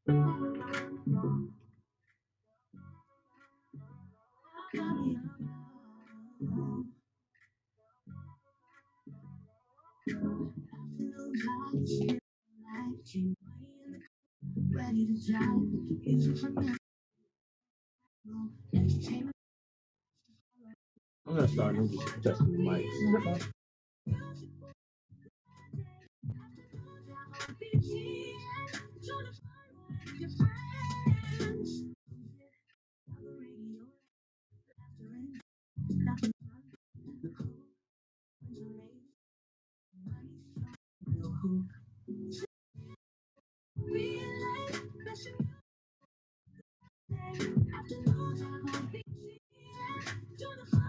I'm gonna start just testing the mics.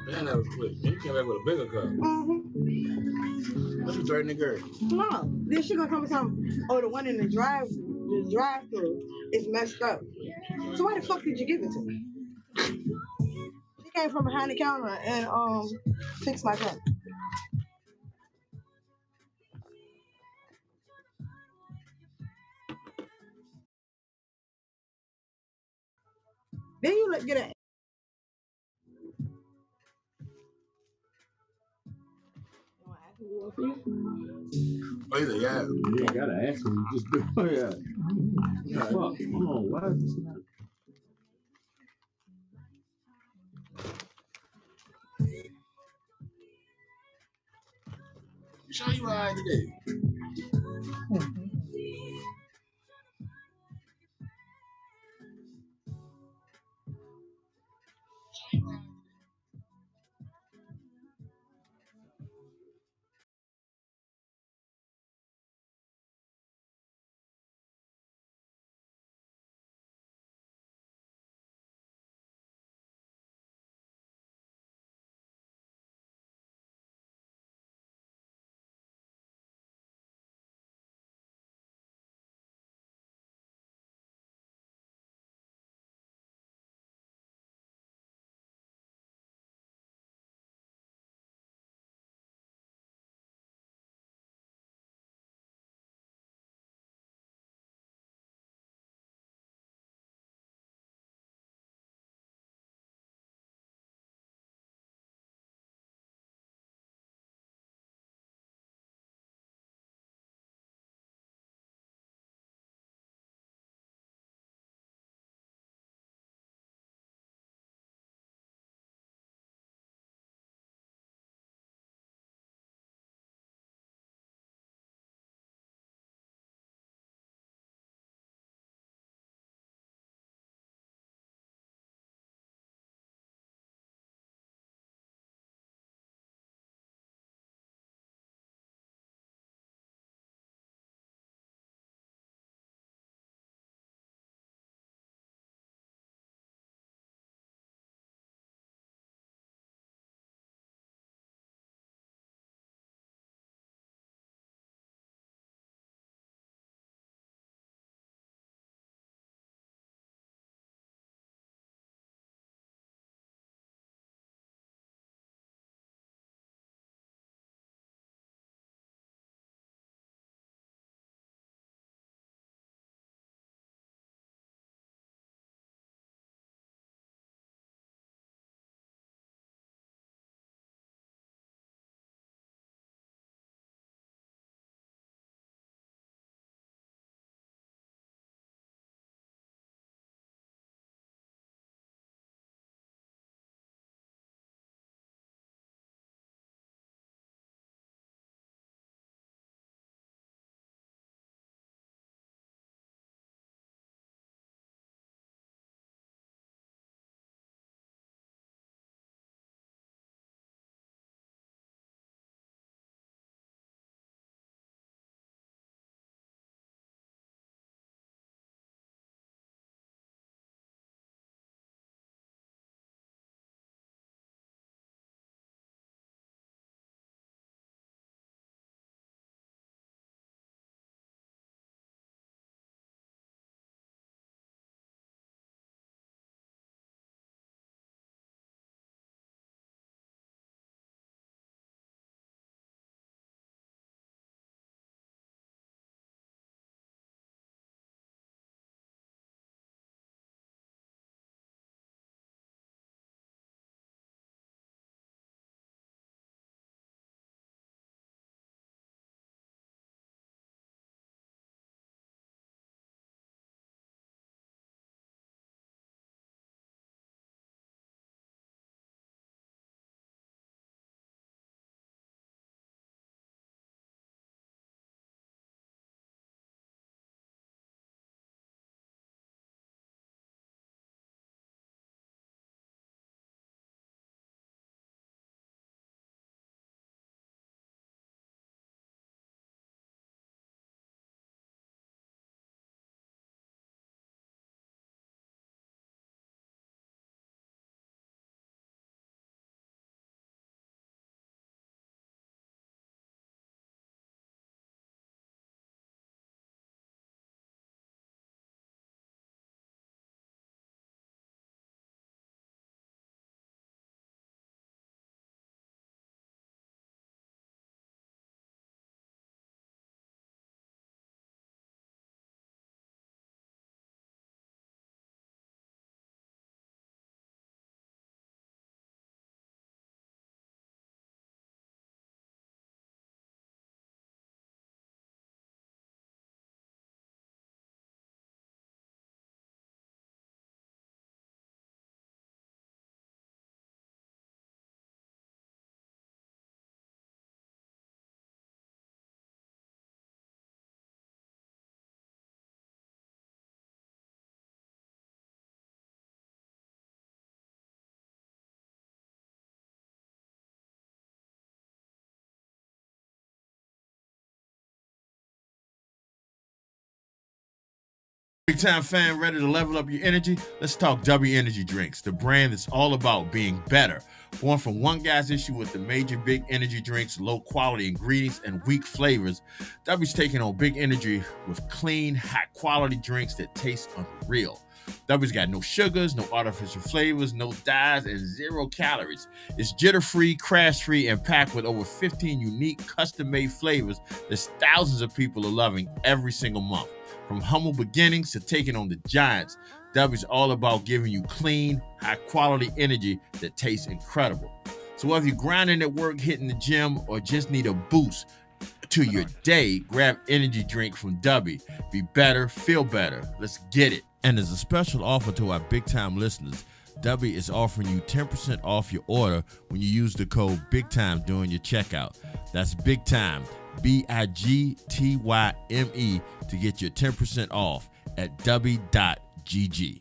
Man, that was quick. You came back with a bigger cup. What you threatening the girl? No. Then she gonna come with something. Oh, the one in the drive-through is messed up. So why the fuck did you give it to me? She came from behind the counter and fixed my drink. Then you get it. Oh, he's like, yeah. You ain't gotta ask him. You just do. Oh, yeah. Yeah. Fuck. Hold on. Why is this not? You sure you alright today? Big time fan, ready to level up your energy? Let's talk W Energy Drinks, the brand that's all about being better. Born from one guy's issue with the major big energy drinks, low quality ingredients, and weak flavors, W's taking on big energy with clean, high quality drinks that taste unreal. W's got no sugars, no artificial flavors, no dyes, and 0 calories. It's jitter free, crash free, and packed with over 15 unique custom made flavors that thousands of people are loving every single month. From humble beginnings to taking on the giants, W's all about giving you clean, high quality energy that tastes incredible. So whether you're grinding at work, hitting the gym, or just need a boost to your day, grab energy drink from W. Be better, feel better. Let's get it. And as a special offer to our big time listeners, W is offering you 10% off your order when you use the code BIGTIME during your checkout. That's Big Time, BIGTYME, to get your 10% off at W.GG.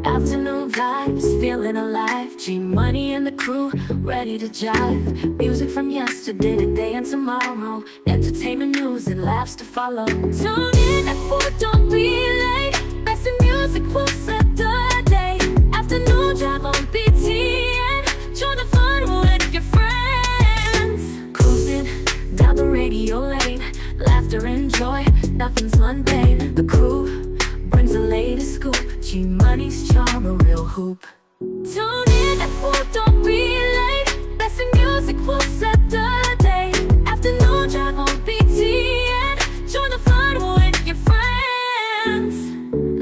Afternoon vibes, feeling alive. G Money and the crew, ready to jive. Music from yesterday, today, and tomorrow. Entertainment news and laughs to follow. Tune in at 4, don't be late. Best in music will set the day. Afternoon drive on BTN. Join the fun with your friends. Cruising down the radio lane. Laughter and joy, nothing's mundane. The crew brings the latest scoop. G Money's charm, a real hoop. Tune in at 4, don't be late. Best in music will set the day. Afternoon drive on BTN. Join the fun with your friends.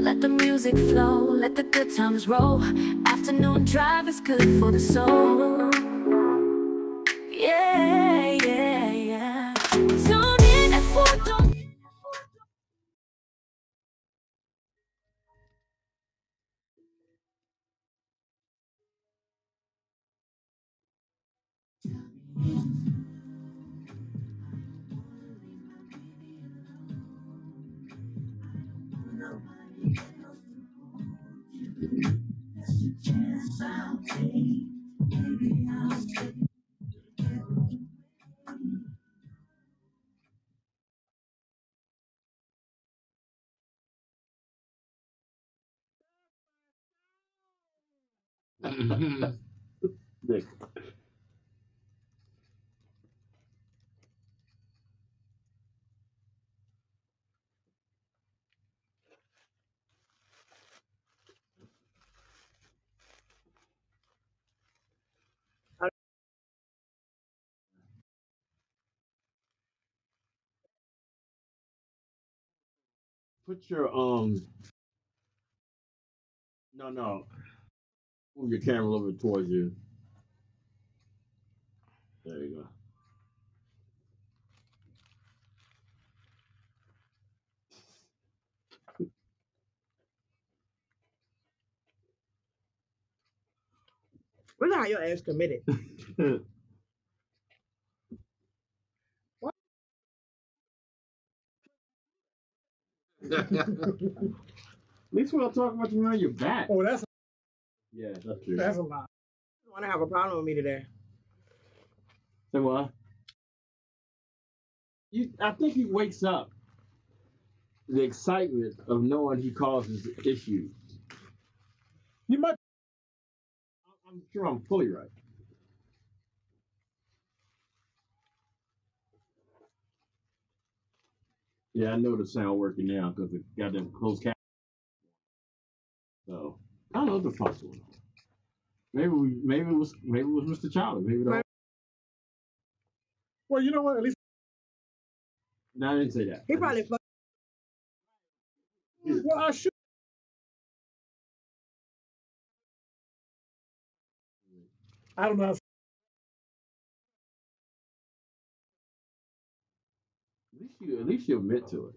Let the music flow, let the good times roll. Afternoon drive is good for the soul. Yeah, yeah, yeah. Tune in at 4, don't. Nick. Put your no. Move your camera a little bit towards you. There you go. Look how your ass committed. What? At least we'll talk about you on your back. Oh, that's Yeah, that's true. a lot. You want to have a problem with me today? Say what? I think he wakes up the excitement of knowing he causes issues. You might. I'm sure I'm fully right. Yeah, I know the sound working now because it got them closed cap. So I don't know what the fuck's going on. Maybe it was Mr. Childer. Maybe the Well, you know what? At least no, I didn't say that. he probably. Well, I should. I don't know. At least you admit to it.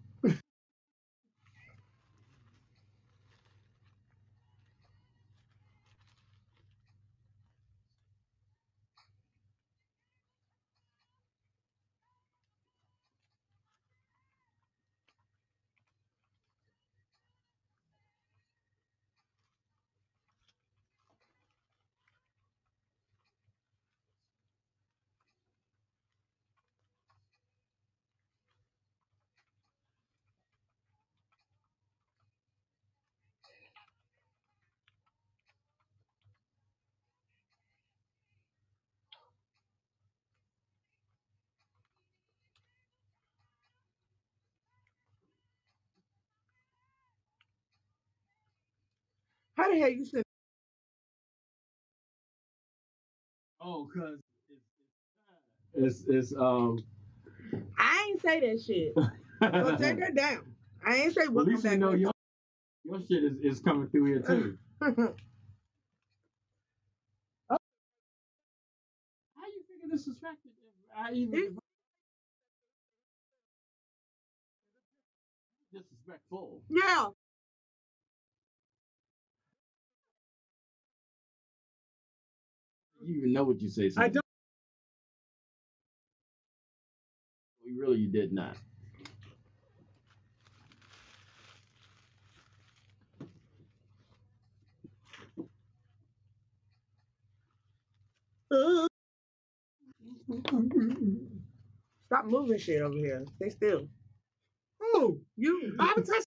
Why the hell you said? Oh, cause it's I ain't say that shit. So take that down. I ain't say At welcome least we back. know your shit is coming through here too. How you figure disrespected? I even disrespectful. Yeah. You even know what you say. Something. I don't. You did not. Stop moving shit over here. Stay still. Who? You. I haven't touched.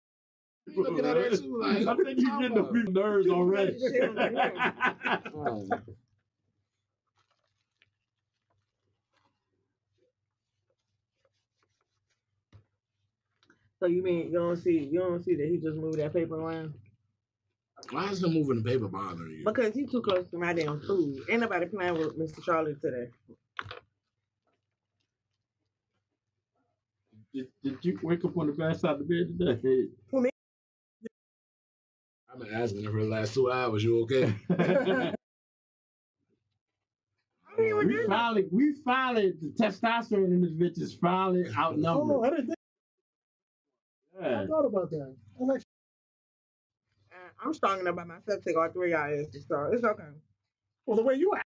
Looking at it too, like, I think you getting on people's nerves already. So you mean you don't see that he just moved that paper around? Why is him moving the paper bothering you? Because he's too close to my damn food. Ain't nobody playing with Mr. Charlie today. Did you wake up on the bad side of the bed today? For me? I've been asking her for the last 2 hours. You okay? we finally, the testosterone in this bitch is finally outnumbered. Oh, I didn't think. Yeah. I thought about that. I'm like, I'm strong enough by myself to take all three of y'all asses, so it's okay. well, the way you act.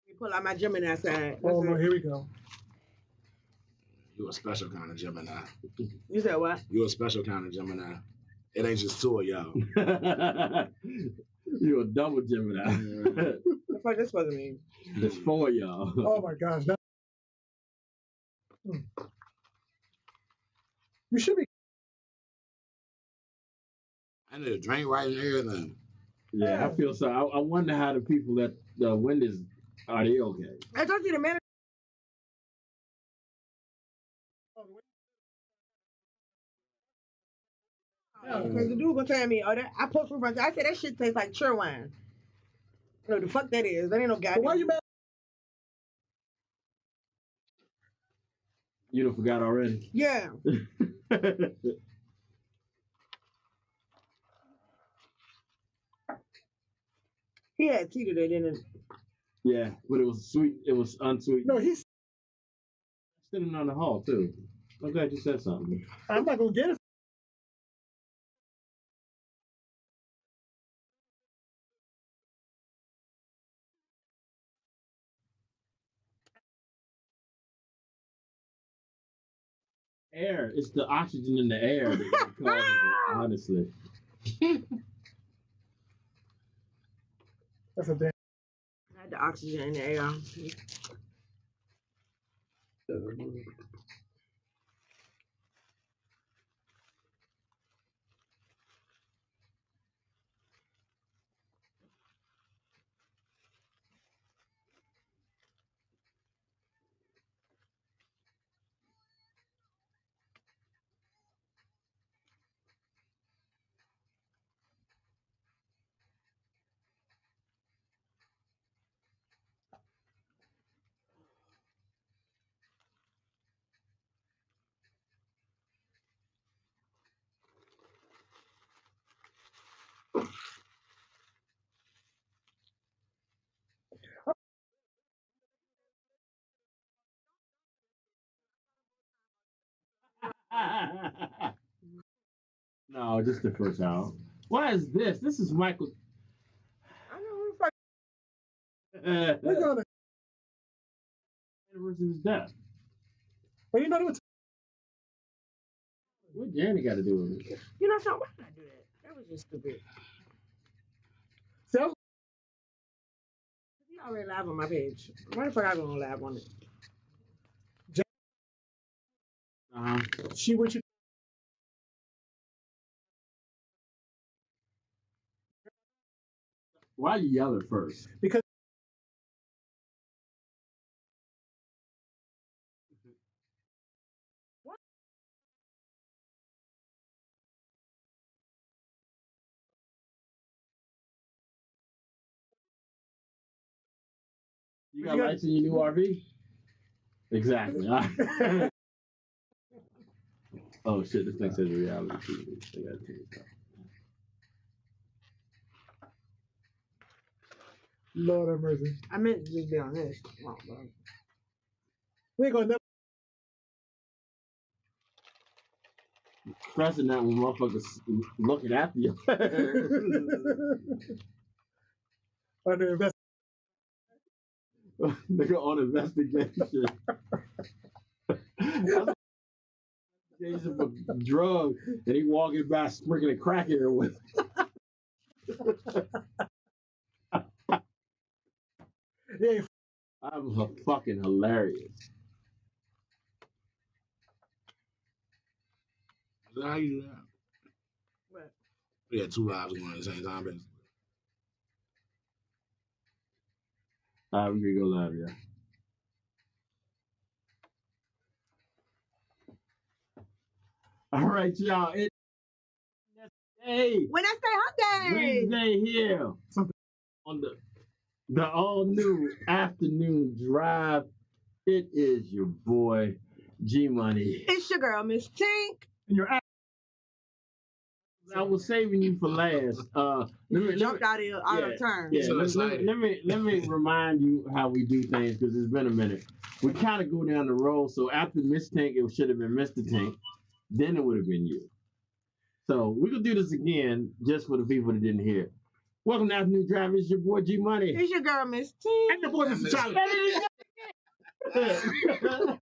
You pull out my Gemini side. Oh, no, here we go. You a special kind of Gemini. You said what? You a special kind of Gemini. It ain't just two of y'all. You a double Gemini. The fuck this supposed to mean? There's 4 of y'all. Oh my gosh. You should be. I need a drink right in everything. Yeah, I feel so. I wonder how the people that the Wendy's are they okay? I told you the manager. Because the dude gonna tell me, oh, that I put fruit punch. I said that shit tastes like chur wine. No, the fuck that is. That ain't no goddamn. Why you mad? You done forgot already? Yeah. He had tea today, didn't he? Yeah, but it was sweet. It was unsweet. No, he's. Sitting on the hall too. I'm glad you said something. I'm not gonna get it. Air. It's the oxygen in the air that causes it, honestly. That's a damn. I had the oxygen in the air. No, just the first hour. What is this? This is Michael. I know who the fuck. We're gonna. Anniversary of his death. Well, you know what? What Danny got to do with it? You know something? Why did I do that? That was just stupid. So, You already live on my page. Why the fuck I gonna live on it? she what you. Why you yell at first? Because. You got lights in your new RV? Exactly. Oh shit! This thing says reality TV. I gotta take it out. Lord have mercy. I meant to just be on this. Oh, bro. We ain't gonna never. Pressing that when motherfuckers looking after you. Under invest. Nigga on investigation. That's investigation for drugs, and he walking by sprinkling crack everywhere. Yeah. I'm fucking hilarious. Is that how you do that? What? We had 2 lives going at the same time, basically. Alright, we gonna go live, yeah. All right, y'all. It's Wednesday. Wednesday here on the all new afternoon drive. It is your boy G Money. It's your girl, Miss Tink. And your ass. I was saving you for last. You jumped out of turn. Yeah, So let me remind you how we do things because it's been a minute. We kind of go down the road. So after Miss Tank, it should have been Mr. Tank. Then it would have been you. So we're gonna do this again just for the people that didn't hear. Welcome to Afternoon Drive. It's your boy G Money. It's your girl, Miss Tink. And your boy, Mr. Charlie. And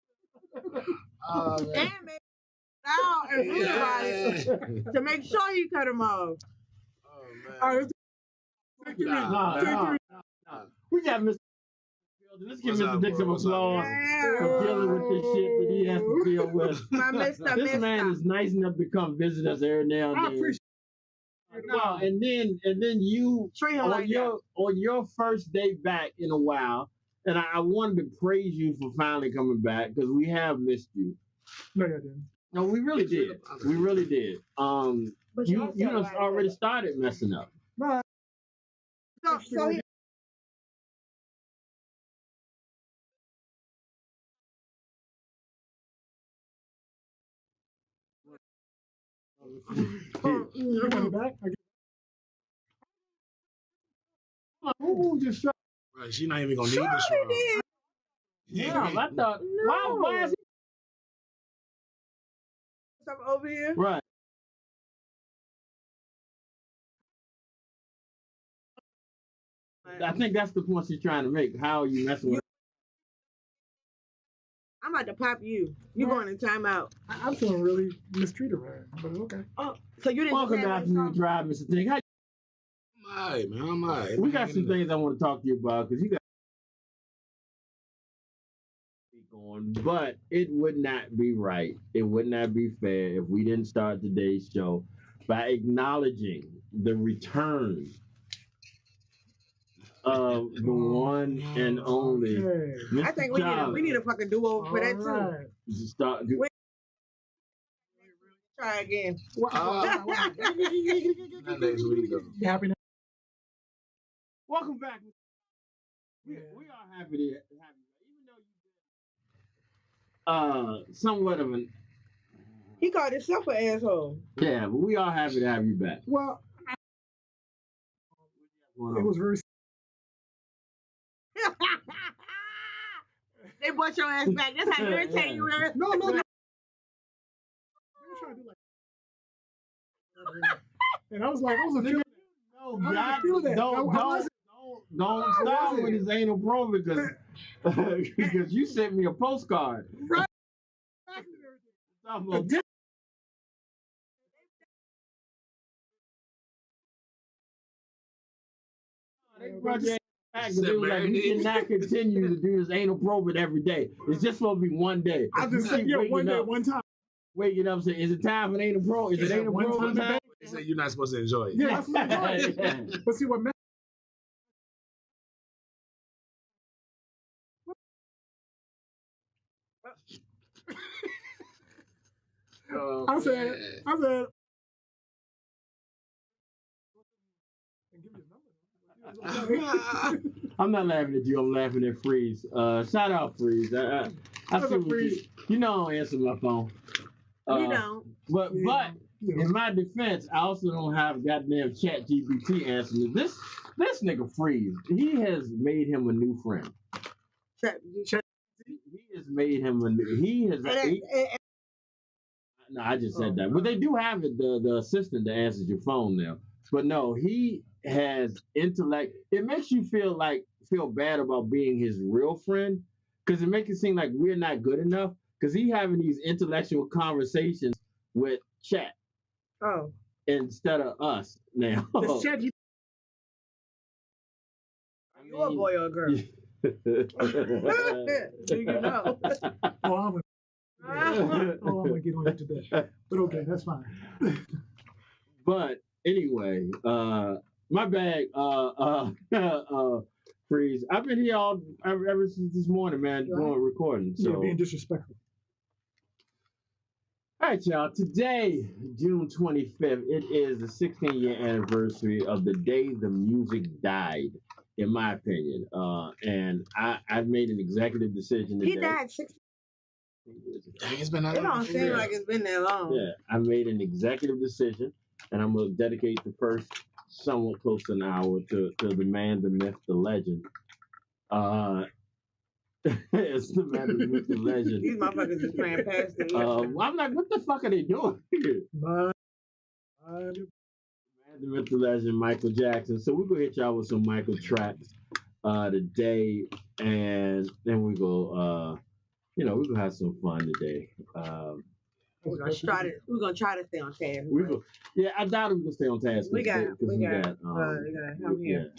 make out and everybody to make sure you cut him off. Oh, man. All right, let's do Nah. We got Mr. Let's give Mr. Dick some applause for dealing with this shit that he has to deal with. My Mr. This man is nice enough to come visit us every now and I then. appreciate Wow, and then you treat him like that. on your first day back in a while, and I wanted to praise you for finally coming back because we have missed you. No, you didn't. No, we really did. We really did. But You also have like already started messing up. Bye. So he, You're coming back? Who just shot? Right, she's not even gonna need this one. Yeah, I thought. No. Why is he stuff over here. right? I think that's the point she's trying to make. How are you messing with? I'm about to pop you. You going in timeout. I'm feeling really mistreated, man. But okay. Oh, so you didn't Welcome say to like Afternoon something? Drive, Mr. Thing. I'm alright, man. I'm alright. We got some things I want to talk to you about because you got on, but it would not be right. It would not be fair if we didn't start today's show by acknowledging the return of the one and only Okay. Mr. I think we need a fucking do-over for that too. Alright. Start. Try again. Not next week, though. You happy now? Welcome back. We Yeah. are happy to have you, even though you somewhat of an He called himself an asshole. yeah, but we are happy to have you back. Well, Going it on? was very. They brought your ass back. That's how irritating you were. No. They were trying to do like. And I was like, I wasn't feeling that. No, I God, didn't feel that. don't start wasn't. with his anal probe because because you sent me a postcard. Right. Talking The about- dick- They brought your ass back because they were like, we cannot continue to do this anal probing every day. It's just supposed to be one day. I just said, yeah, one day, one time. Waking up saying, is it time for an anal probe? Is it anal one probe time time? They said you're not supposed to enjoy it. Yeah, that's what I'm doing. But see what messed Oh, I said, man. and give you his number. I'm not laughing at you. I'm laughing at Freeze. Shout out Freeze. I see what you know. I don't answer my phone. We don't. But in my defense, I also don't have goddamn Chat GPT answer me. This nigga Freeze. He has made him a new friend. He has made him a new. He has. No, I just said that. But they do have it, the assistant that answers your phone now. But no, he has intellect. It makes you feel bad about being his real friend because it makes it seem like we're not good enough because he having these intellectual conversations with Chat. Oh. Instead of us now. Chat, you a boy or a girl? Do you know? Oh, I'm gonna get on you today. But okay, that's fine. But anyway, my bad, Freeze. I've been here ever since this morning, man, doing recording. So being disrespectful. All right, y'all. Today, June 25th, it is the 16-year anniversary of the day the music died, in my opinion. And I've made an executive decision today. He died 16. It's been that long. It don't seem like it's been that long. Yeah, I made an executive decision, and I'm gonna dedicate the first somewhat close to an hour to the man, the myth, the legend. It's the man, the myth, the legend. These motherfuckers is playing past the I'm like, what the fuck are they doing here? Man, the myth, the legend, Michael Jackson. So we're gonna hit y'all with some Michael tracks today, and then we go. We're gonna have some fun today. We're gonna try to stay on task. I doubt we're gonna stay on task. We got him here.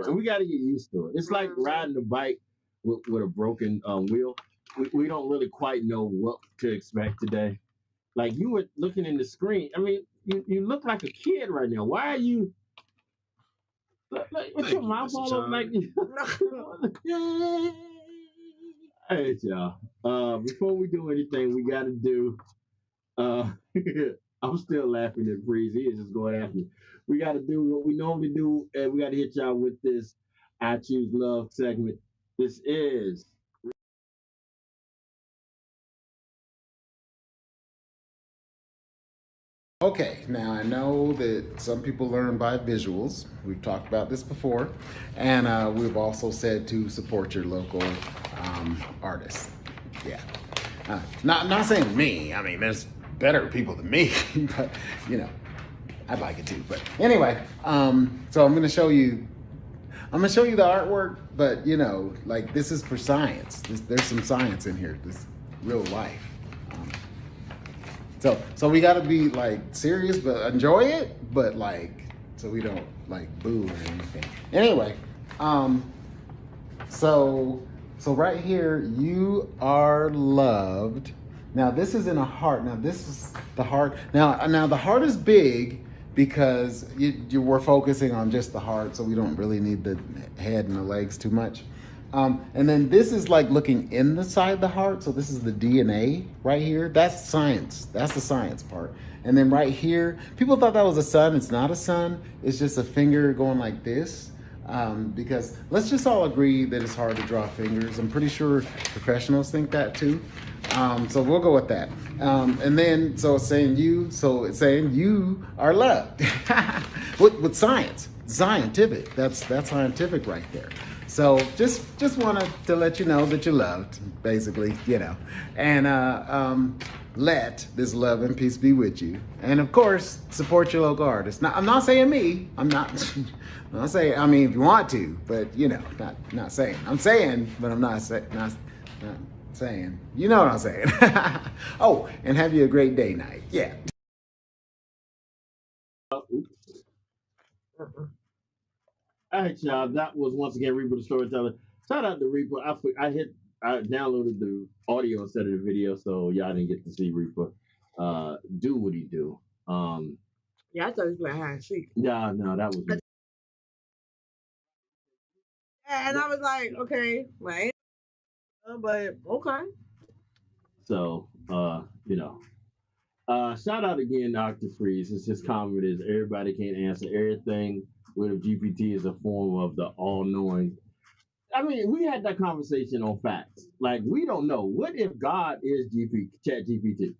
And we gotta get used to it. It's like riding a bike with a broken wheel. We don't really quite know what to expect today. Like you were looking in the screen. I mean, you look like a kid right now. Why are you? What's your mouth all up like? Hey y'all. Before we do anything, we gotta do. I'm still laughing at Breeze. He is just going after me. We gotta do what we normally do, and we gotta hit y'all with this I Choose Love segment. This is. Okay, now I know that some people learn by visuals. We've talked about this before, and we've also said to support your local artists. Yeah, not saying me. I mean, there's better people than me, but I'd like it too. But anyway, so I'm gonna show you the artwork, but like this is for science. There's some science in here. This real life. So we gotta be like serious, but enjoy it, but like so we don't like boo or anything. Anyway, so right here, you are loved. Now this is in a heart. Now this is the heart. Now the heart is big because you were focusing on just the heart, so we don't really need the head and the legs too much. And then this is like looking inside the heart. So this is the DNA right here. That's science. That's the science part. And then right here, people thought that was a sun. It's not a sun. It's just a finger going like this. Because let's just all agree that it's hard to draw fingers. I'm pretty sure professionals think that too. So we'll go with that. And then, so it's saying you are loved with science, scientific. That's scientific right there. So just wanted to let you know that you're loved, basically, and let this love and peace be with you. And of course, support your local artists. Now, I'm not saying me. I'm not saying. I mean, if you want to, but not saying. I'm saying, but I'm not saying. You know what I'm saying? Oh, and have you a great day, night. Yeah. All right, y'all. That was once again Reaper the Storyteller. Shout out to Reaper. I downloaded the audio instead of the video, so y'all didn't get to see Reaper do what he do. Yeah, I thought he was playing hide and seek. Yeah, no, that was. And I was like, okay, right, but okay. So, shout out again, Dr. Freeze. It's his comment is everybody can't answer everything. what if GPT is a form of the all-knowing? I mean, we had that conversation on facts. Like, we don't know. What if God is Chat GPT,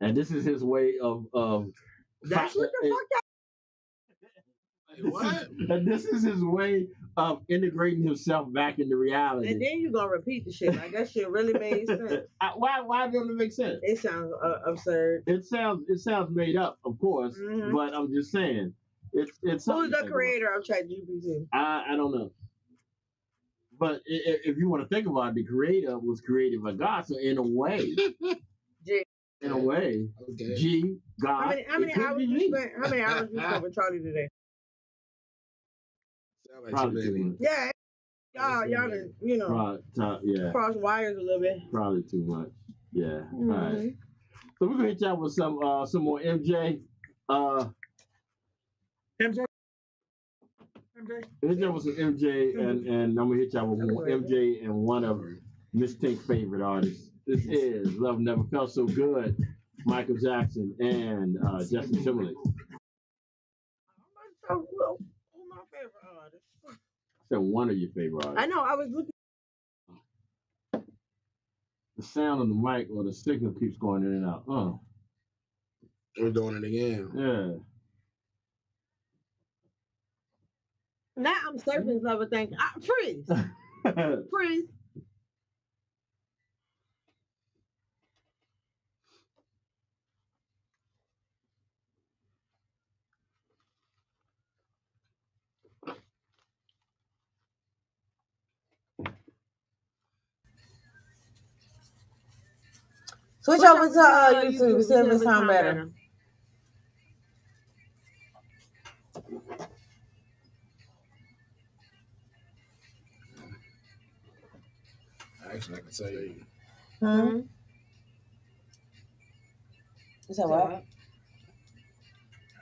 and this is his way of That's what the fuck What? and this is his way of integrating himself back into reality. And then you gonna repeat the shit. Like that shit really made sense. Why doesn't it make sense? It sounds absurd. It sounds made up, of course, but I'm just saying it's. Who's the creator of ChatGPT? I don't know. But if you want to think about it, the creator was created by God, so in a way, Okay. G God. How many hours you spent with Charlie today? Probably too much. Yeah, y'all done, cross wires a little bit. Probably too much. Yeah. All right. So we're gonna hit y'all with some more MJ. MJ. Hit y'all with some MJ, and I'm gonna hit y'all with more MJ and one of Miss Tink's favorite artists. This is Love Never Felt So Good, Michael Jackson and Justin Timberlake. Who's my favorite artist? So one of your favorite artists. I know. I was looking. The sound of the mic or the signal keeps going in and out. We're doing it again. Yeah. Now I'm surfing level thinking, freeze. Freeze. Switch over to YouTube, see if it sound better. Actually, I can tell you. Is that what?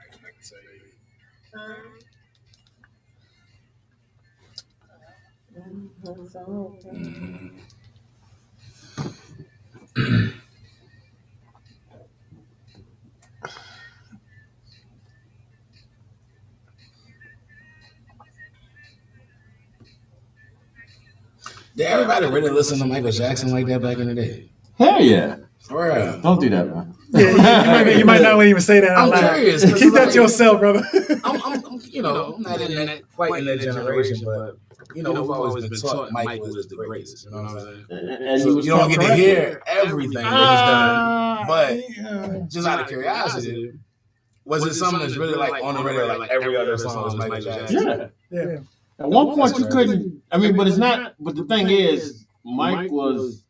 Actually, I can tell you. Did everybody really listen to Michael Jackson like that back in the day? Hell yeah. For real. Don't do that, man. Yeah, you might not even say that out loud. I'm curious. Keep that to yourself, brother. I'm not in that quite in that generation, but we've always been taught Mike was the greatest. You know what I'm saying? And So you don't get to hear everything that he's done, but just out of curiosity, was it something that's really like on the radio, like every other song was Michael Jackson? Yeah. At one point you couldn't. I mean, but it's not. But the thing is, Mike was.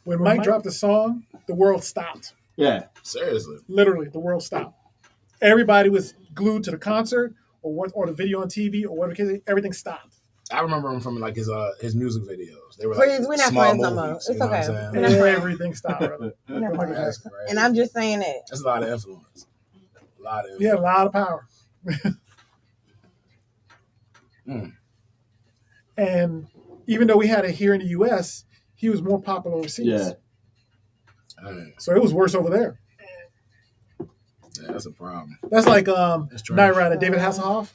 When Mike dropped the song, the world stopped. Yeah. Seriously. Literally, the world stopped. Everybody was glued to the concert or the video on TV or whatever. Everything stopped. I remember him from like his music videos. They were Please, like we're not small friends movies. no more. It's You know what I'm okay. saying? Everything stopped, brother. That's crazy. And I'm just saying that. That's a lot of influence. A lot of influence. Yeah, a lot of power. And even though we had it here in the U.S., he was more popular overseas. Yeah. So it was worse over there. Yeah, that's a problem. That's like Night Rider, David Hasselhoff.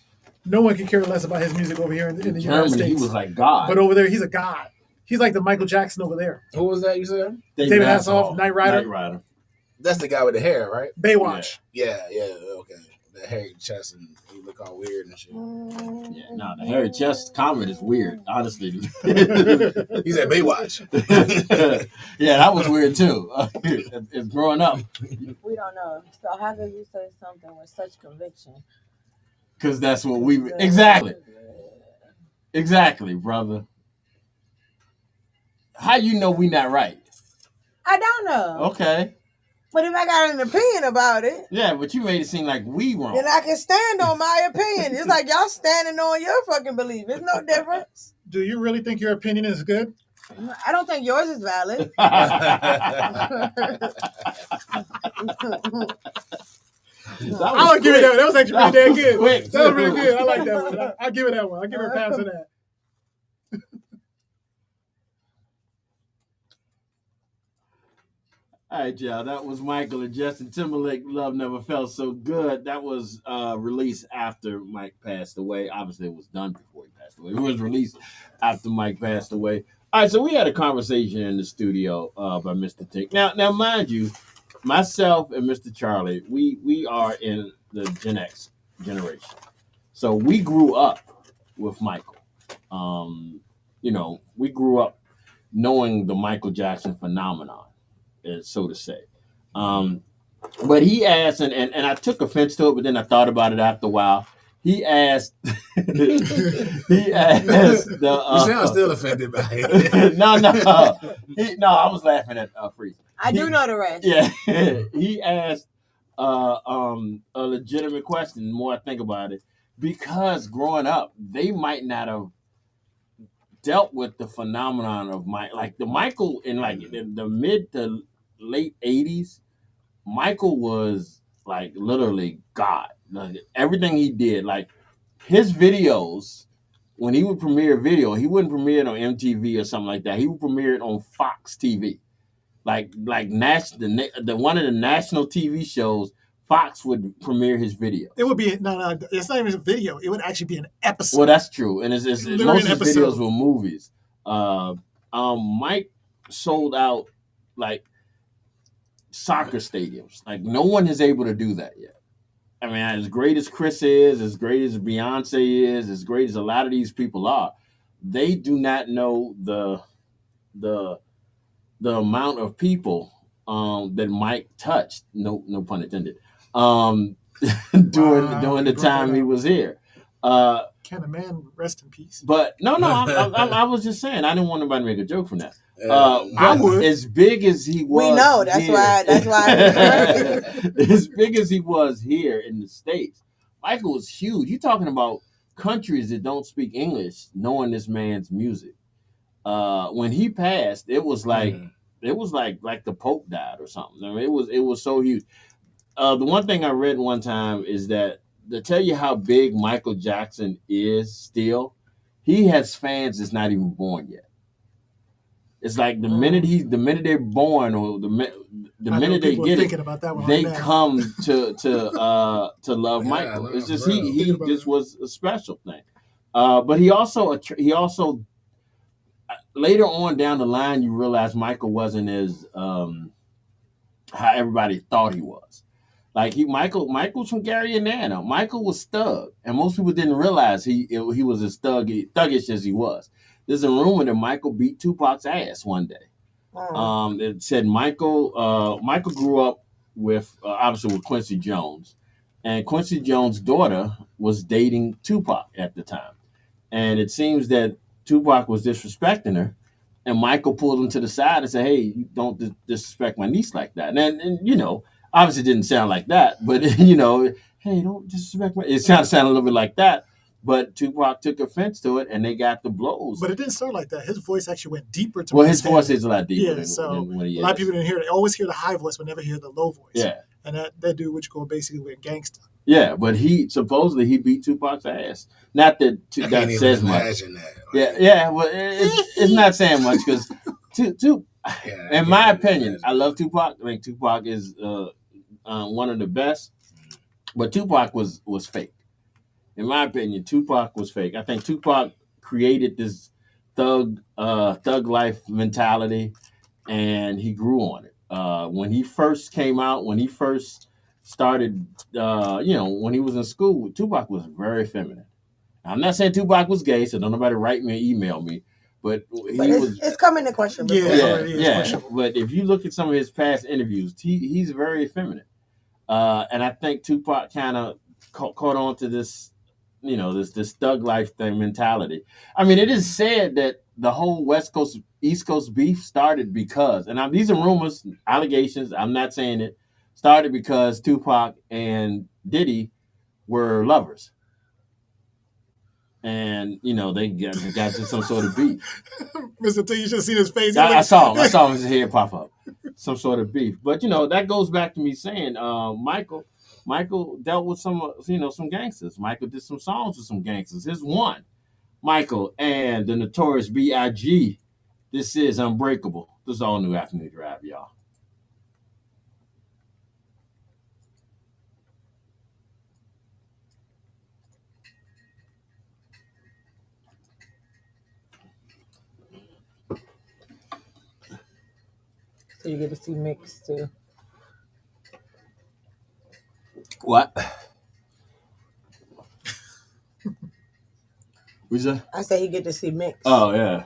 No one can care less about his music over here in the United Germany, States. he was like God. But over there, he's a god. He's like the Michael Jackson over there. Who was that you said? David Hasselhoff, Night Rider. Night Rider. That's the guy with the hair, right? Baywatch. Yeah, okay. The hairy chest and he look all weird and shit. Yeah, no, the hairy chest comment is weird, honestly. He's at Baywatch. Yeah, that was weird too. It's growing up. We don't know. So how could you say something with such conviction? Because that's what we exactly, brother. How you know we not right? I don't know. Okay. But if I got an opinion about it, yeah, but you made it seem like we wrong. then I can stand on my opinion. It's like y'all standing on your fucking belief. It's no difference. Do you really think your opinion is good? I don't think yours is valid. I'll give it that. That was actually really damn good. Quick. That was really good. I like that one. I'll give it that one. I'll give her a pass on that. All right, y'all. That was Michael and Justin Timberlake. Love Never Felt So Good. That was released after Mike passed away. Obviously, it was done before he passed away. It was released after Mike passed away. All right, so we had a conversation in the studio by Mr. Tink. Now, mind you, myself and Mr. Charlie, we are in the Gen X generation. So we grew up with Michael. We grew up knowing the Michael Jackson phenomenon, so to say. But he asked, and I took offense to it, but then I thought about it after a while. He asked, he asked You sound still offended by it. no, I was laughing at Freeze. I do know the rest. Yeah, he asked a legitimate question. The more I think about it, because growing up, they might not have dealt with the phenomenon of the Michael in the mid to late 80s. Michael was like literally God. Like, everything he did, like his videos, when he would premiere a video, he wouldn't premiere it on MTV or something like that. He would premiere it on Fox TV. Like the one of the national TV shows, Fox would premiere his video. It would be no. It's not even a video. It would actually be an episode. Well, that's true, and it's most of his videos were movies. Mike sold out like soccer stadiums. Like no one is able to do that yet. I mean, as great as Chris is, as great as Beyonce is, as great as a lot of these people are, they do not know the amount of people that Mike touched. No pun intended. During the time he was here. Can a man rest in peace? But no, I was just saying. I didn't want nobody to make a joke from that. I would. As big as he was, we know that's here, why. As big as he was here in the States, Michael was huge. You're talking about countries that don't speak English knowing this man's music. When he passed, it was like the Pope died or something. I mean, it was so huge. The one thing I read one time is that to tell you how big Michael Jackson is still, he has fans that's not even born yet. It's like the minute they're born or the minute they get it, they come to love Michael. It's just he just was a special thing. But he also later on down the line, you realize Michael wasn't as how everybody thought he was. Like Michael's from Gary, Indiana. Michael was thug, and most people didn't realize he was as thuggish as he was. There's a rumor that Michael beat Tupac's ass one day. It said Michael grew up with obviously with Quincy Jones, and Quincy Jones' daughter was dating Tupac at the time, and it seems that Tupac was disrespecting her, and Michael pulled him to the side and said, "Hey, you don't disrespect my niece like that." And obviously it didn't sound like that, but hey, don't disrespect my. It sounded a little bit like that, but Tupac took offense to it, and they got the blows. But it didn't start like that. His voice actually went deeper. His voice is a lot deeper. Yeah, so a lot of people didn't hear it. They always hear the high voice, but never hear the low voice. Yeah, and that dude, which go basically went gangster. Yeah, but he supposedly beat Tupac's ass. Not that that says much. Yeah. Well, it's not saying much because in my opinion, I love Tupac. I think Tupac is one of the best, but Tupac was fake. In my opinion, Tupac was fake. I think Tupac created this thug life mentality, and he grew on it. When he first came out, when he first started, when he was in school, Tupac was very feminine. I'm not saying Tupac was gay, so don't nobody write me or email me. But it's coming to question. Yeah. But if you look at some of his past interviews, he's very feminine. And I think Tupac kind of caught on to this, this thug life thing mentality. I mean, it is said that the whole West Coast, East Coast beef started because, and these are rumors, allegations, I'm not saying it, started because Tupac and Diddy were lovers. And, they got into some sort of beef. Mr. T, you should see his face. I saw his head pop up. Some sort of beef. But, that goes back to me saying Michael dealt with some gangsters. Michael did some songs with some gangsters. Here's one. Michael and the Notorious B.I.G. This is Unbreakable. This is All New Afternoon Dryve, y'all. did you get to see Mix too? What? What's that? I said he get to see Mix. Oh yeah.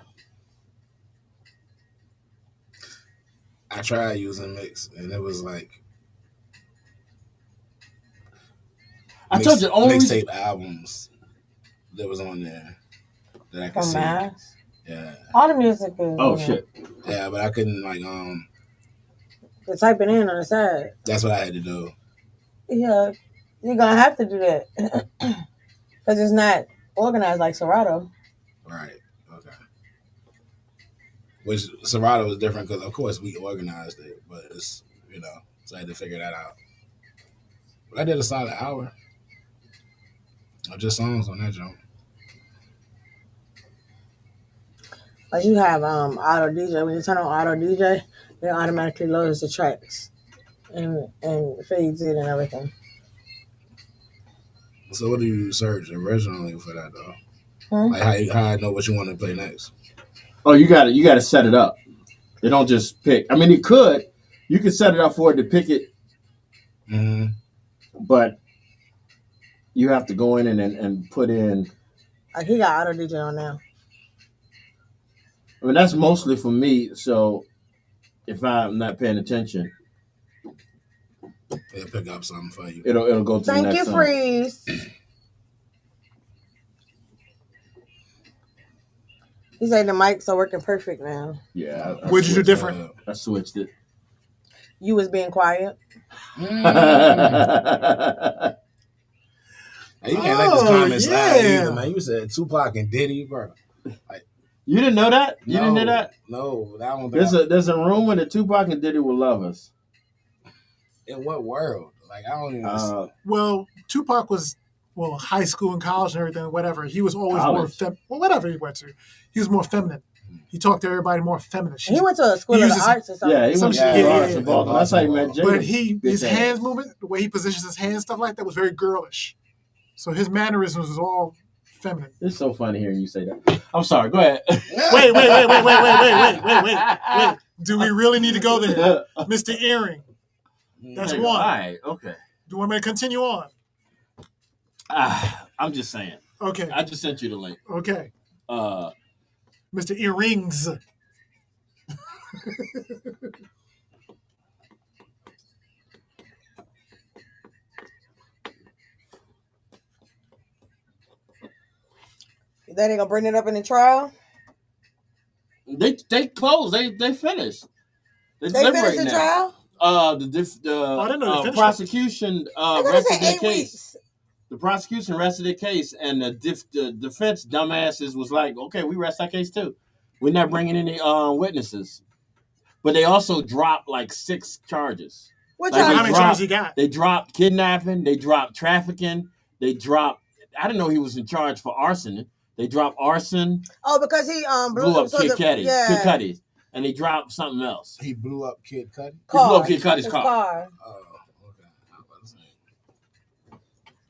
I tried using Mix, and it was like I told you the only mixtape albums that was on there that I could From see. Mass. Yeah. All the music is. Oh shit. Yeah, but I couldn't like To type it in on the side. That's what I had to do. Yeah, you're gonna have to do that because it's not organized like Serato. Right. Okay. Which Serato was different because, of course, we organized it, but it's so I had to figure that out. But I did a solid hour of just songs on that joint. Like you have auto DJ. When you turn on auto DJ, it automatically loads the tracks and fades it and everything. So what do you search originally for that though? Like how I know what you want to play next? Oh, you got to set it up. They don't just pick. I mean, you could set it up for it to pick it, but you have to go in and put in. Like he got auto DJ on now. I mean, that's mostly for me. So if I'm not paying attention, it'll pick up something for you. It'll go to the next song. Thank you, Freeze. He said the mics are working perfect now. Yeah. What'd you do different? I switched it. You was being quiet. You can't let this comment slide either, man. You said Tupac and Diddy, bro. Like, you didn't know that? You didn't know that? No, that one. There's a rumor that Tupac and Diddy will love us. In what world? Like I don't even. Well, Tupac was high school and college and everything, whatever. He was always more whatever he went to. He was more feminine. He talked to everybody more feminine. He went to a school of the arts or something. Yeah, he went to the arts in Baltimore. That's how he met Jay. But his hands movement, the way he positions his hands, stuff like that, was very girlish. So his mannerisms was all feminine. It's so funny hearing you say that. I'm sorry. Go ahead. Wait. Do we really need to go there? Mr. Earring. That's one. All right. Okay. Do you want me to continue on? I'm just saying. Okay. I just sent you the link. Okay. Mr. Earrings. They ain't gonna bring it up in the trial? They closed. They finished. They finished the trial? The prosecution rested their case. The prosecution rested their case, and the defense dumbasses was like, "Okay, we rest our case too. We're not bringing any witnesses." But they also dropped like 6 charges. How many charges he got? They dropped kidnapping. They dropped trafficking. They dropped. I didn't know he was in charge for arson. They dropped arson. Oh, because he blew up Kid Cudi. Kid Cudi. And they dropped something else. He blew up Kid Cudi? He blew up Kid Cudi's car. Oh, okay.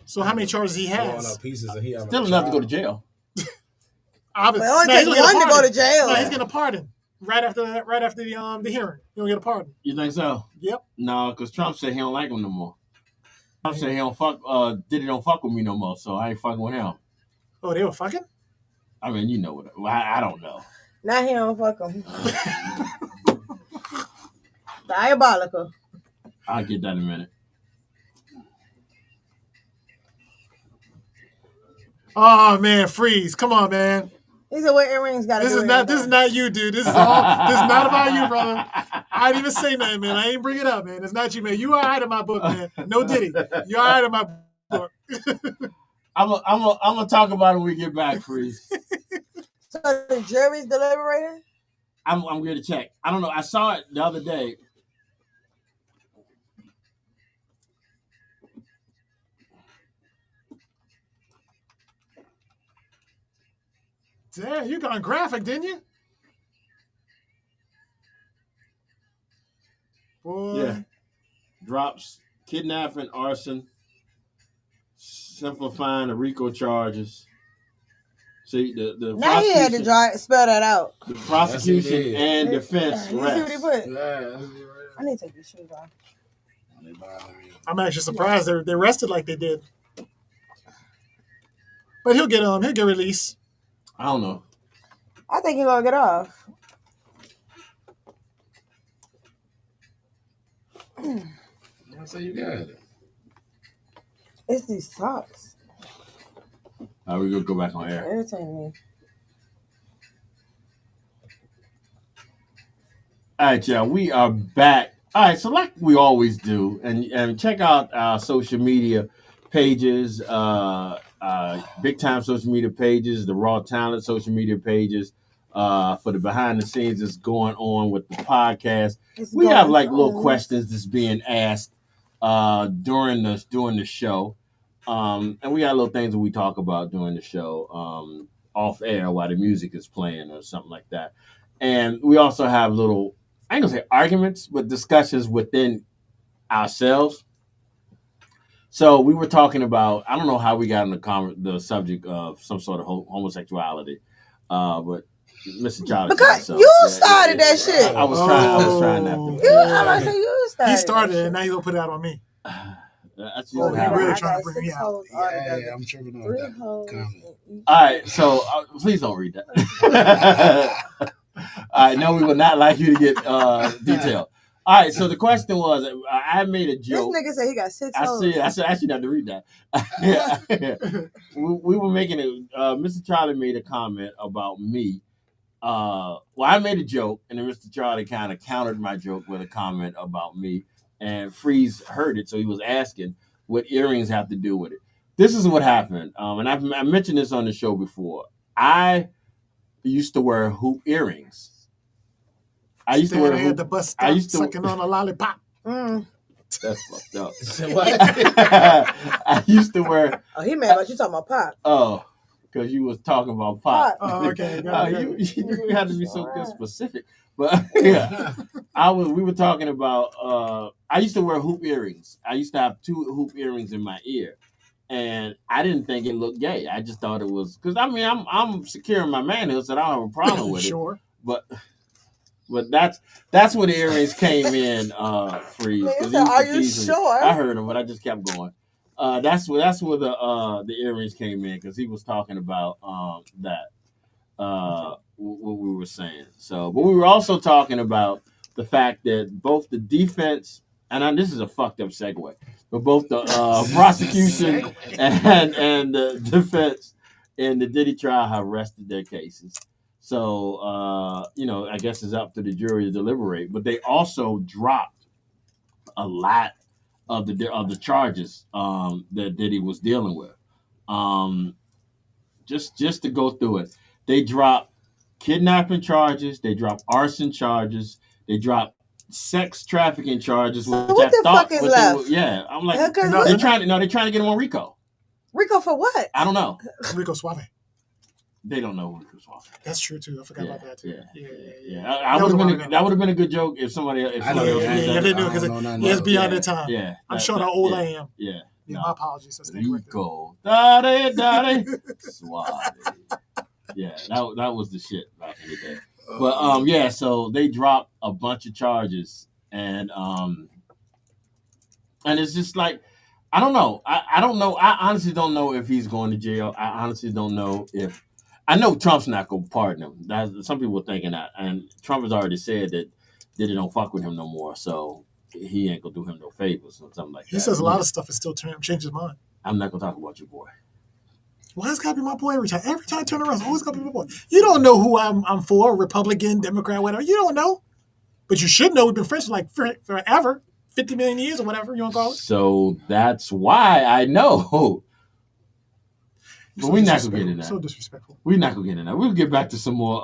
So how many charges he has? Still enough to go to jail. Obviously. It only takes one to go to jail. No, he's getting a pardon. Right after the hearing. He'll get a pardon. You think so? Yep. No, because Trump said he don't like him no more. Trump said he don't fuck Diddy don't fuck with me no more, so I ain't fucking with him. Oh, they were fucking? I mean, you know what I don't know. Now he don't fuck him. Diabolical. I'll get that in a minute. Oh man, Freeze. Come on, man. He said what earrings got to do. This is not you, dude. This is not about you, brother. I didn't even say nothing, man. I ain't bring it up, man. It's not you, man. You all right in my book, man. No Diddy. You all right in my book. I'm gonna talk about it when we get back, Freeze. So the jury's deliberating? I'm going to check. I don't know. I saw it the other day. Damn, you gone graphic, didn't you? Boy. Yeah. Drops kidnapping, arson, simplifying the RICO charges, See the Now he had to spell that out. The prosecution and defense You see what he rest. put? Yeah. I need to take these shoes off. I'm actually surprised they rested like they did. But he'll get released. I don't know. I think he's gonna get off. I say you got it. It's these socks. We're gonna go back on They're air. irritating me. All right, y'all. We are back. All right, so like we always do, and check out our social media pages, big time social media pages, the Raw Talent social media pages, for the behind the scenes that's going on with the podcast. We have like little questions that's being asked during the show, and we got little things that we talk about during the show off air while the music is playing or something like that. And we also have little, I ain't gonna say arguments, but discussions within ourselves. So we were talking about, I don't know how we got on the subject of some sort of homosexuality, but Mr. Charlie. Because you started that shit. I was trying not to. I'm gonna say you started. He started it, and now he's gonna put it out on me. That's Oh, usually yeah, how really it trying to bring me out. Yeah, I'm tripping on that comment. All right, so please don't read that. All right, no, we would not like you to get detailed. All right, so the question was, I made a joke. This nigga said he got 6 hoes. I said actually not to read that. we were making it. Mr. Charlie made a comment about me. Well, I made a joke, and then Mr. Charlie kind of countered my joke with a comment about me. And Freeze heard it, so he was asking what earrings have to do with it. This is what happened, and I mentioned this on the show before. I used to wear hoop earrings. I used to wear hoop. The bus stop sucking on a lollipop. That's fucked up. What? I used to wear. Oh, he mad about you talking about Pop. Oh, because you was talking about Pop. Oh, okay. You had to be so specific. But yeah, we were talking about. I used to wear hoop earrings. I used to have 2 hoop earrings in my ear, and I didn't think it looked gay. I just thought it was because I'm secure in my manhood, so I don't have a problem with Sure. it. But that's where the earrings came in, Freeze. Are you sure? I heard him, but I just kept going. That's where the earrings came in because he was talking about that. What we were saying. So, but we were also talking about the fact that both the defense and this is a fucked up segue, but both the prosecution and the defense in the Diddy trial have rested their cases. So, I guess it's up to the jury to deliberate. But they also dropped a lot of the charges that Diddy was dealing with. Just to go through it, they dropped kidnapping charges, they dropped arson charges, they dropped sex trafficking charges. So what the fuck is left? I'm like, they're trying to get him on RICO. RICO for what? I don't know. Rico Suave. They don't know Rico Suave. That's true too. I forgot about that too. Yeah. That would have been a good joke if somebody. I know. Yeah, they knew because it's beyond their time. Yeah, I'm showing how old I am. Yeah. My apologies. Rico, daddy, Suave. Yeah, that was the shit back in the day. But so they dropped a bunch of charges, and it's just like I don't know. I don't know. I honestly don't know if he's going to jail. I honestly don't know if. I know Trump's not going to pardon him. Some people are thinking that, and Trump has already said that Diddy don't fuck with him no more, so he ain't gonna do him no favors or something like that. He says a lot of stuff is still changed his mind. I'm not gonna talk about your boy. Why it's gotta be my boy every time? Every time I turn around, it's always gotta be my boy. You don't know who I'm for, Republican, Democrat, whatever. You don't know. But you should know we've been friends for forever. 50 million years or whatever you want to call it. So that's why I know. But we're not gonna get in that. So disrespectful. We're not gonna get in that. We'll get back to some more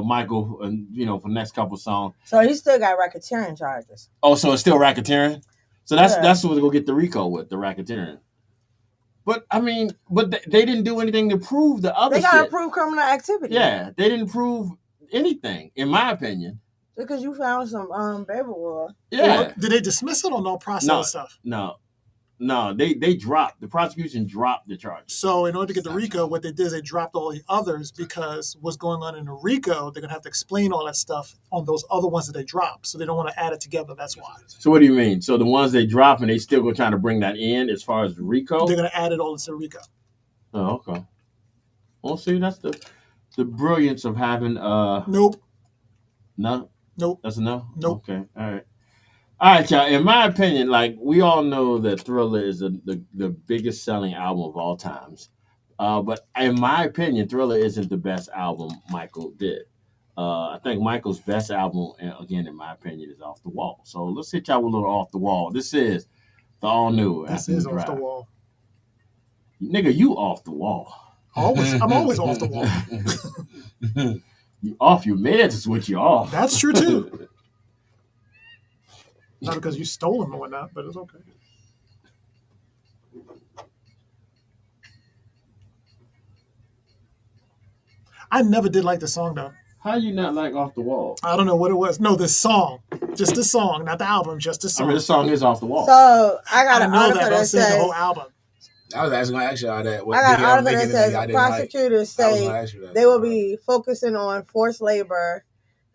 Michael and for the next couple songs. So he still got racketeering charges. Oh, so it's still racketeering? So that's what we're gonna get the RICO with, the racketeering. But I mean, they didn't do anything to prove the other shit. They gotta prove criminal activity. Yeah, they didn't prove anything, in my opinion. Because you found some paperwork. Yeah. Did they dismiss it or no process stuff? No. No, they dropped. The prosecution dropped the charges. So in order to get the RICO, what they did is they dropped all the others because what's going on in the RICO, they're gonna have to explain all that stuff on those other ones that they dropped. So they don't want to add it together. That's why. So what do you mean? So the ones they drop and they still go trying to bring that in as far as the RICO? They're gonna add it all into the RICO. Oh, okay. Well, see, that's the brilliance of having Nope. no. Nope. That's a no. Nope. Okay. All right, y'all. In my opinion, like we all know that Thriller is the biggest selling album of all times. But in my opinion, Thriller isn't the best album Michael did. I think Michael's best album, again, in my opinion, is Off the Wall. So let's hit y'all with a little Off the Wall. This is the All New This Afternoon is off the Dryve. wall. Nigga, you off the wall. I'm always off the wall. You off your meds is what you're off. That's true too. Not because you stole them or whatnot, but it's okay. I never did like the song though. How you not like Off the Wall? I don't know what it was. No, this song, just the song, not the album, just the I song. mean, the song is Off the Wall. So I got I an know article that, but that I'm saying the says whole album. I was actually going to ask y'all that. What I got an did y'all article make that it in says y'all didn't like? prosecutors I was say gonna ask you that. they will be focusing on forced labor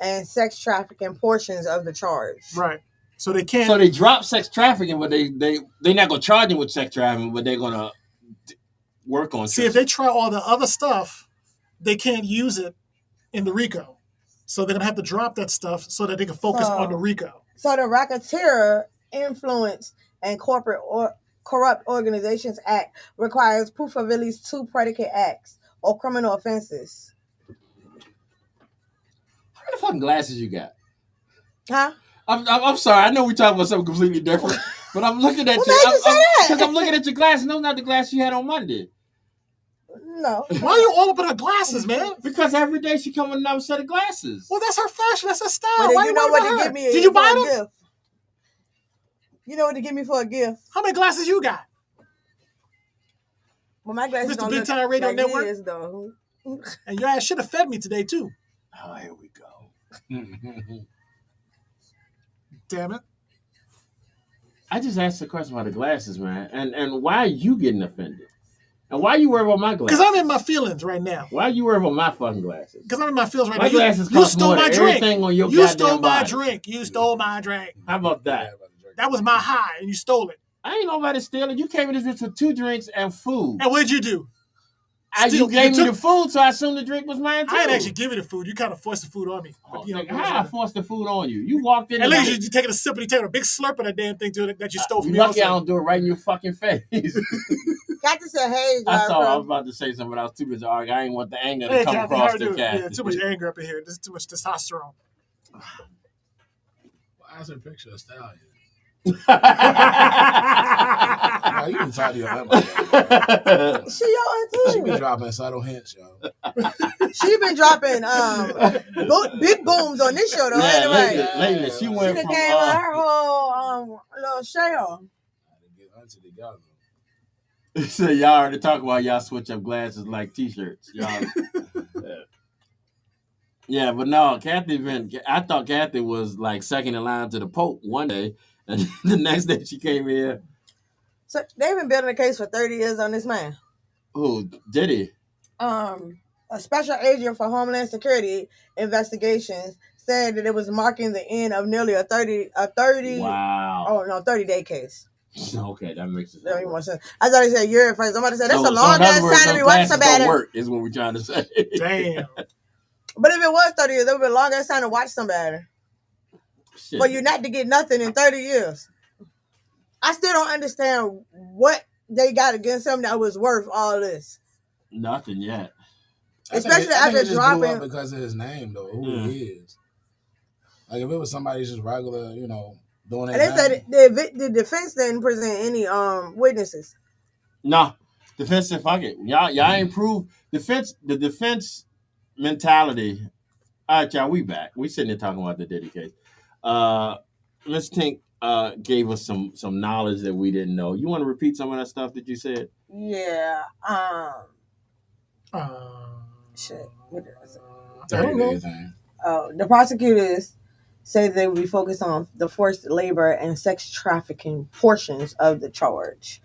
and sex trafficking portions of the charge. Right. So they can't. So they drop sex trafficking, but they're not gonna charge him with sex trafficking, but they're gonna work on. See, if they try all the other stuff, they can't use it in the RICO. So they're gonna have to drop that stuff so that they can focus on the RICO. So the Racketeer Influence and Corporate Corrupt Organizations Act requires proof of at least 2 predicate acts or criminal offenses. How many fucking glasses you got? Huh? I'm sorry. I know we're talking about something completely different, but I'm looking at What you. made you say that? Because I'm looking at your glasses. No, not the glasses you had on Monday. No. Why are you all up in her glasses, man? Because every day she come with another set of glasses. Well, that's her fashion. That's her style. But Why you you know worried what about to her? give me? Did you buy for a them? gift? You know what to give me for a gift? How many glasses you got? Well, my glasses Mr. don't Big look Time Radio like Network? his, though. And your ass should have fed me today too. Oh, here we go. Damn it. I just asked the question about the glasses, man. And why are you getting offended? And why are you worried about my glasses? Because I'm in my feelings right now. Why are you worried about my fucking glasses? Because I'm in my feelings right My now. glasses You cost stole more my than drink. everything on your You goddamn stole my body. drink. You stole my drink. How about that? That was my high, and you stole it. I ain't nobody stealing. You came in this bitch with 2 drinks and food. And what did you do? You gave me the food, so I assumed the drink was mine too. I didn't actually give you the food. You kind of forced the food on me. But, How I forced the food on you? You walked in. And look, you taking a sip and you taking a big slurp of that damn thing too, that you stole from you me. lucky I don't do it right in your fucking face. Got to say, hey, I saw. I driver. was about to say something, but I was too busy arguing. I didn't want the anger to Hey, come Kathy, across how the you doing? cat. Yeah, too much anger up in here. There's too much testosterone. Why is there a picture of Stallion? Nah, You can talk to your mama. She your She be auntie. dropping subtle hints, yo. She been dropping big booms on this show though. Yeah, Anyway, lately she she went done from. came with her whole little shell. Get auntie together. So y'all already talk about y'all switch up glasses like t-shirts. Y'all. Yeah, but no, I thought Kathy was like second in line to the Pope one day, and the next day she came here. So they've been building a case for 30 years on this man. Who did he? A special agent for Homeland Security investigations said that it was marking the end of nearly a 30 Wow. 30-day case. Okay, that makes sense. That makes more sense. I thought he said year at first. I'm about to say that's So a long in other ass words, time to be those watching glasses somebody. don't work, is what we're trying to say. Damn. But if it was 30 years, that would be a long ass time to watch somebody. Shit. For you not to get nothing in 30 years. I still don't understand what they got against him that was worth all this. Nothing yet. Especially I think after it just blew up dropping. because of his name, though, who he is. Like if it was somebody just regular, doing And that. they said the defense didn't present any witnesses. No. Defense said, fuck it. Y'all ain't proved. The defense mentality. All right, y'all, we back. We sitting there talking about the Diddy case. Ms. Tink gave us some knowledge that we didn't know. You want to repeat some of that stuff that you said? Yeah. Shit. What did I say? I don't know. Oh, the prosecutors said they would be focused on the forced labor and sex trafficking portions of the charge.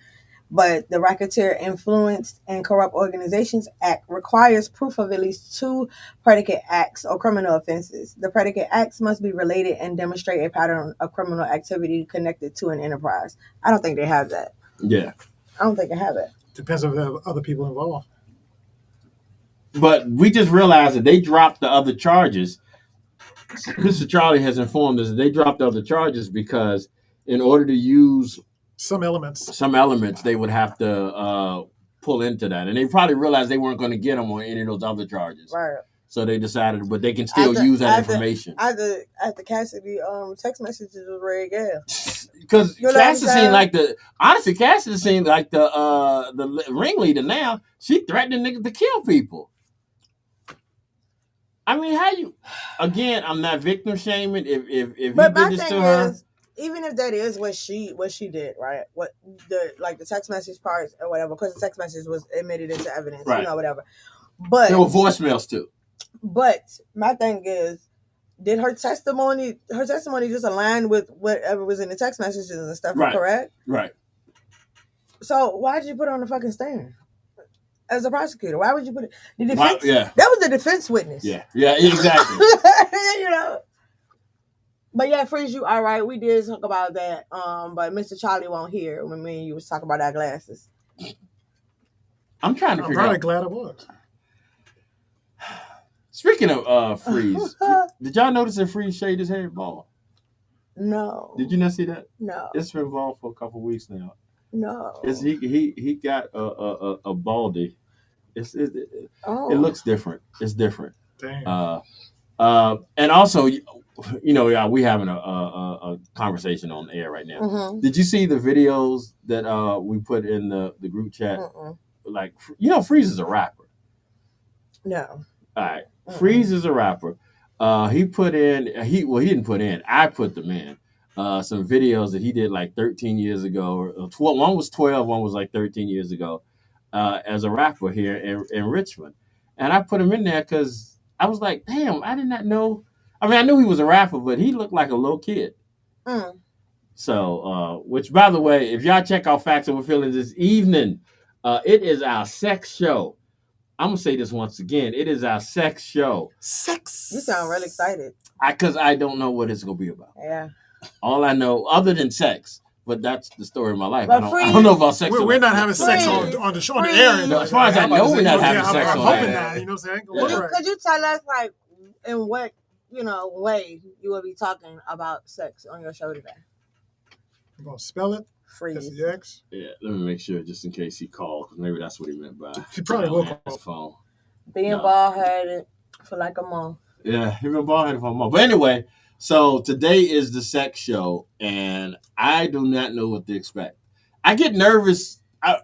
But the Racketeer Influenced and Corrupt Organizations Act requires proof of at least 2 predicate acts or criminal offenses. The predicate acts must be related and demonstrate a pattern of criminal activity connected to an enterprise. I don't think they have that. Yeah. I don't think they have it. Depends on the other people involved. But we just realized that they dropped the other charges. Mr. Charlie has informed us that they dropped the other charges because in order to use Some elements. they would have to pull into that. And they probably realized they weren't going to get them on any of those other charges. Right. So they decided, but they can still use that information. After Cassidy text messages was very good. Because You know what I'm Cassidy saying? seemed like Cassidy seemed like the ringleader now. She threatened niggas to kill people. I mean, how you? Again, I'm not victim shaming. If he But my did this thing to her, is, even if that is what she did, right? What the text message parts or whatever, because the text message was admitted into evidence, Right. you know, whatever. But there were voicemails too. But my thing is, did her testimony just align with whatever was in the text messages and stuff? Right. Correct? Right. So why did you put her on the fucking stand as a prosecutor? Why would you put it? The defense. Yeah. That was the defense witness. Yeah. Yeah. Exactly. You know. But yeah, Freeze, you all right. We did talk about that. But Mr. Charlie won't hear when me and you was talking about our glasses. I'm trying to I'm figure probably out. glad it was. Speaking of Freeze, did y'all notice that Freeze shaved his hair bald? No. Did you not see that? No. It's been bald for a couple of weeks now. No. He got a baldy. It looks different. It's different. Damn. And also, you know, yeah, we having a conversation on air right now. Mm-hmm. Did you see the videos that we put in the group chat? Mm-mm. Like, you know, Freeze is a rapper. No. All right, Mm-mm. Freeze is a rapper. He didn't put in. I put them in. Some videos that he did like 13 years ago, or 12. One was 12, one was like 13 years ago, as a rapper here in Richmond. And I put him in there because I was like, damn, I did not know. I mean, I knew he was a rapper, but he looked like a little kid. Mm. So, which, by the way, if y'all check out Facts Over Feelings this evening, it is our sex show. I'm going to say this once again. It is our sex show. Sex. You sound really excited. Because I don't know what it's going to be about. Yeah. All I know, other than sex, but that's the story of my life. But I don't know about sex. We're not having sex Freeze. on the show, on the air. No, as far as I know, we're not having sex I'm on hoping air. not. You know what I'm saying? Yeah. Could you tell us, like, in what, way you will be talking about sex on your show today? I'm going to spell it. Freeze. S-E-X. Yeah, let me make sure just in case he called, because maybe that's what he meant by. He probably will call. His phone. Being No. bald-headed for like a month. Yeah, he been bald headed for a month. But anyway, so today is the sex show, and I do not know what to expect. I get nervous.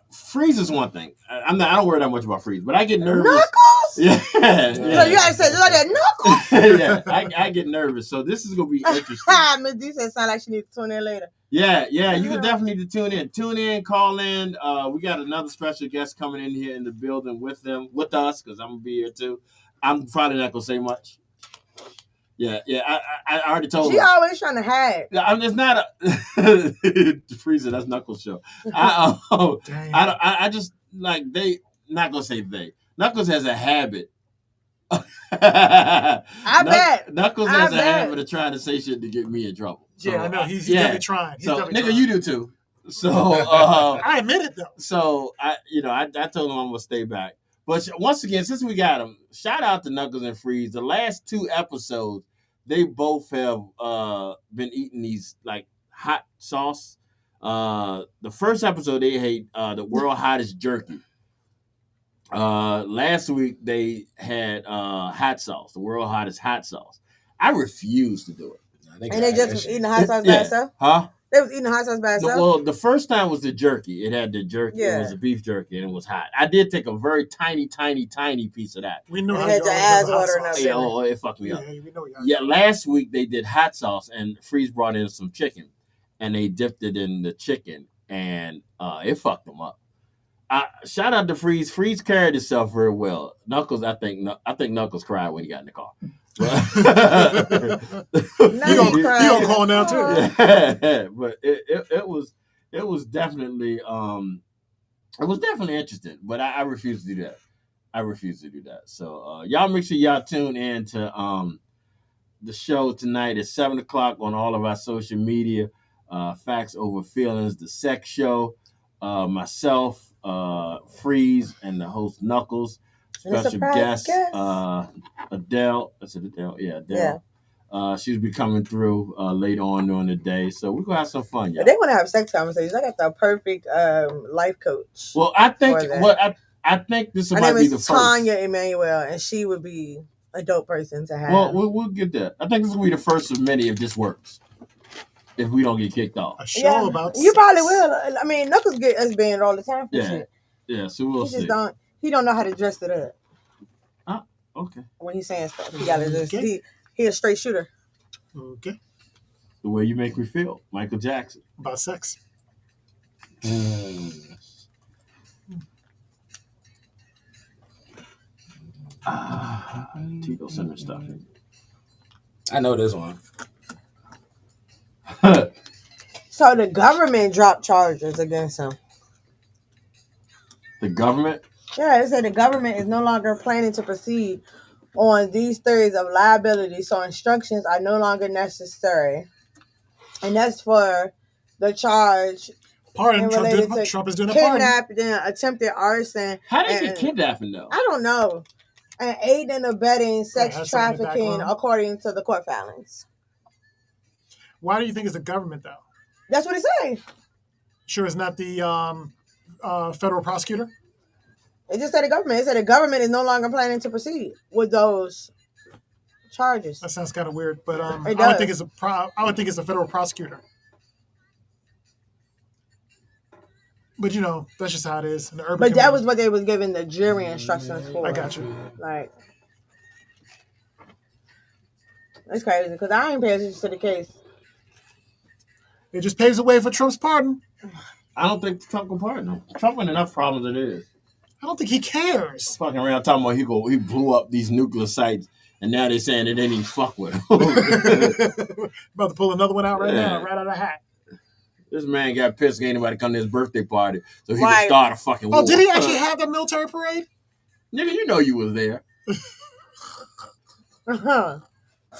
Freeze is one thing. I don't worry that much about Freeze, but I get nervous. Knuckles? Yeah, Yeah. You gotta say like that, Knuckles? yeah, I get nervous. So this is gonna be interesting. Miss D said sound like she needs to tune in later. Yeah, you can definitely need to tune in. Tune in, call in. We got another special guest coming in here in the building with us, because I'm gonna be here too. I'm probably not gonna say much. Yeah. I already told She her. always trying to hide. It's not a Freezer. That's Knuckles' show. I just like they. Not gonna say they. Knuckles has a habit. I bet. Knuckles has a habit of trying to say shit to get me in trouble. So, Yeah, I know. He's definitely trying. So, nigga, you do too. So, I admit it though. So I told him I'm gonna stay back. But once again, since we got him, shout out to Knuckles and Freeze. The last 2 episodes, they both have been eating these like hot sauce. The first episode they hate the world hottest jerky. Last week they had hot sauce, the world hottest hot sauce. I refuse to do it. And they just was eating the hot sauce by itself? Huh? They was eating the hot sauce by itself? Well, the first time was the jerky. It had the jerky. Yeah. It was a beef jerky, and it was hot. I did take a very tiny piece of that. We know It how had you your always ass do hot watering sauce. up. Yeah, it fucked me up. Yeah, we know y'all. Yeah, last week they did hot sauce, and Freeze brought in some chicken, and they dipped it in the chicken, and it fucked them up. Shout out to Freeze. Freeze carried himself very well. Knuckles, I think Knuckles cried when he got in the car. You gonna call now too? Yeah, but it was definitely interesting. But I refuse to do that. So y'all make sure y'all tune in to the show tonight at 7:00 on all of our social media. Facts Over Feelings, the sex show. Myself, Freeze, and the host Knuckles. Special guest, Adele. Is it Adele? Yeah, Adele. Yeah. She'll be coming through later on during the day. So we're gonna have some fun, y'all. But they want to have sex conversations. I got the perfect life coach. Well, I think I think this might be the first. Tanya Emanuel, and she would be a dope person to have. Well, we'll get that. I think this will be the first of many if this works. If we don't get kicked off. A show about you probably will. I mean, Knuckles get us banned all the time for shit. Yeah, so we'll see. He don't know how to dress it up. Okay. When he's saying stuff, he gotta just he a straight shooter. Okay. The way you make me feel, Michael Jackson. About sex. Tito Center stuff. I know this one. So the government dropped charges against him. The government? Yeah, it said the government is no longer planning to proceed on these theories of liability, so instructions are no longer necessary. And that's for the charge. Pardon, Trump is doing a pardon. Kidnapping, attempted arson. How did he get kidnapping though? I don't know. And aiding and abetting sex trafficking according to the court filings. Why do you think it's the government though? That's what it says. Sure, it's not the federal prosecutor? It just said the government. It said the government is no longer planning to proceed with those charges. That sounds kind of weird, but I would think it's a federal prosecutor. But that's just how it is in the urban. But that was what they was giving the jury instructions for. I got you. Like, it's crazy because I ain't paying attention to the case. It just paves the way for Trump's pardon. I don't think Trump can pardon him. Trump had enough problems as it is. I don't think he cares. Fucking around talking about he blew up these nuclear sites, and now they're saying they didn't even fuck with him. About to pull another one out right now, right out of the hat. This man got pissed. Ain't anybody come to his birthday party, so he could start a fucking war. Oh, did he actually have that military parade? Nigga, you know you was there. Front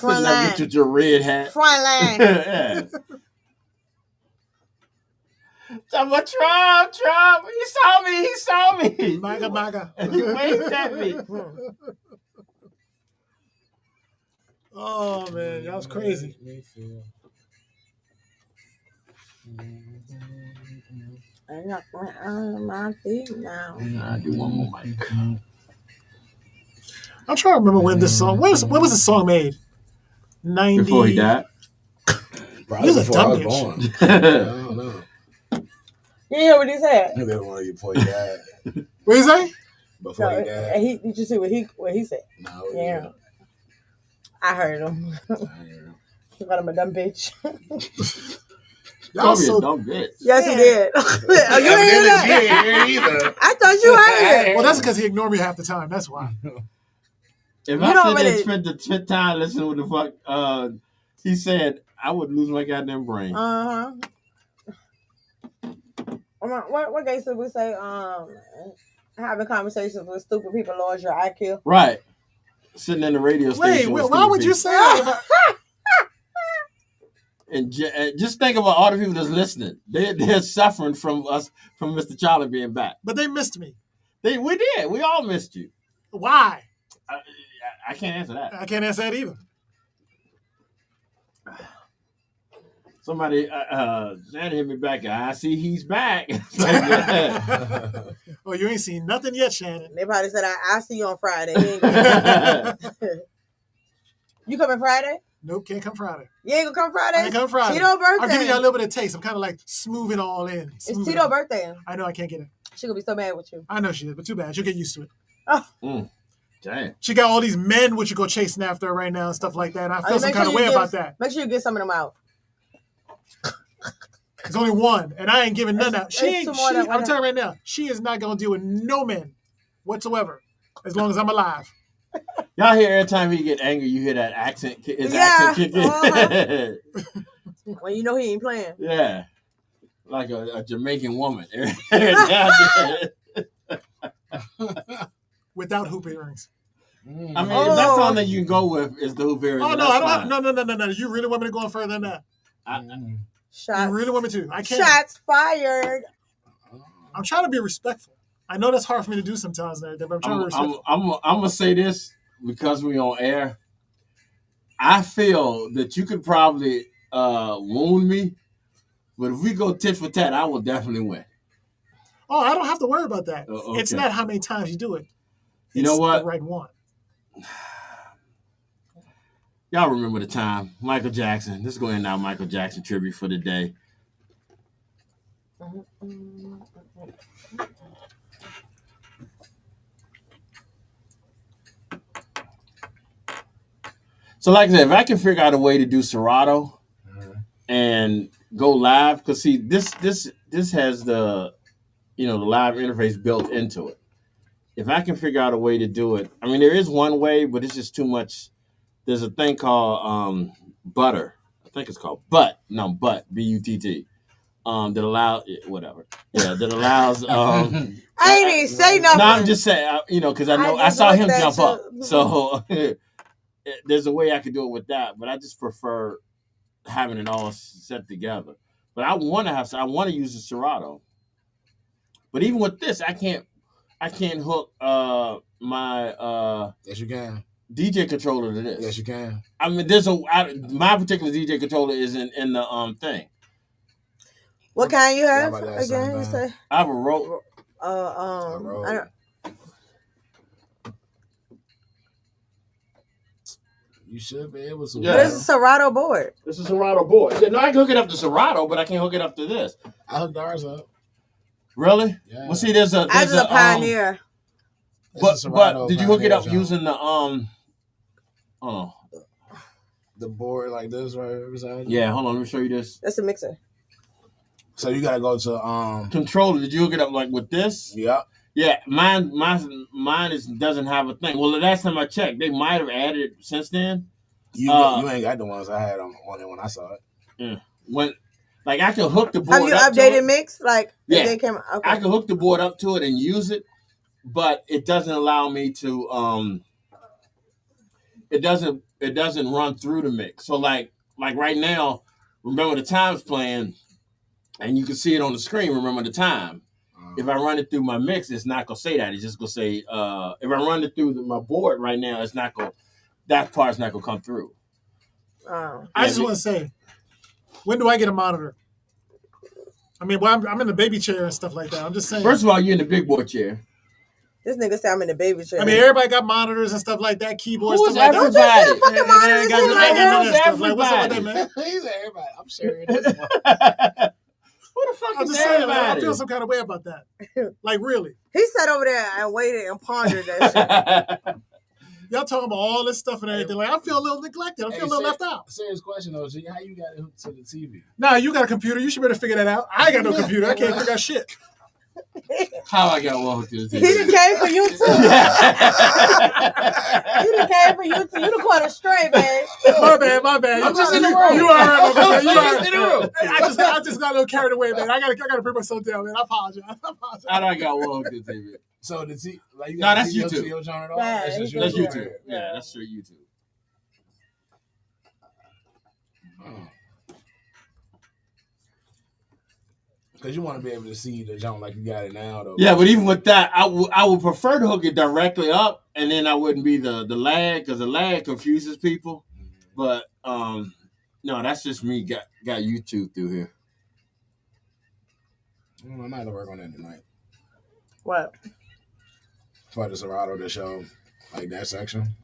line. With your red hat. Front line. Yeah. Talking about Trump. He saw me. MAGA. And he waved at me. Oh, man. That was crazy. I'm not on my feet now. I do one more mic. I'm trying to remember when this song. When was the song made? 90. Before he died. Probably before I was born. I don't know. You hear what he said? Before he died. What did he say? Before he died. Did you see what he said? No. Yeah. I heard him. He called him a dumb bitch. Y'all so dumb bitch. Yes, he did. You ain't hear that? You didn't hear it either. I thought you heard it. Well, that's because he ignored me half the time. That's why. If I said spent the time listening to what the fuck he said, I would lose my goddamn brain. What gangster would say? Having conversations with stupid people lowers your IQ. Right. Sitting in the radio station. Wait, why would you say that? And just think about all the people that's listening. They're suffering from Mr. Charlie being back. But they missed me. We did. We all missed you. Why? I can't answer that. I can't answer that either. Somebody hit me back. I see he's back. Oh, you ain't seen nothing yet, Shannon. They probably said, I see you on Friday. You coming Friday? Nope, can't come Friday. You ain't gonna come Friday? I ain't come Friday. Tito's birthday. I'm giving you a little bit of taste. I'm kind of like smoothing all in. It's Tito's birthday. I know I can't get it. She gonna be so mad with you. I know she is, but too bad. She'll get used to it. Oh. Damn. She got all these men which you go chasing after her right now and stuff like that. And I feel some kind of way about that. Make sure you get some of them out. It's only one, and I ain't giving none out. It's two more than I'm one. telling you right now, she is not gonna deal with no men whatsoever, as long as I'm alive. Y'all hear every time he get angry, you hear that accent. His Yeah, accent kick in. When you know he ain't playing. Yeah, like a Jamaican woman. Without hoop earrings. I mean, if that's the only thing you can go with is the hoop earrings. Oh no, I don't have no. You really want me to go further than that? Shots. You really want me to? I can't. Shots fired. I'm trying to be respectful. I know that's hard for me to do sometimes, but I'm trying to be respectful. I'm gonna say this because we're on air. I feel that you could probably wound me, but if we go tit for tat, I will definitely win. Oh, I don't have to worry about that. Okay. It's not how many times you do it. You know what? The right one. Y'all remember the time. Michael Jackson. This is going to end our Michael Jackson tribute for the day. So like I said, if I can figure out a way to do Serato and go live, because see, this has the the live interface built into it. If I can figure out a way to do it, I mean, there is one way, but it's just too much. There's a thing called Butter. I think it's called Butt, B-U-T-T. That allows whatever. Yeah, that allows. I ain't even say nothing. No, I'm just saying, because I saw him jump up. So there's a way I could do it with that, but I just prefer having it all set together. But I want to use the Serato. But even with this, I can't hook my Yes, you can. DJ controller to this. Yes, you can. I mean, my particular DJ controller is in the thing. What kind you have Yeah, again? You say? I have a Rode. I don't. You should be able to. Yeah. But it's a Serato board. This is a Serato board. Yeah, no, I can hook it up to Serato, but I can't hook it up to this. I hooked ours up. Really? Yeah. Well, see, there's a Pioneer. But did you hook it up using the the board like this right beside you? Yeah, hold on, let me show you this. That's a mixer. So you gotta go to controller. Did you hook it up like with this? Yeah. Yeah, mine doesn't have a thing. Well, the last time I checked, they might have added it since then. You ain't got the ones I had on it when I saw it. Yeah. When I can hook the board. Have you up updated to it. mix? Like Yeah, okay. I can hook the board up to it and use it, but it doesn't allow me to. It doesn't run through the mix. So like right now, remember the time's playing, and you can see it on the screen. Remember the time. If I run it through my mix, it's not gonna say that. It's just gonna say. If I run it through my board right now, it's not gonna. That part's not gonna come through. I just want to say, when do I get a monitor? I mean, I'm in the baby chair and stuff like that. I'm just saying. First of all, you're in the big boy chair. This nigga said I'm in the baby chair. I mean, everybody got monitors and stuff like that, keyboards, Who's stuff like everybody? that. Fucking monitors in my house. Like, what's up with that, man? He's everybody. I'm sure it is. Who the fuck I'm is just saying, everybody? man, I feel some kind of way about that. Like, really. He sat over there and waited and pondered that shit. Y'all talking about all this stuff and everything. Like, I feel a little neglected. I feel a little left out. Serious question, though, G. How you got it hooked to the TV? Nah, you got a computer. You should better figure that out. I ain't got no computer. I can't figure out shit. How I got one to the He done TV? came for you too. He done came for you too. You done caught a stray, man. My bad. I'm just in the room. You all right, my man. You all I'm right. just in the room. I just got a little carried away, man. I gotta bring myself down, man. I apologize. How do I got one to the TV? So the T, like you No, got that's the TV YouTube. to your joint at all? Yeah, That's just That's YouTube. YouTube. Yeah, that's straight YouTube. Because you want to be able to see the joint like you got it now, though. Yeah, but even with that, I would prefer to hook it directly up, and then I wouldn't be the lag, because the lag confuses people. But no, that's just me. Got YouTube through here. I might have to work on that tonight. What? For the Serato to show like that section.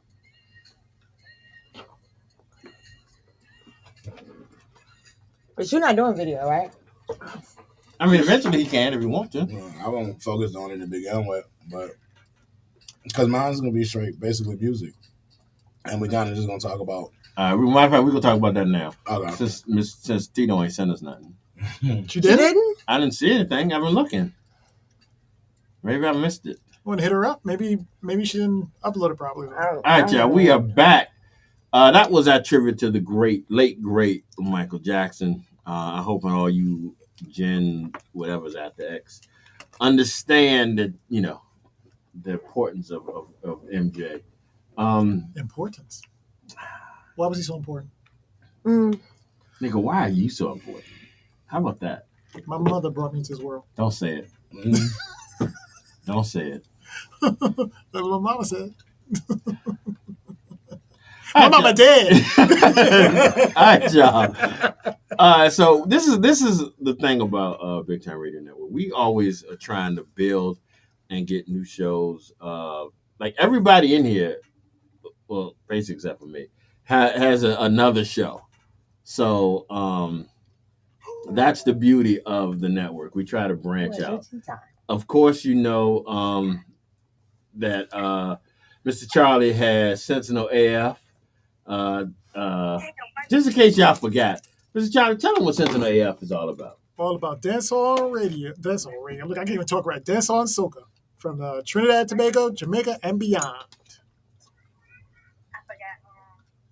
But you're not doing video, right? I mean, eventually he can if he wants to. I won't focus on it to begin with, but because mine's gonna be straight, basically music, and we kind of just gonna talk about. Matter of fact, we're gonna talk about that now. Okay. Since Tito ain't sent us nothing. She She did? didn't? I didn't see anything. I've been looking. Maybe I missed it. Want to hit her up? Maybe she didn't upload it properly. All right, y'all. We are back. That was our tribute to the late great Michael Jackson. I hope all you Gen whatever's at the X understand that the importance of MJ. Importance. Why was he so important? Nigga, why are you so important? How about that? My mother brought me into this world. Don't say it. Don't say it. That's what my mama said. My mama dead. All right, y'all. So this is the thing about Big Time Radio Network. We always are trying to build and get new shows. Like everybody in here, well, basically except for me, has another show. So that's the beauty of the network. We try to branch out. Of course, that Mr. Charlie has Sentinel AF. Just in case y'all forgot, Mr. Charlie, tell them what Sentinel AF is all about. All about dancehall radio. Look, I can't even talk right. Dancehall and soca from Trinidad, Tobago, Jamaica, and beyond.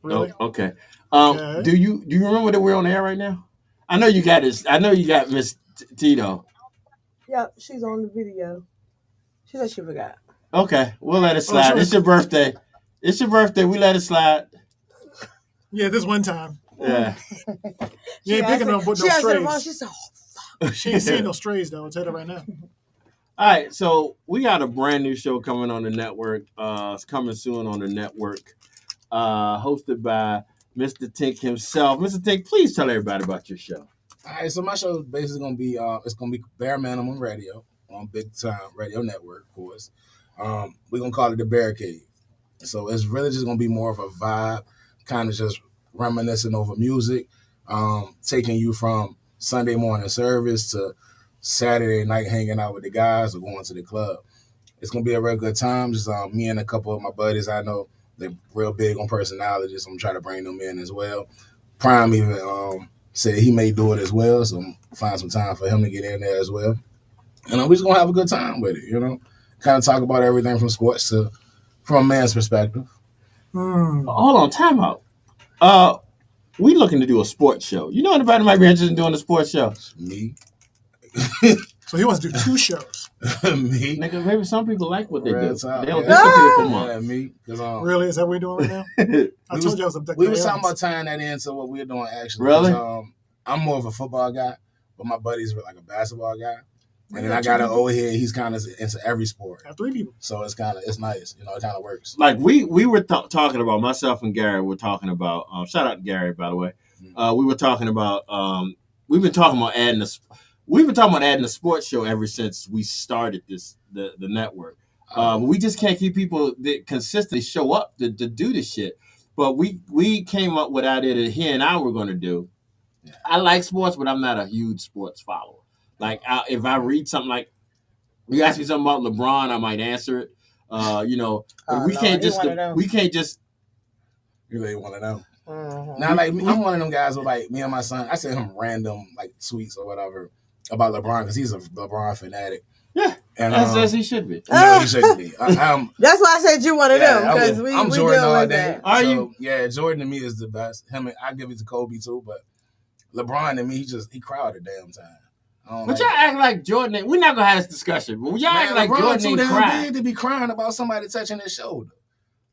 Really? Oh, okay. Okay. Do you remember that we're on air right now? I know you got this. I know you got Miss Tito. Yeah, she's on the video. She said she forgot. Okay, we'll let it slide. sure. It's your birthday. It's your birthday. We let it slide. Yeah, this one time. Yeah. You ain't picking no She asked her phone. strays. She said, "Oh, She ain't seeing no strays, though. I'll tell you that right now. All right, so we got a brand new show coming on the network. It's coming soon on the network. Hosted by Mr. Tink himself. Mr. Tink, please tell everybody about your show. All right, so my show is basically gonna be it's gonna be bare minimum radio on Big Time Radio Network, of course. We're gonna call it the Bear Cave. So it's really just gonna be more of a vibe, kind of just reminiscing over music, taking you from Sunday morning service to Saturday night hanging out with the guys or going to the club. It's gonna be a real good time. Just me and a couple of my buddies I know they're real big on personalities. So I'm trying to bring them in as well. Prime even said he may do it as well, so I'm find some time for him to get in there as well. And we're just gonna have a good time with it, Kind of talk about everything from sports to from a man's perspective. Hold on, time out. We looking to do a sports show. You know anybody might be interested in doing a sports show? Me. So he wants to do 2 shows. Me. Nigga, maybe some people like what they Real do. time, They don't yeah. listen to it for Yeah, months. me. 'Cause, Really? Is that what we're doing right now? I told you I was abducted. We was talking about tying that into what we're doing actually. Really? 'Cause, I'm more of a football guy, but my buddy's like a basketball guy. We And then got I got two an old head. He's kind of into every sport, I have 3 people. so it's nice. It kind of works. Like we were talking about, myself and Gary were talking about. Shout out to Gary, by the way. We were talking about. We've been talking about adding a sports show ever since we started the network. We just can't keep people that consistently show up to do this shit. But we came up with an idea that he and I were going to do. Yeah. I like sports, but I'm not a huge sports follower. Like if I read something like you ask me something about LeBron, I might answer it. But we can't just. You really want to know? Mm-hmm. Now, like I'm one of them guys who like me and my son. I send him random like tweets or whatever about LeBron because he's a LeBron fanatic. Yeah, and as he should be. He shouldn't be. That's why I said you one of them because I'm we Jordan deal all like day. that. Are you? Yeah, Jordan to me is the best. I give it to Kobe too, but LeBron to me he cried a damn time. But y'all act like Jordan. We're not gonna have this discussion. But y'all act like LeBron Jordan too ain't damn cry. big to be crying about somebody touching his shoulder.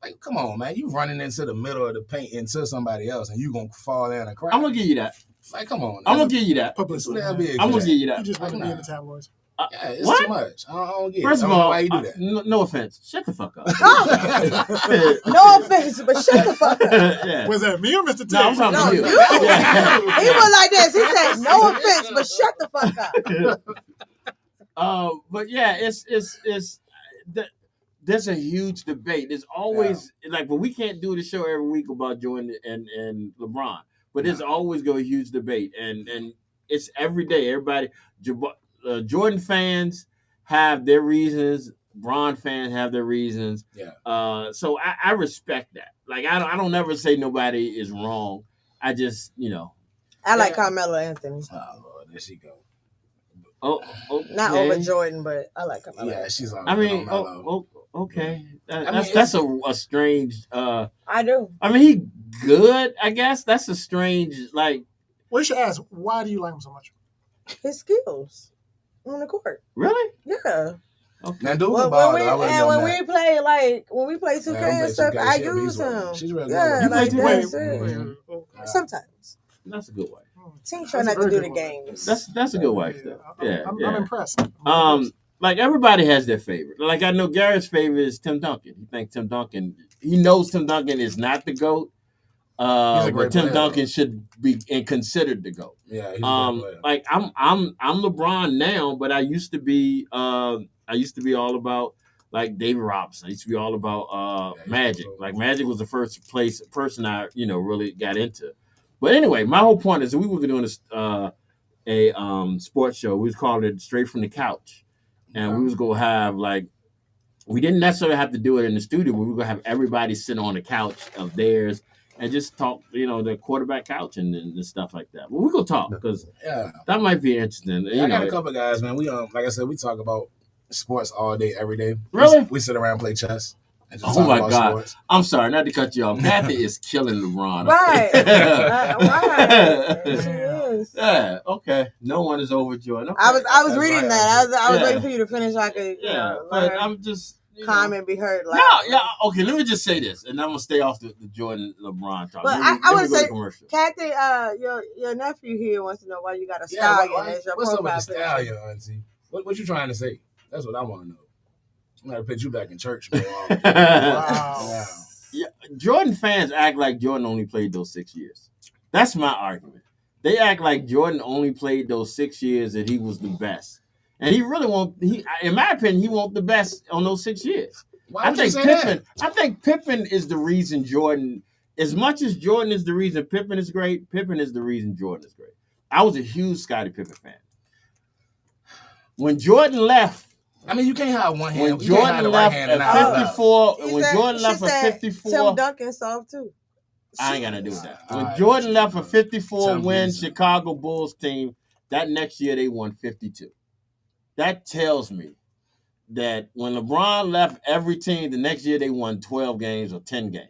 Like, come on, man. You running into the middle of the paint into somebody else, and you gonna fall down and cry. I'm gonna give you that. Like, come on. I'm gonna give you that. Publicity. I'm I'm gonna give you You that. just want to be in the tabloids. Yeah, it's What? too much. I don't get First it. of I don't know all, why you do that. no offense. Shut the fuck up. No offense, but shut the fuck up. Yeah. Was that me or Mr. T? No, I'm talking No, to you. you. Yeah. He was like this. He said, "No offense, but shut the fuck up." But yeah, there's a huge debate. There's always but we can't do the show every week about Jordan and LeBron. But there's always go a huge debate, and it's every day. Everybody, Jordan fans have their reasons. LeBron fans have their reasons. Yeah. So I respect that. Like I don't ever say nobody is wrong. I just I like Carmelo Anthony. Oh Lord, there she go. Oh, okay. Not over Jordan, but I like Carmelo. Yeah, she's on. I mean, okay. That's a strange. I do. I mean, he good. I guess that's a strange like. Well, you should ask, why do you like him so much? His skills on the court. Really? Yeah. Okay. Man, dude, when we play 2K and stuff, I use him. She's really yeah, good. like Wait, sometimes. That's a good wife. Teams try not to do the games. That's a good wife though. Yeah, I'm impressed. Like everybody has their favorite. Like I know Garrett's favorite is Tim Duncan. He thinks Tim Duncan. He knows Tim Duncan is not the GOAT. But Tim Duncan should be considered the GOAT. Yeah, he's a great player. Like I'm LeBron now, but I used to be all about like David Robinson. I used to be all about Magic. Like Magic was the first person I really got into. But anyway, my whole point is we were doing a sports show. We was calling it Straight from the Couch, and we was gonna have like. We didn't necessarily have to do it in the studio, but we were gonna have everybody sit on the couch of theirs and just talk, the quarterback couch and stuff like that. But we're gonna talk because that might be interesting. I got a couple of guys, man. We like I said, we talk about sports all day, every day. Really? We sit around and play chess. And just oh my about God! Sports. I'm sorry, not to cut you off. Kathy is killing LeBron. Right. Right. She is. Yeah. Okay. No one is overjoyed. Okay. I was reading that. I was waiting for you to finish. I could. But I'm just. Calm and be heard. Loud. No, yeah, okay. Let me just say this, and I'm gonna stay off the Jordan LeBron talk. But I want to say, Kathy, your nephew here wants to know why you got a stallion as your what's profile up with the stallion, Auntie? What you trying to say? That's what I want to know. I'm gonna put you back in church. Wow. Yeah, Jordan fans act like Jordan only played those 6 years. That's my argument. They act like Jordan only played those 6 years that he was the best. And he really won't. In my opinion, he won't the best on those 6 years. Why would you say that? I think Pippen is the reason Jordan. As much as Jordan is the reason Pippen is great, Pippen is the reason Jordan is great. I was a huge Scottie Pippen fan. When Jordan left, I mean, you can't have one hand. When Jordan left at 54, Jordan left at 54, Tim Duncan soft too. I ain't gonna do that. When Jordan left a 54-win Chicago Bulls team, that next year they won 52. That tells me that when LeBron left every team, the next year they won 12 games or 10 games.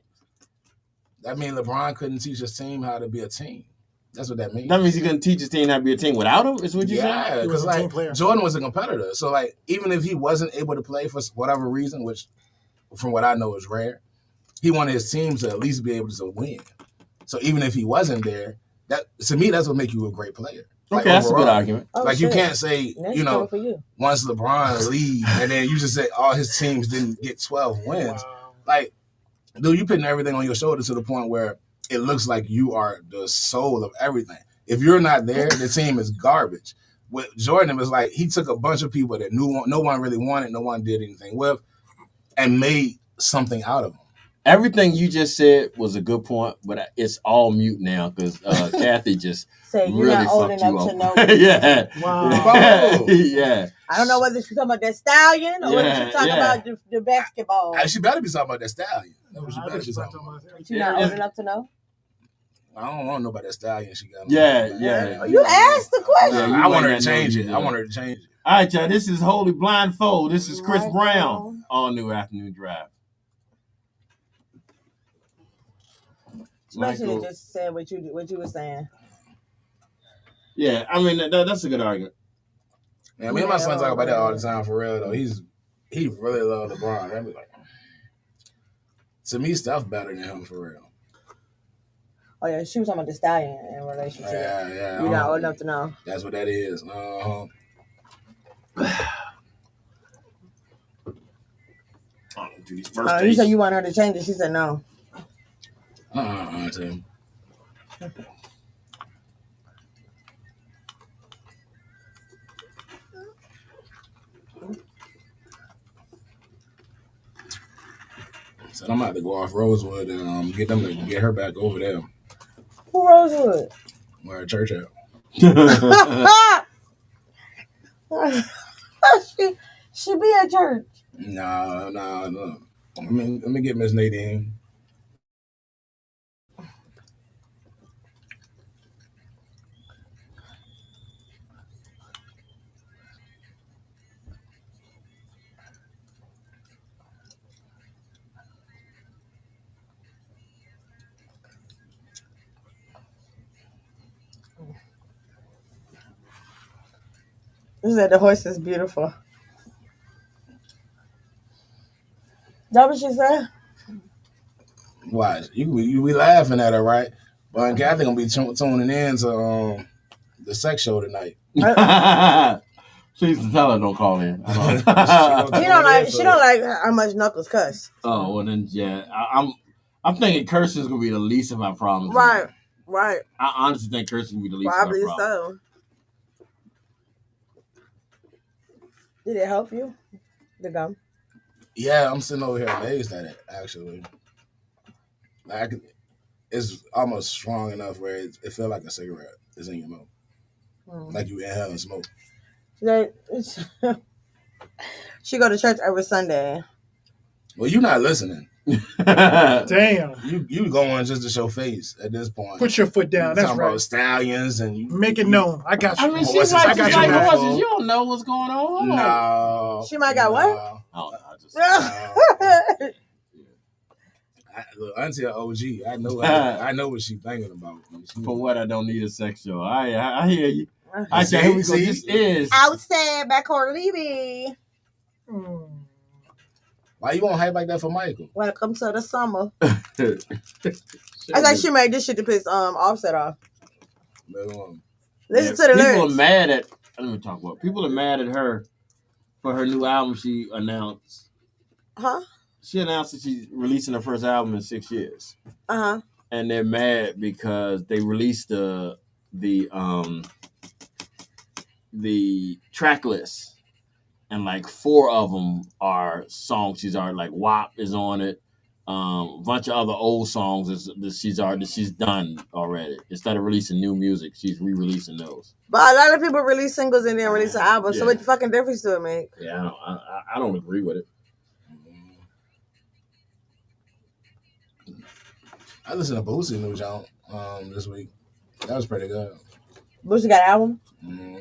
That means LeBron couldn't teach his team how to be a team. That's what that means. That means he couldn't teach his team how to be a team without him, is what you're saying? Yeah, because like Jordan was a competitor. So like even if he wasn't able to play for whatever reason, which from what I know is rare, he wanted his team to at least be able to win. So even if he wasn't there, that to me that's what makes you a great player. Like, okay, that's a good argument. You can't say, once LeBron leaves and then you just say all his teams didn't get 12 wins. Wow. Like, dude, you putting everything on your shoulders to the point where it looks like you are the soul of everything. If you're not there, the team is garbage. With Jordan, it was like he took a bunch of people that no one really wanted, no one did anything with, and made something out of them. Everything you just said was a good point, but it's all mute now because Kathy just really fucked you up. Yeah. Wow. Yeah. I don't know whether she's talking about that stallion or whether she's talking about the basketball. She better be talking about that stallion. That's what she better be talking about. You're not old enough to know? I don't want to know about that stallion she got. Yeah. You asked the question. I want her to change it. All right, y'all. This is Holy Blindfold. This is Chris Brown. All New Afternoon Dryve. I should have just said what you were saying. Yeah, I mean that's a good argument. Yeah, me and my son talk about that all the time for real though. He really loves LeBron. I be like, to me, Steph better than him for real. Oh yeah, she was talking about the stallion in relationship. Yeah. You're not old enough to know. That's what that is. You said you want her to change it. She said no. Tim. So I'm about to go off Rosewood and get them to get her back over there. Who Rosewood? Where her church at? she be at church. No. Let me get Miss Nadine. She said the horse is beautiful. That what she said? Watch, you be laughing at her, right? But Kathy gonna be tuning in to the sex show tonight. She used to tell her don't call in. She don't like how much Knuckles cuss. Oh well, then yeah, I'm thinking cursing is gonna be the least of our problems. Right. I honestly think cursing will be the least of our Probably problems. so. Did it help you? The gum? Yeah, I'm sitting over here amazed at it. Actually, like it's almost strong enough where it feels like a cigarette is in your mouth, like you inhale and smoke. She go to church every Sunday. Well, you're not listening. Damn. You going just to show face at this point. Put your foot down. That's talking right. about stallions and you Make it known. I got you. I mean, she's like horses. You don't know what's going on. No. She might got what? Oh, I just. Look, Auntie OG. I know what she's thinking about. For what I don't need a sex show. I hear you. I say here we go. This is outside by Carly B. Why you gonna hype like that for Michael? Welcome to the summer. I thought she made this shit to piss Offset off. Listen to the lyrics. People are mad at. Let me talk about. People are mad at her for her new album she announced. Huh? She announced that she's releasing her first album in 6 years. Uh-huh. And they're mad because they released the track list, and like 4 of them are songs she's already, like WAP is on it. A bunch of other old songs that she's done already. Instead of releasing new music, she's re-releasing those. But a lot of people release singles and then release an album. Yeah. So what the fucking difference do it make? Yeah, I don't agree with it. I listened to Boosie new jump this week. That was pretty good. Boosie got an album? Mm-hmm.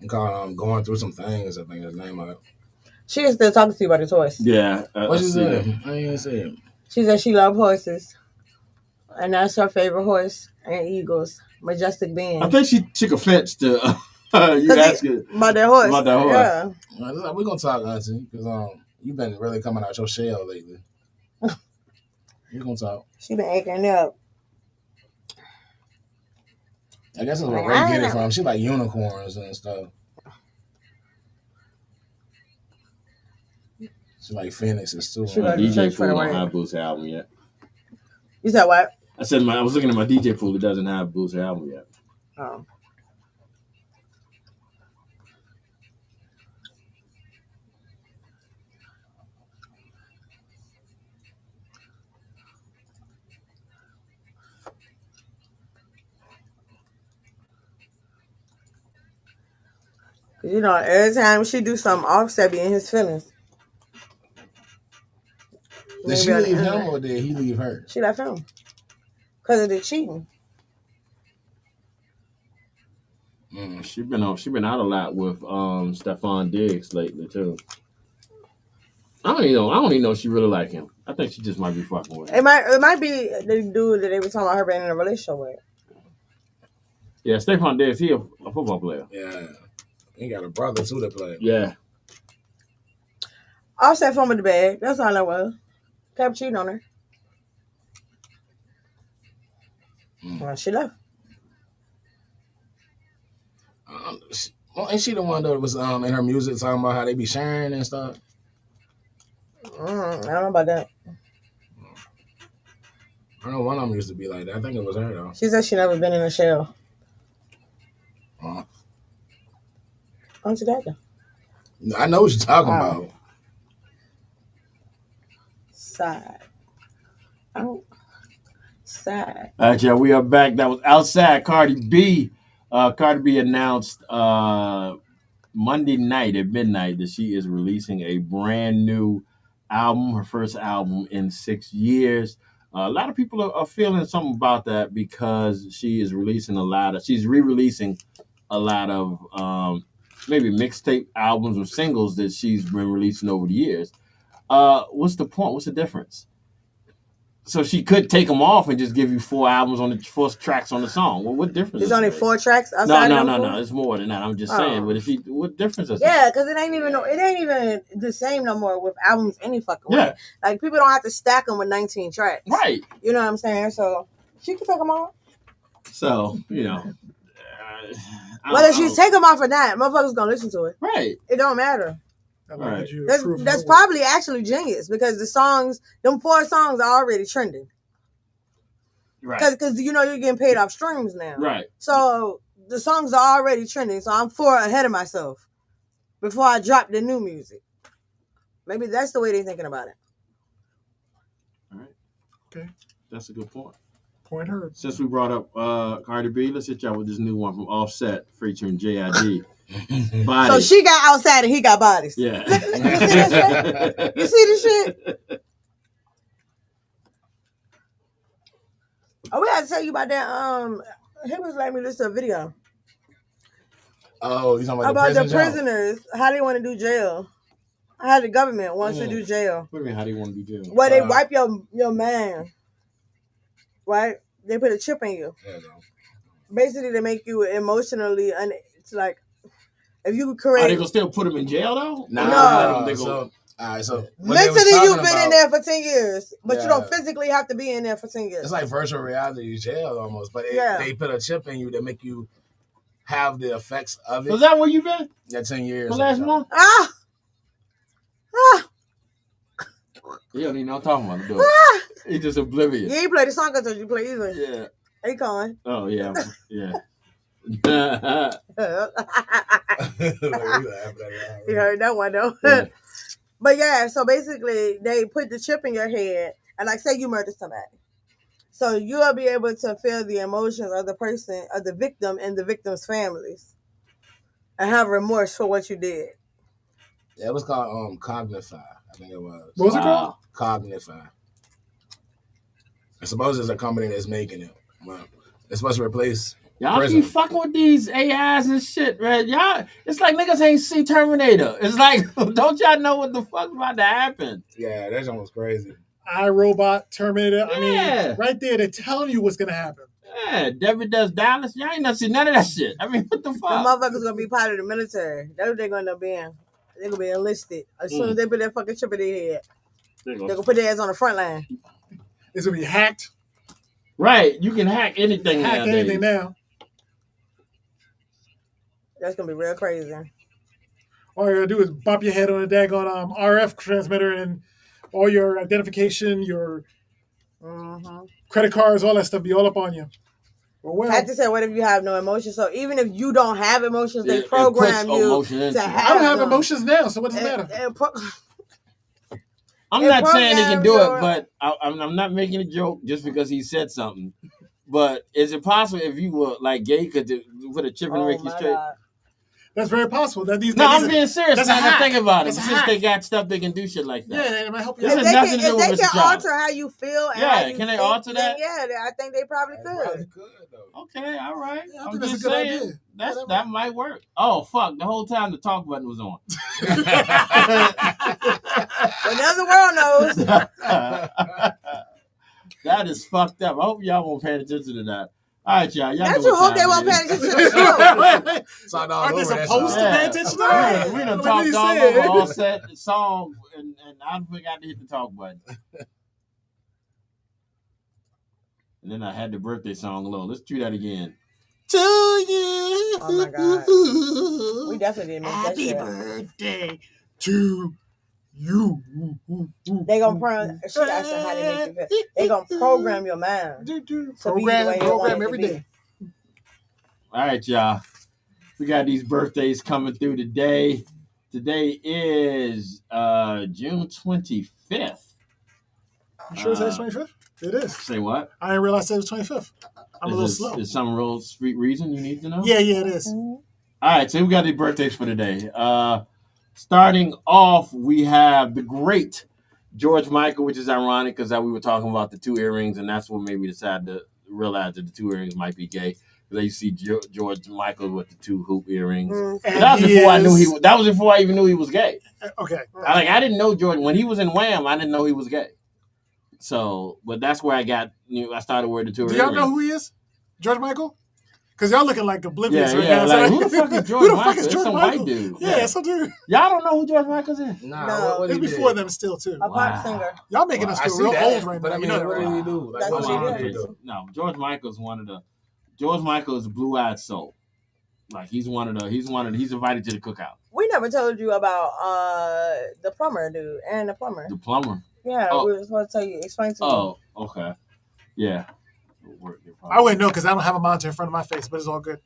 I'm called Going Through Some Things, I think his name of it. She is still talking to you about his horse. Yeah. What she said? I ain't even see it. She said she loves horses. And that's her favorite horse and eagles. Majestic being. I think she took offense to you asking about that horse. Yeah. We're going to talk, Auntie, because you've been really coming out your shell lately. We're going to talk. She been aching up. I guess that's where Ray get it from. She like unicorns and stuff. She like phoenixes too. My DJ pool don't have Boosie album yet. You said what? I said I was looking at my DJ pool. It doesn't have Boosie album yet. Oh. You know, every time she do something, Offset be in his feelings. Did she leave him or did he leave her? She left him. Because of the cheating. She been out a lot with Stephon Diggs lately too. I don't even know if she really like him. I think she just might be fucking with him. It might be the dude that they were talking about her being in a relationship with. Yeah, Stephon Diggs, he a football player. Yeah. He got a brother too that play. Yeah. Offset from the bag. That's all that was. Kept cheating on her. Well, she left. Ain't she the one that was in her music talking about how they be sharing and stuff? I don't know about that. I know one of them used to be like that. I think it was her though. She said she never been in a shell. Aren't you that? I know what you're talking about. Side. Oh. Side. All right, yeah, we are back. That was Outside Cardi B. Cardi B announced Monday night at midnight that she is releasing a brand new album, her first album in 6 years. A lot of people are feeling something about that because she is releasing she's re-releasing a lot of maybe mixtape albums or singles that she's been releasing over the years. What's the point? What's the difference? So she could take them off and just give you 4 albums on the 4 tracks on the song. Well, what difference? There's does it only make? 4 tracks No, outside no, of no, them no. 4? It's more than that. I'm just Oh. saying. But what difference does it Yeah, make? because it ain't even the same no more with albums any fucking way. Yeah. Like people don't have to stack them with 19 tracks. Right. You know what I'm saying? So she can take them off. So, you know. Whether she's take them off or not, motherfuckers gonna listen to it. Right. It don't matter. Right. That's probably actually genius because the songs, them 4 songs are already trending. Right. Because you know you're getting paid off streams now. Right. So the songs are already trending. So I'm 4 ahead of myself before I drop the new music. Maybe that's the way they're thinking about it. All right. Okay. That's a good point. Point heard. Since we brought up Cardi B, let's hit y'all with this new one from Offset featuring J.I.D. Bodies. So she got outside and he got bodies. Yeah. You see this shit? You see this shit? Oh, we had to tell you about that. He was letting me listen to a video. Oh, you talking about the prison prisoners, how they want to do jail. How the government wants to do jail. What do you mean, how do you want to do jail? Well, they wipe your man, right? They put a chip in you. Yeah, Basically, they make you emotionally, it's like, if you create... Are they going to still put them in jail, though? No. So, all right, so mentally, you've been in there for 10 years, but you don't physically have to be in there for 10 years. It's like virtual reality jail almost, but they put a chip in you that make you have the effects of it. Was that where you been? Yeah, 10 years. For last month? You don't even know what I'm talking about. He's just oblivious. You ain't play the song until you play either. Yeah. Hey, Colin. Oh, yeah. Yeah. You heard that one, though. Yeah. But yeah, so basically, they put the chip in your head, and like, say you murdered somebody. So you'll be able to feel the emotions of the person, of the victim, and the victim's families, and have remorse for what you did. Yeah, it was called Cognify. I think it was. What was it called? Cognify. I suppose it's a company that's making it. Well, it's supposed to replace Y'all prison. keep fucking with these AIs and shit, man. Y'all, it's like niggas ain't see Terminator. It's like, don't y'all know what the fuck's about to happen? Yeah, that's almost crazy. iRobot, Terminator. Yeah. I mean, right there, they're telling you what's gonna happen. Yeah, Debbie Does Dallas. Y'all ain't not see none of that shit. I mean, what the The fuck? motherfuckers gonna be part of the military. That's what they're gonna be in. They're gonna be enlisted. As soon as they put that fucking chip in their head, they're gonna put their ass on the front line. It's gonna be hacked. Right, you can hack anything Hack nowadays. anything now. That's gonna be real crazy. All you gotta do is bump your head on a daggone RF transmitter, and all your identification, your credit cards, all that stuff be all up on you. Well, I just said, what if you have no emotions? So even if you don't have emotions, they program you to have. I don't have emotions now, so what does it matter? I'm not saying he can do it, but I'm not making a joke just because he said something. But is it possible if you were like gay, could put a chip in Ricky straight? God. That's very possible. I'm being serious. That's Now a hack. think about it. That's a Since hack. they got stuff, they can do shit like that. Yeah, it might help you. This If has they nothing to do with can Mr. Child. alter how you feel, and Yeah, how you can they think, alter that? then yeah, I think they probably could. Okay, all right. Yeah, I I'm think that's just a good saying idea. that might work. Oh fuck! The whole time the talk button was on. But now the world knows. That is fucked up. I hope y'all won't pay attention to that. All right, y'all. Not you hope they won't pay attention to the show. Aren't they supposed to pay attention to that? We done What are you talked all saying? over all set the song, and I forgot to hit the talk button. And then I had the birthday song low. Let's do that again. To you. Oh my God. We definitely didn't make that shit. Birthday to you. They gonna program. She asked her how they make you feel. They gonna program your mind. Program every day. All right, y'all. We got these birthdays coming through today. Today is June 25th. You sure it's 25th? It is. Say what? I didn't realize it was 25th. I'm a little slow. Is some real street reason you need to know? Yeah, it is. All right, so we got the birthdays for today. Starting off, we have the great George Michael, which is ironic because we were talking about the 2 earrings, and that's what made me decide to realize that the 2 earrings might be gay. Because you see George Michael with the 2 hoop earrings. And that was before I knew that was before I even knew he was gay. Okay. I didn't know George when he was in Wham. I didn't know he was gay. So, but that's where I started wearing the tour. Do y'all know who he is? George Michael? Because y'all looking like oblivious right now. Like, So who the fuck is George who the Michael? fuck is It's George some Michael? white dude. Yeah, some dude. Y'all don't know who George Michael is? Nah, No, what It's he before did? them still too. A pop singer. Y'all making us I feel see real that, old right but now. I mean, You know what that, did right? he do? Like, That's what what did he he did. do? No, George Michael's George Michael's blue-eyed soul. Like he's invited to the cookout. We never told you about the plumber dude, Aaron the plumber. The plumber. Yeah, Oh. we were supposed to tell you, explain to you. Oh, okay. Yeah. I wouldn't know because I don't have a monitor in front of my face, but it's all good.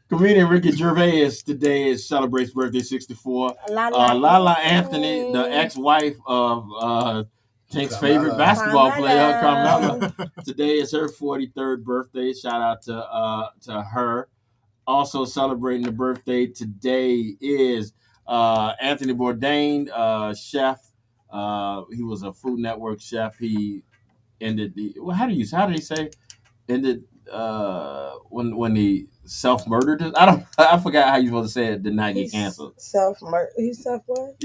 Comedian Ricky Gervais today celebrates birthday 64. Lala Anthony, the ex-wife of Tank's favorite basketball player, Carmella. Today is her 43rd birthday. Shout out to her. Also celebrating the birthday today is Anthony Bourdain, chef. He was a Food Network chef. He ended how do you say ended when he self-murdered. I forgot how you supposed to say it. Did not get canceled. Self-murder. He self what?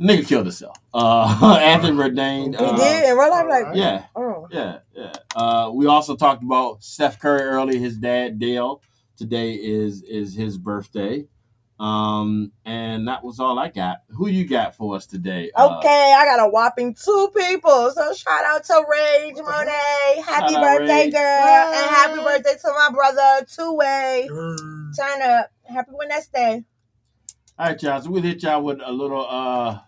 Nigga killed himself. Anthony Bourdain. He did in real life, like Yeah. Oh. Yeah. We also talked about Steph Curry earlier. His dad Dale. Today is his birthday. And that was all I got. Who you got for us today? Okay, I got a whopping 2 people. So shout out to Rage Monet. Happy birthday, Rage. girl. And happy birthday to my brother, Two-Way. Turn up. Happy Wednesday. All right, y'all. So we'll hit y'all with a little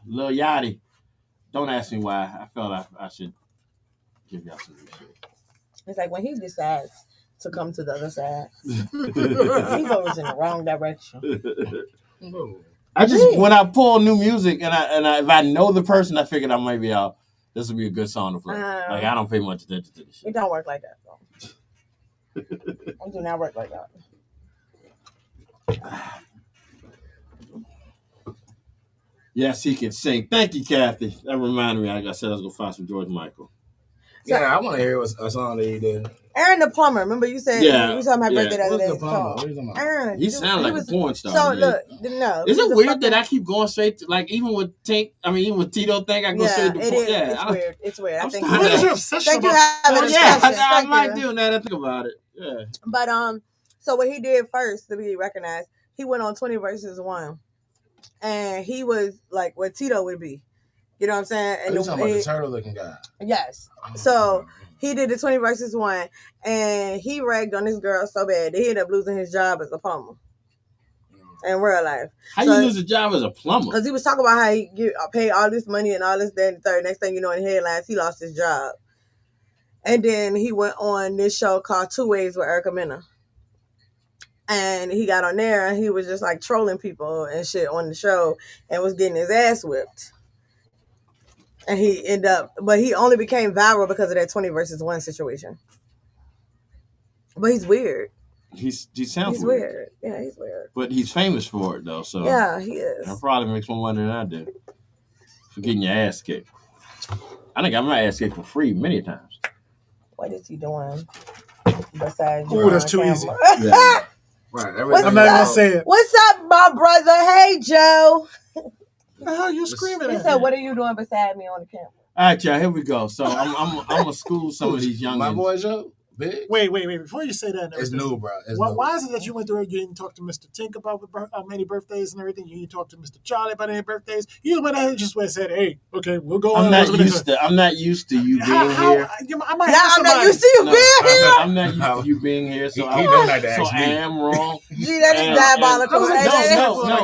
Lil Yachty. Don't ask me why. I felt I should give y'all some shit. It's like when he decides to come to the other side. He goes in the wrong direction. I just when I pull new music and I if I know the person, I figured I might be out. This would be a good song to play. Like I don't pay much attention to this shit. It don't work like that, though. It do not work like that. Yes, he can sing. Thank you, Kathy. That reminded me. Like I said, I was gonna find some George Michael. Yeah, I want to hear a song that he did. Aaron the plumber. Remember you said you saw my birthday the other day. What's the plumber? What are you talking about? Aaron. He sounds like a porn star. So look, no. Is it weird that I keep going straight to, like, even with Tink? I mean, even with Tito Think I go straight to porn. Yeah, it's weird. It's weird. I think What is your obsession about? I might do now that I think about it. Yeah. But so what he did first to be recognized, he went on 20 versus 1, and he was like what Tito would be. You know what I'm saying? And you talking about the turtle looking guy? Yes. So he did the 20 versus 1, and he ragged on this girl so bad that he ended up losing his job as a plumber in real life. How you lose a job as a plumber? Because he was talking about how he paid all this money and all this, that, and the third. Next thing you know, in the headlines, he lost his job. And then he went on this show called Two Ways with Erica Mena. And he got on there and he was just like trolling people and shit on the show and was getting his ass whipped. And he ended up, but he only became viral because of that 20 versus 1 situation. But he's weird. He sounds weird. Yeah, he's weird. But he's famous for it though, so yeah, he is. That probably makes more money than I do for getting your ass kicked. I done got my ass kicked for free many times. What is he doing besides? Oh, that's too easy. Yeah. Right. I'm not gonna say it. What's up, my brother? Hey, Joe. What the hell you screaming He at? said, "What are you doing beside me on the camera?" All right, y'all. Here we go. So I'm gonna school some of these young. My boy Joe. Big. Wait. Before you say that, It's new, bro. Why is it that you went through and you didn't talk to Mr. Tink about many birthdays and everything? You didn't talk to Mr. Charlie about any birthdays. You went ahead and just went and said, "Hey, okay, we'll go on." I'm not used to you being here. I'm not used to you being here. I'm not used to you being here. So I am wrong. Gee, that is diabolical.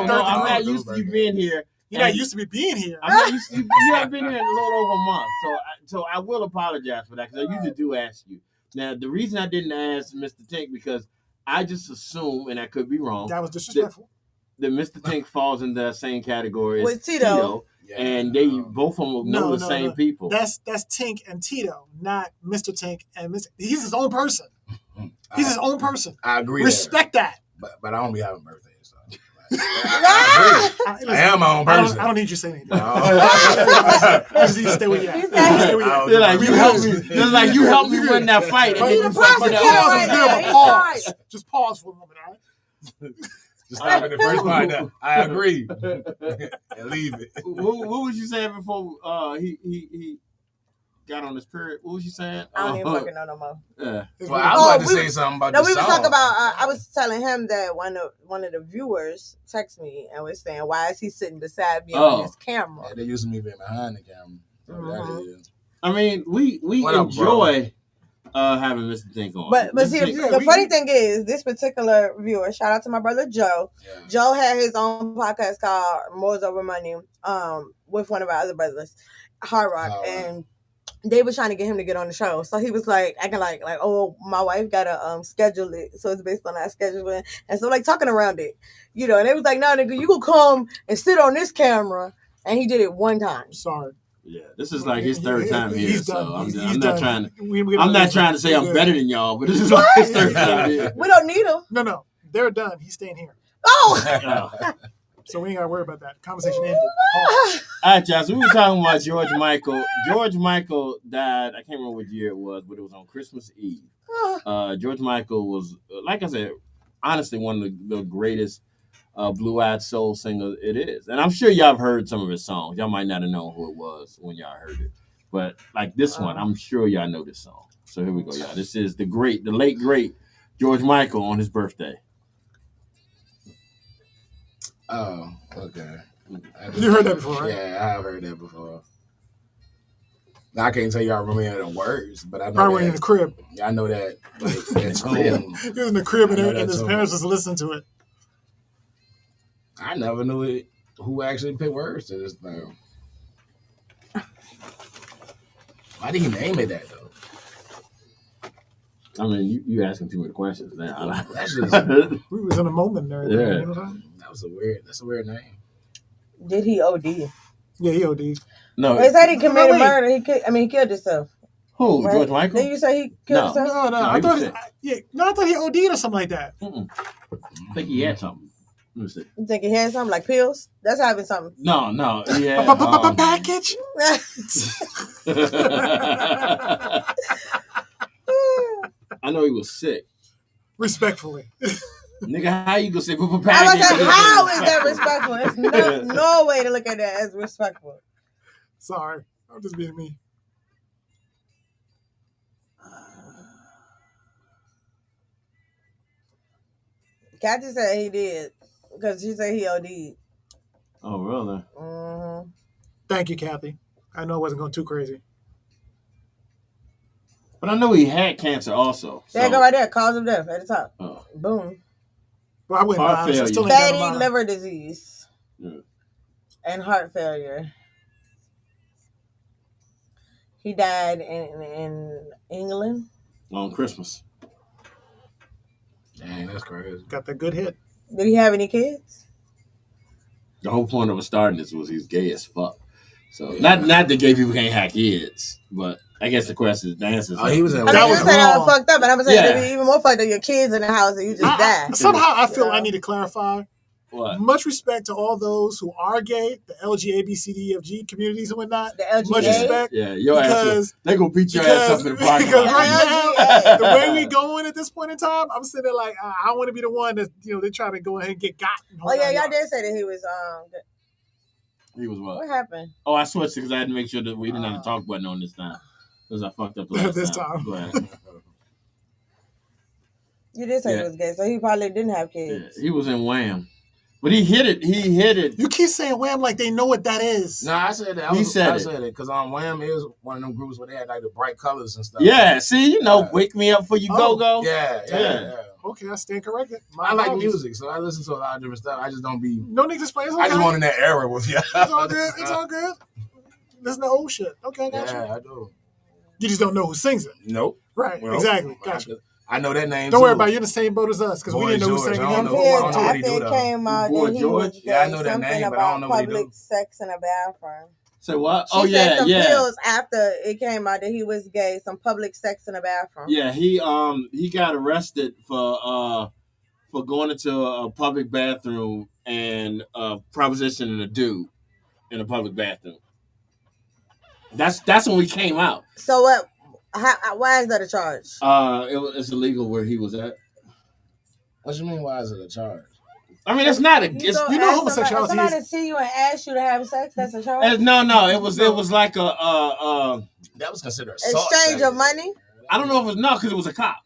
No. I'm not used to you being here. You're not used to me being here. I'm not used to you. You haven't been here in a little over a month, so I will apologize for that because I usually do ask you. Now, the reason I didn't ask Mr. Tink because I just assume, and I could be wrong, that was disrespectful. That Mr. Tink falls in the same category with as Tito. And they both of them know the same people. That's Tink and Tito, not Mr. Tink and Mr. He's his own person. He's his own person. I agree. Respect that. But I don't be having birthdays. So. I am my own person. I don't need you to say anything. I just need to stay with you. They're like, you helped me. They're like, you helped me win that fight. And then you fucked it up. Pause. Just pause for a moment, all right? Just stop at the first part. Now. I agree. And leave it. What was you saying before he got on his period? What was you saying? I don't even fucking know no more. Yeah. Well, I was about to say something about no, the we was song. talking about. I was telling him that one of the viewers texted me and was saying, "Why is he sitting beside me on his camera?" Yeah, they used me being behind the camera. So that is. I mean, we enjoy having Mr. Think on. But see, the funny thing is, this particular viewer, shout out to my brother Joe. Yeah. Joe had his own podcast called More's Over Money, with one of our other brothers, Hard Rock, and they were trying to get him to get on the show. So he was like acting like, oh, my wife gotta schedule it, so it's based on our scheduling, and so like talking around it, you know. And they was like, "No, nigga, you gonna come and sit on this camera," and he did it one time. Sorry. Yeah, this is like his third time here, so I'm not trying to say I'm better than y'all, but this is like his third time here. We don't need him. No, they're done. He's staying here. Oh. So we ain't gotta worry about that. Conversation ended. All right, y'all. So we were talking about George Michael. George Michael died. I can't remember what year it was, but it was on Christmas Eve. George Michael was, like I said, honestly one of the greatest blue-eyed soul singer it is. And I'm sure y'all have heard some of his songs. Y'all might not have known who it was when y'all heard it. But like this one, I'm sure y'all know this song. So here we go, y'all. This is the late, great George Michael on his birthday. Oh, okay. You heard that before, right? Yeah, I have heard that before. Now, I can't tell you I remember any of the words, but I know probably in the crib. I know that tune. He was in the crib and his parents was listening to it. I never knew who actually picked words to this thing. Why did he name it that, though? I mean, you asking too many questions now. We was in a moment there. Yeah. You know that's a weird name. Did he OD? Yeah, he OD. No. They said he committed murder. He killed himself. Who? Right? George Michael? Did you say he killed himself? No. I thought he OD'd or something like that. I think he had something. Let me see. You think he had something like pills? That's having something. No. Yeah. Package. I know he was sick. Respectfully. Nigga, how you gonna say package? I was like, how is that respectful? There's no way to look at that as respectful. Sorry. I'm just being me. Kathy said he did because she said he OD'd. Oh, really? Mm-hmm. Thank you, Kathy. I know I wasn't going too crazy. But I know he had cancer also. There you go right there. Cause of death at the top. Oh. Boom. Well, I wouldn't heart failure. Fatty liver disease. And heart failure. He died in England. On Christmas. Dang, that's crazy. Got that good hit. Did he have any kids? The whole point of starting this was he's gay as fuck. So not that gay people can't have kids, but I guess the answer is he was in that was wrong. Fucked up, and I'm saying it'd be even more fucked up. Your kids in the house and you just die. Somehow I feel I need to clarify. What? Much respect to all those who are gay, the LGABCDEFG communities and whatnot. The LGA? Much respect. Yeah, your ass. They're going to beat your ass up in the parking lot. Right now, the way we going at this point in time, I'm sitting there like, I want to be the one that, they're trying to go ahead and get got. Oh, yeah, y'all did say that he was, He was what? What happened? Oh, I switched because I had to make sure that we didn't have a talk button on this time. Because I fucked up this time. Go ahead. You did say he was gay, so he probably didn't have kids. Yeah, he was in Wham. But he hit it. You keep saying Wham like they know what that is. No, I said that. I said it because Wham is one of them groups where they had like the bright colors and stuff. Yeah, see, wake me up before you go. Yeah. Okay, I stand corrected. I like music, so I listen to a lot of different stuff. I just don't be. No need to explain. Okay. I just want in that era with you. It's all good. It's all good. Listen to old shit. Okay, I got you. Yeah, I do. You just don't know who sings it. Nope. Right, exactly. Gotcha. I know that name. Don't worry about it. You're in the same boat as us because we didn't know who sang it. After it came out that he was gay, I know that name, but I don't know what he do. Public sex in a bathroom. So what? She said some pills after it came out that he was gay. Some public sex in a bathroom. Yeah, he got arrested for going into a public bathroom and propositioning a dude in a public bathroom. That's when we came out. So what? Why is that a charge? It's illegal where he was at. What you mean? Why is it a charge? I mean, it's not a. You It's, go you know ask homosexuality somebody, is- somebody see you and ask you to have sex. That's a charge. no. It was like a. That was considered assault. Exchange back of then. money. I don't know if it was no, because it was a cop.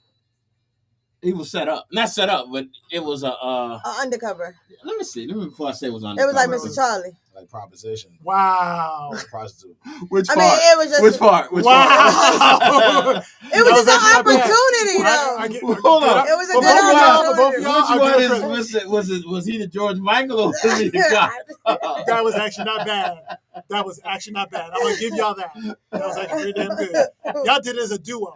He was set up, not set up, but it was a. Undercover. Let me see. Let me before I say it was It undercover. was like Mr. Charlie. Like proposition. Wow. Prostitute. Which I part? mean, it was just. Which part? Which Wow. part? It was just an actually not bad. opportunity, though. I get, Hold on. It was a for good both of y'all, for opportunity. both of y'all, Which I one give is credit. was he the George Michael or was he the cop? That was actually not bad. That was actually not bad. I'm gonna give y'all that. That was actually pretty damn good. Y'all did it as a duo.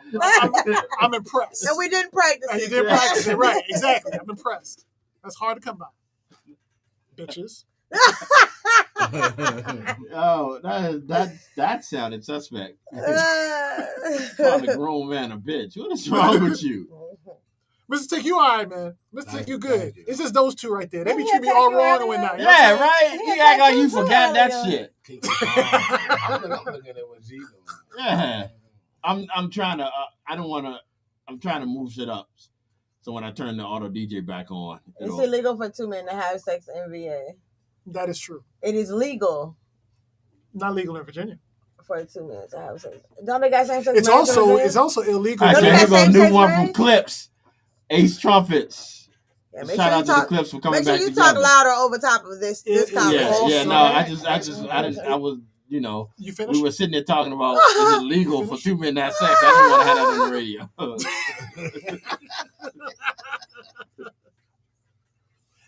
I'm impressed. And we didn't practice And it. you didn't practice it right. Exactly. I'm impressed. That's hard to come by. Bitches. Oh, that sounded suspect. Call a grown man a bitch. What is wrong with you? Mr. Tick, you all right, man. Mr. Tick, you good. Thank you. It's just those two right there. They be Didn't he treating me all attack you wrong and earlier? whatnot. You know what I'm Yeah, saying? right. You act like you forgot that shit. Keep it calm. I'm looking at what G doing. Yeah, I'm trying to. I don't want to. I'm trying to move shit up. So when I turn the auto DJ back on, It's illegal for two men to have sex in VA. That is true. It is legal Not legal in Virginia. for 2 men to have sex. Don't they got same sex? It's marriage in also Virginia? illegal. All right, Don't so they here got go a new same-sex one from marriage? Clips. Ace Trumpets. Yeah, make Shout sure out you to the talk. Clips for coming Make sure back you together. talk louder over top of this It- conversation. Yeah, Also- no, I didn't. I was, you know, You we finished? were sitting there talking about is it legal for two men to have sex? I didn't want to have that on the radio.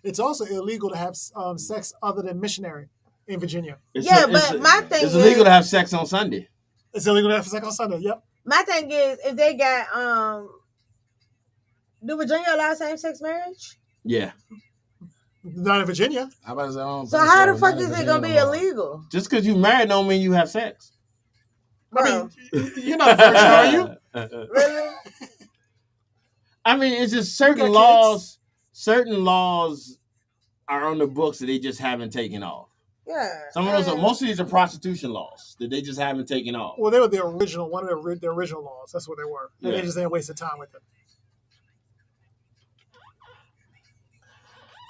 It's also illegal to have sex other than missionary in Virginia. Yeah, but my thing it's illegal is- to have sex on Sunday. It's illegal to have sex on Sunday. Yep. My thing is, if they got do Virginia allow same sex marriage? Yeah, Not in Virginia. How about his own? So how the fuck is it gonna be illegal? just because you married don't mean you have sex. Bro, I mean, you're not a virgin, are you? really? I mean, it's just You certain got laws. Certain laws are on the books that they just haven't taken off. Yeah. Some of those, most of these are prostitution laws that they just haven't taken off. Well, they were the original, one of the original laws. That's what they were. And Yeah. they just didn't waste the time with it.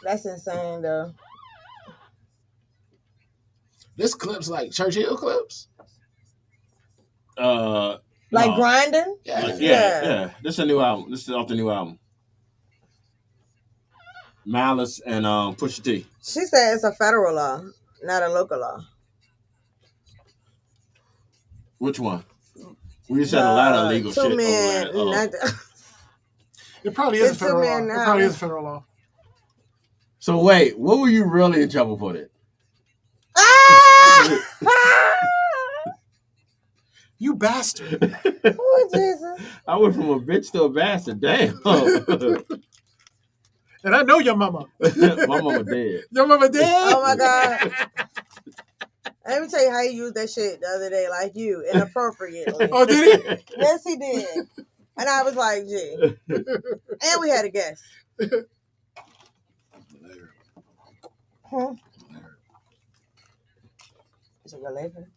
That's insane, though. This clip's like Churchill clips. Like Like grinding? yeah. This is a new album. This is off the new album. Malice and Pusha T. She said it's a federal law, not a local law. Which one? We said a lot of illegal two shit. men, over that. not- It probably is a It's a federal law. man It now. probably is a federal law. So wait, what were you really in trouble for then? Ah! You bastard. Oh, Jesus. I went from a bitch to a bastard. Damn. And I know your mama. My mama dead. Your mama dead? Oh, my God. Let me tell you how he used that shit the other day, like you, inappropriately. Oh, did he? Yes, he did. And I was like, gee. And we had a guest. Huh? Is it your labor?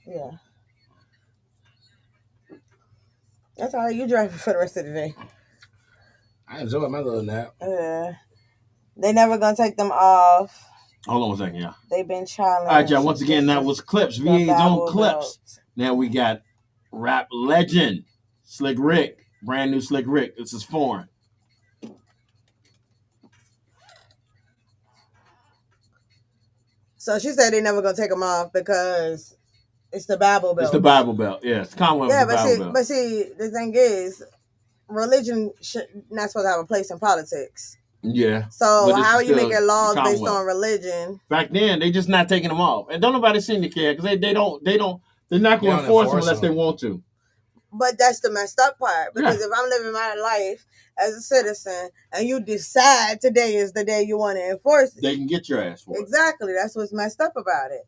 Yeah. That's all you driving for the rest of the day. I enjoyed my little nap. They never gonna take them off. Hold on one second, yeah. They've been challenged. All right, y'all. Once again, that was Clips. VA's own Bible Clips. Belt. Now we got rap legend Slick Rick, brand new Slick Rick. This is foreign. So she said they never gonna take them off because it's the Bible Belt. It's the Bible Belt. Yeah, it's Commonwealth. Yeah, the Bible Belt. but see, the thing is, religion not supposed to have a place in politics. Yeah. So But this how are is you still making laws based Commonwealth. on religion? Back then, they just not taking them off, and don't nobody seem to care because they're not going They to don't enforce them enforce unless they them. want to. But that's the messed up part. Because if I'm living my life as a citizen and you decide today is the day you want to enforce it, They can get your ass for it. exactly. That's what's messed up about it.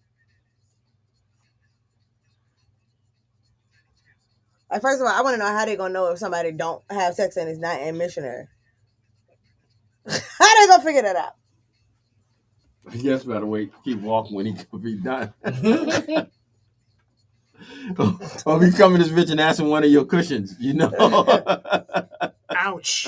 Like, first of all, I want to know how they gonna know if somebody don't have sex and is not a missionary. How they gonna figure that out? I guess better wait, keep walking when he could be done. Or we come in this bitch and ask him one of your cushions, you know. Ouch.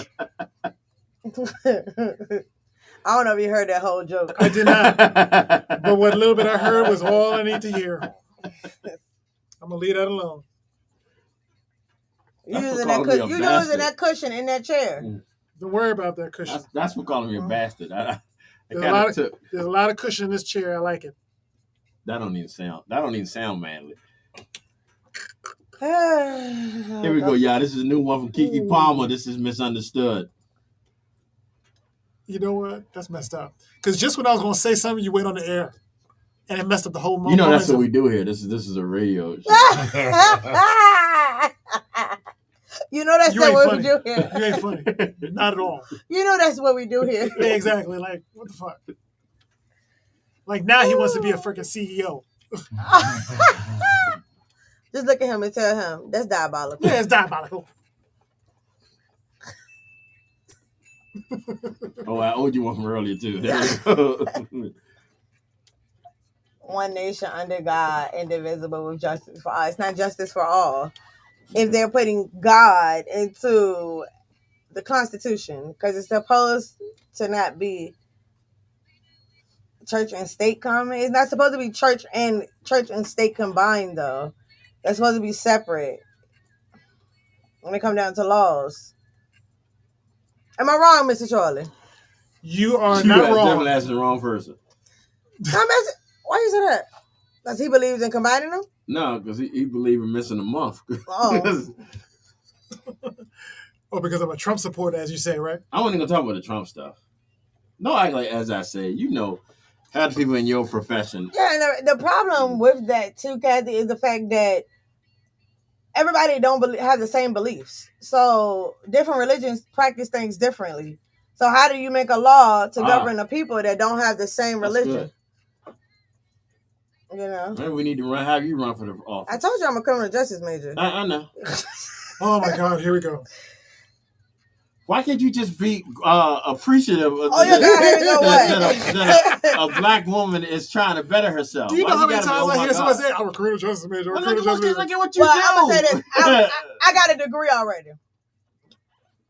I don't know if you heard that whole joke. I did not. But what little bit I heard was all I need to hear. I'm gonna leave that alone. You That's using for calling me a using bastard. that cushion in that chair. Don't worry about that cushion. That's for calling me a bastard. There's a lot of cushion in this chair. I like it. That don't even sound manly. Here Here we go, y'all. This is a new one from Kiki Palmer. This is Misunderstood. You know what? That's messed up. Because just when I was gonna say something, you went on the air, and it messed up the whole moment. You know that's what we do here. This is a radio show. You know that's not what we do here. You ain't funny. Not at all. You know that's what we do here. Yeah, exactly. Like, what the fuck? Like, now he wants to be a freaking CEO. Just look at him and tell him that's diabolical. Yeah, it's diabolical. Oh, I owed you one from earlier, too. One nation under God, indivisible with justice for all. It's not justice for all. If they're putting God into the Constitution, because it's supposed to not be church and state common. It's not supposed to be church and state combined, though. They're supposed to be separate when it comes down to laws. Am I wrong, Mr. Charlie? You are not wrong. Definitely asking the wrong person. Why you say that? Because he believes in combining them? No, because he believe in missing a month. Oh. Oh, because I'm a Trump supporter, as you say, right? I wasn't going to talk about the Trump stuff. No, like as I say, you know, how the people in your profession. Yeah, and the problem with that, too, Kathy, is the fact that everybody don't have the same beliefs. So different religions practice things differently. So how do you make a law to govern the people that don't have the same religion? Good. You know? Maybe we need to have you run for the office. I told you I'm a criminal justice major. I know. Oh, my God. Here we go. Why can't you just be appreciative of that a black woman is trying to better herself? Do you know how many times I hear somebody say, I'm a criminal justice major, Look at what you do. I'm going to say this. I got a degree already.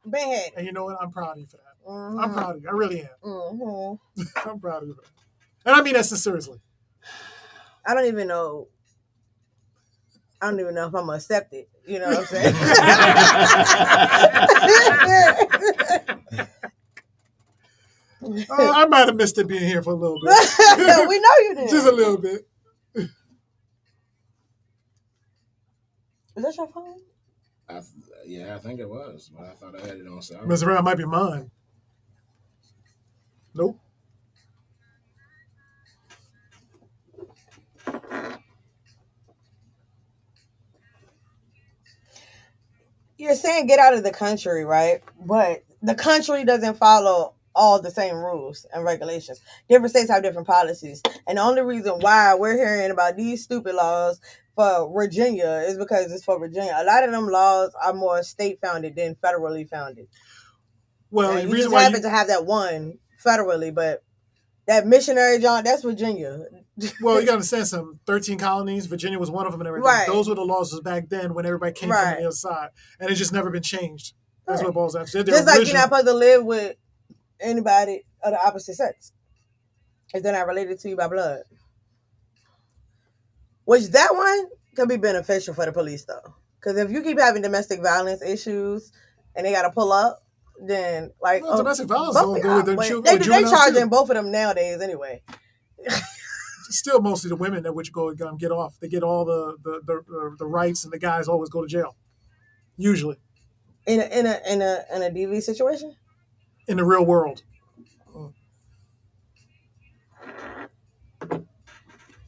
Been had. And you know what? I'm proud of you for that. Mm-hmm. I'm proud of you. I really am. Mm-hmm. I'm proud of you for that. And I mean that sincerely. I don't even know if I'm going to accept it. You know what I'm saying? I might have missed it being here for a little bit. We know you did. Just a little bit. Is that your phone? I think it was. But I thought I had it on silent. Mess around, might be mine. Nope. You're saying get out of the country, right? But the country doesn't follow all the same rules and regulations. Different states have different policies. And the only reason why we're hearing about these stupid laws for Virginia is because it's for Virginia. A lot of them laws are more state founded than federally founded. Well, and the you reason just why happen to have that one federally, but that missionary John, that's Virginia. Well, you got to understand something. 13 colonies, Virginia was one of them and everything. Right. Those were the laws back then when everybody came from the other side. And it's just never been changed. That's what it boils down to. Just like you're not supposed to live with anybody of the opposite sex if they're not related to you by blood. Which that one could be beneficial for the police, though. Because if you keep having domestic violence issues and they got to pull up, then like domestic violence don't go with them they charging both of them nowadays anyway. Still mostly the women that would go get off. They get all the rights, and the guys always go to jail. Usually. In a DV situation? In the real world.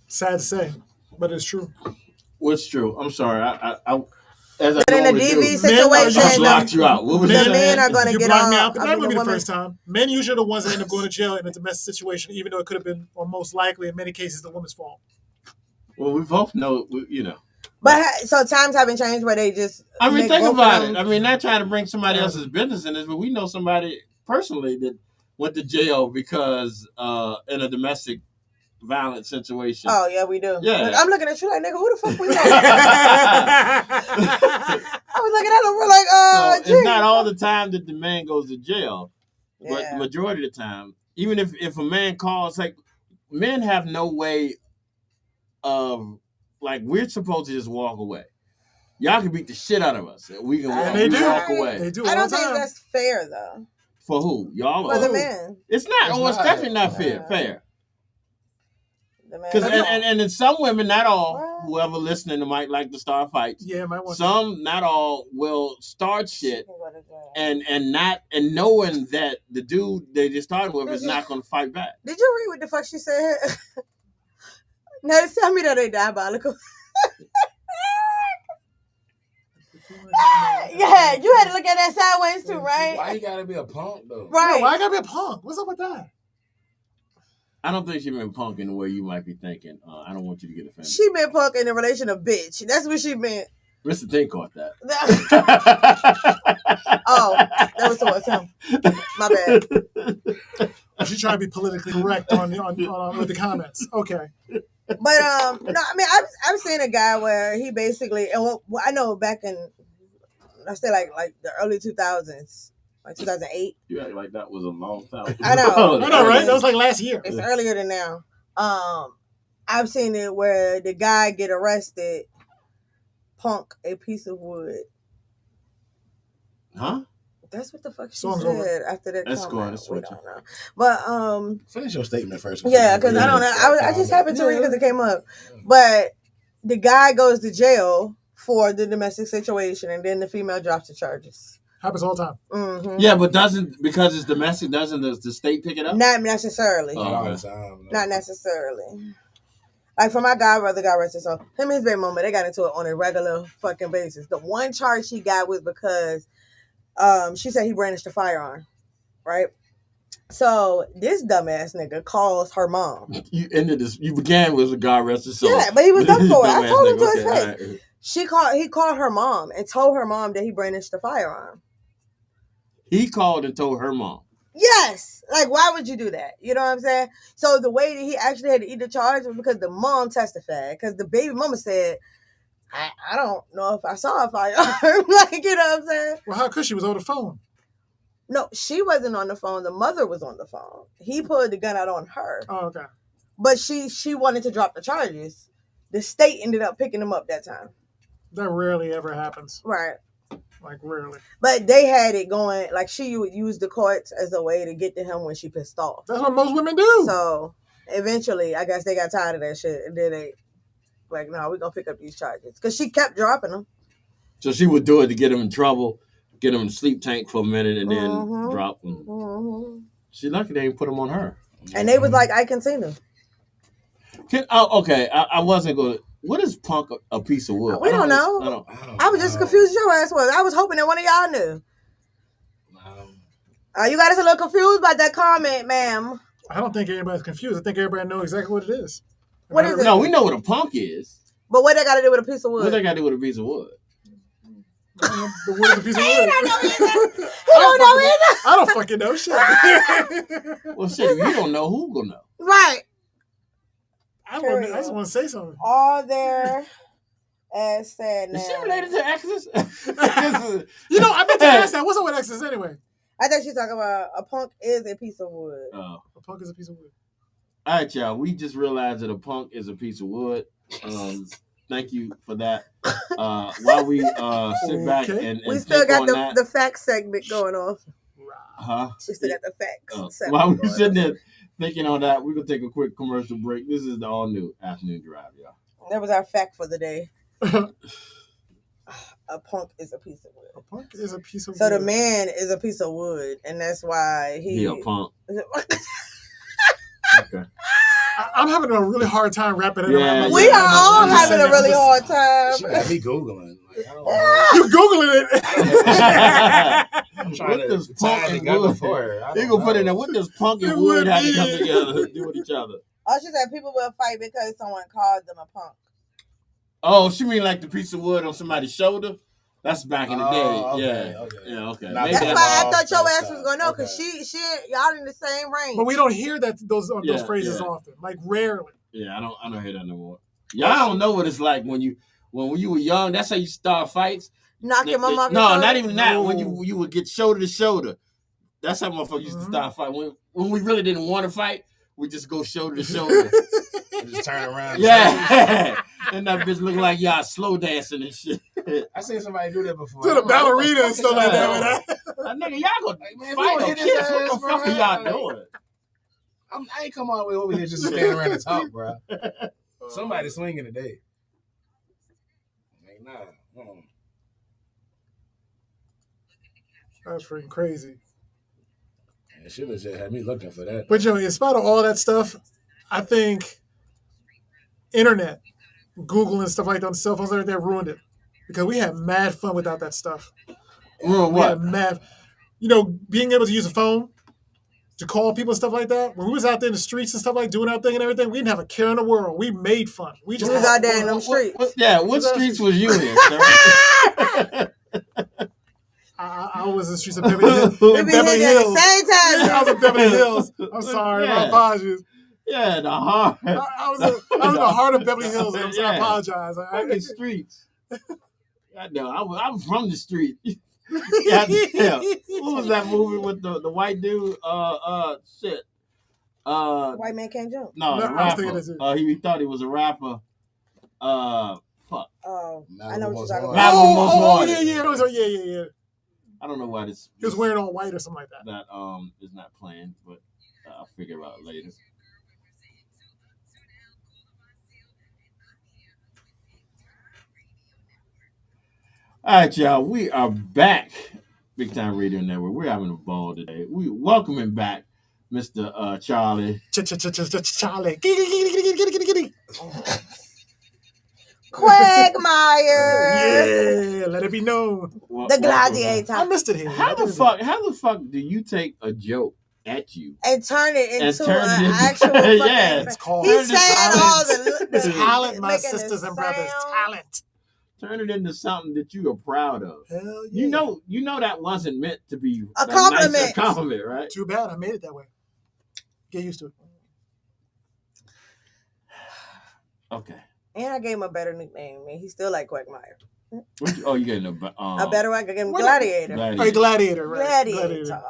Sad to say, but it's true. What's true? I'm sorry. As but in a DV situation, I blocked you out. What was that? Men are going to get off. But that would be the first time. Men usually are the ones that end up going to jail in a domestic situation, even though it could have been, or most likely, in many cases, the woman's fault. Well, we both know, you know. But so times haven't changed where they just. I mean, think about it. I mean, not trying to bring somebody else's business in this, but we know somebody personally that went to jail because in a domestic violent situation. Oh yeah, we do. Yeah, I'm looking at you like, nigga, who the fuck we know? I was looking at him, we're like, so it's not all the time that the man goes to jail, but the majority of the time, Even if a man calls, like men have no way of like we're supposed to just walk away. Y'all can beat the shit out of us. We can And they do. walk away. They do I all don't the think time. that's fair though. For who? Y'all? For or the who? men. It's not. It's It's not. definitely not fair. Fair. The man. Because and in some women, not all, What? whoever listening might like to start fights. Yeah, might want Some, not all, will start shit What is that? and knowing that the dude they just started with is not going to fight back. Did you read what the fuck she said? Now tell me that they diabolical. Yeah, you had to look at that sideways too, right? Why you gotta be a punk though? Right. Yeah, why I gotta be a punk? What's up with that? I don't think she meant punk in the way you might be thinking. I don't want you to get offended. She meant punk in the relation of bitch. That's what she meant. Mr. Thing caught that. Oh, that was towards him. My bad. She's trying to be politically correct on with the comments. Okay. But no, I mean, I've seen a guy where he basically, and what I know back in, I say like the early 2000s, like 2008. You act like that was a long time. I know. I know, right? That was like last year. It's earlier than now. I've seen it where the guy get arrested, punk a piece of wood. Huh? That's what the fuck she Song's said over. after that Let's comment. go on, let's We switch don't know. But Finish your statement first. yeah, because I don't know. I just happened to read because it came up. But the guy goes to jail for the domestic situation, and then the female drops the charges. Happens all the time. Mm-hmm. Yeah, but because it's domestic, doesn't the state pick it up? Not necessarily. Oh. Not all the time. No. Not necessarily. Like for my godbrother, God rest his soul, him and his baby mama, they got into it on a regular fucking basis. The one charge she got was because she said he brandished a firearm, right? So this dumbass nigga calls her mom. You ended this. You began with a God rest his soul. Yeah, but he was done for it. I told him to his Okay, face. all right. He called her mom and told her mom that he brandished a firearm. He called and told her mom. Yes. Like, why would you do that? You know what I'm saying? So the way that he actually had to eat the charge was because the mom testified. Because the baby mama said, I don't know if I saw a firearm. Like, you know what I'm saying? Well, how could she? Was on the phone. No, she wasn't on the phone. The mother was on the phone. He pulled the gun out on her. Oh, okay. But she wanted to drop the charges. The state ended up picking him up that time. That rarely ever happens. Right. Like, rarely. But they had it going, like she would use the courts as a way to get to him when she pissed off. That's what most women do. So eventually, I guess they got tired of that shit. And then they, like, no, we're going to pick up these charges. Because she kept dropping them. So she would do it to get him in trouble, get him in the sleep tank for a minute, and then drop him. Mm-hmm. She's lucky they didn't put him on her. And they was like, I can see them. Okay, I wasn't going to. What is punk a piece of wood? We don't know. I was just confused as your ass was. I was hoping that one of y'all knew. You got us a little confused about that comment, ma'am. I don't think anybody's confused. I think everybody knows exactly what it is. What is it? No, we know what a punk is. But what they got to do with a piece of wood? What they got to do with a piece of wood? The wood is a piece of wood. He don't know either. I don't fucking know shit. Well, shit, if you don't know, who gonna know? Right. I just want to say something. All there as said now. Is she related to exes? You know, I meant to ask that. What's up with exes anyway? I think she's talking about a punk is a piece of wood. Oh. A punk is a piece of wood. All right, y'all. We just realized that a punk is a piece of wood. Thank you for that. While we sit back and we still think got on the facts segment going on. Huh? We still got the facts. segment While we're going sitting on. there thinking on that, we're gonna take a quick commercial break. This is the All New Afternoon Dryve, y'all. That was our fact for the day. A punk is a piece of wood. A punk is a piece of So wood. the man is a piece of wood, and that's why He a punk. Okay. I'm having a really hard time wrapping it Yeah, around. We are all having a really hard She time. got me Googling. Like, I don't know. You Googling it. I'm trying What to does tie punk it and together wood? for her. I He don't gonna put know. in there. What does punk and It wood would have to be- come together do with each other? Oh, she said people will fight because someone called them a punk. Oh, she mean like the piece of wood on somebody's shoulder? That's back in the day. Oh, okay, Yeah. okay. Yeah. Okay. Nah, Maybe That's Yeah, why I off thought your that ass was side. gonna know, because Okay. she y'all in the same range. But we don't hear those Yeah, phrases yeah. often. Like, rarely. Yeah, I don't hear that no more. Y'all don't know what it's like when you were young. That's how you start fights. Knock your mom off your No, shoulder? not even that. No. When you would get shoulder to shoulder. That's how motherfuckers used to Mhm. start fighting. When we really didn't want to fight, we just go shoulder to shoulder. And just turn around. Yeah. And that bitch look like y'all slow dancing and shit. I seen somebody do that before. To the ballerina and stuff like that. Nigga, y'all gonna man, fight or hit his kiss? ass, What the bro, fuck are y'all like- doing? I ain't come all the way over here just to stand around and talk, bro. Somebody swinging today. Like, nah. That's freaking crazy. And she legit had me looking for that. But in spite of all that stuff, I think internet, Google and stuff like that on cell phones, everything ruined it. Because we had mad fun without that stuff. Ruin We had what? mad, being able to use a phone to call people and stuff like that. When we was out there in the streets and stuff like doing our thing and everything, we didn't have a care in the world. We made fun. We just We was out there in them streets. What streets was you in, sir? I was in the streets of Beverly Hills. We be Beverly hitting at the Hills. same time. I was in Beverly Hills. I'm sorry. Yeah. My apologies. Yeah, the heart. I was in the heart of Beverly Hills. And I apologize. Fucking streets. I know. I'm from the street. Yeah, what was that movie with the white dude? Shit. White man can't jump. No, the I was thinking rapper. that too. He thought he was a rapper. Fuck. Oh, I Malibu know what you're Most talking Wanted. about. Malibu Most Wanted. Yeah. It was, yeah. I don't know why this. He was wearing all white or something like that. That is not playing, but I'll figure it out later. All right, y'all. We are back. Big Time Radio Network. We're having a ball today. We welcoming back Mr. Charlie. Charlie. Quagmire. Yeah, let it be known. The gladiator. I missed it here. How the fuck do you take a joke at you And turn it into turn an it into- actual fucking... Yeah, it's called He's turn it saying into all talent. the talent, my making the sisters and brothers. sound. Talent. turn it into something that you are proud of? Hell yeah. You know that wasn't meant to be A nice compliment. compliment, right? Too bad I made it that way. Get used to it. Okay. And I gave him a better nickname, and he's still like Quagmire. You getting A better one, I gave him what- Gladiator. Hey, Gladiator, right? Gladiator. Yeah.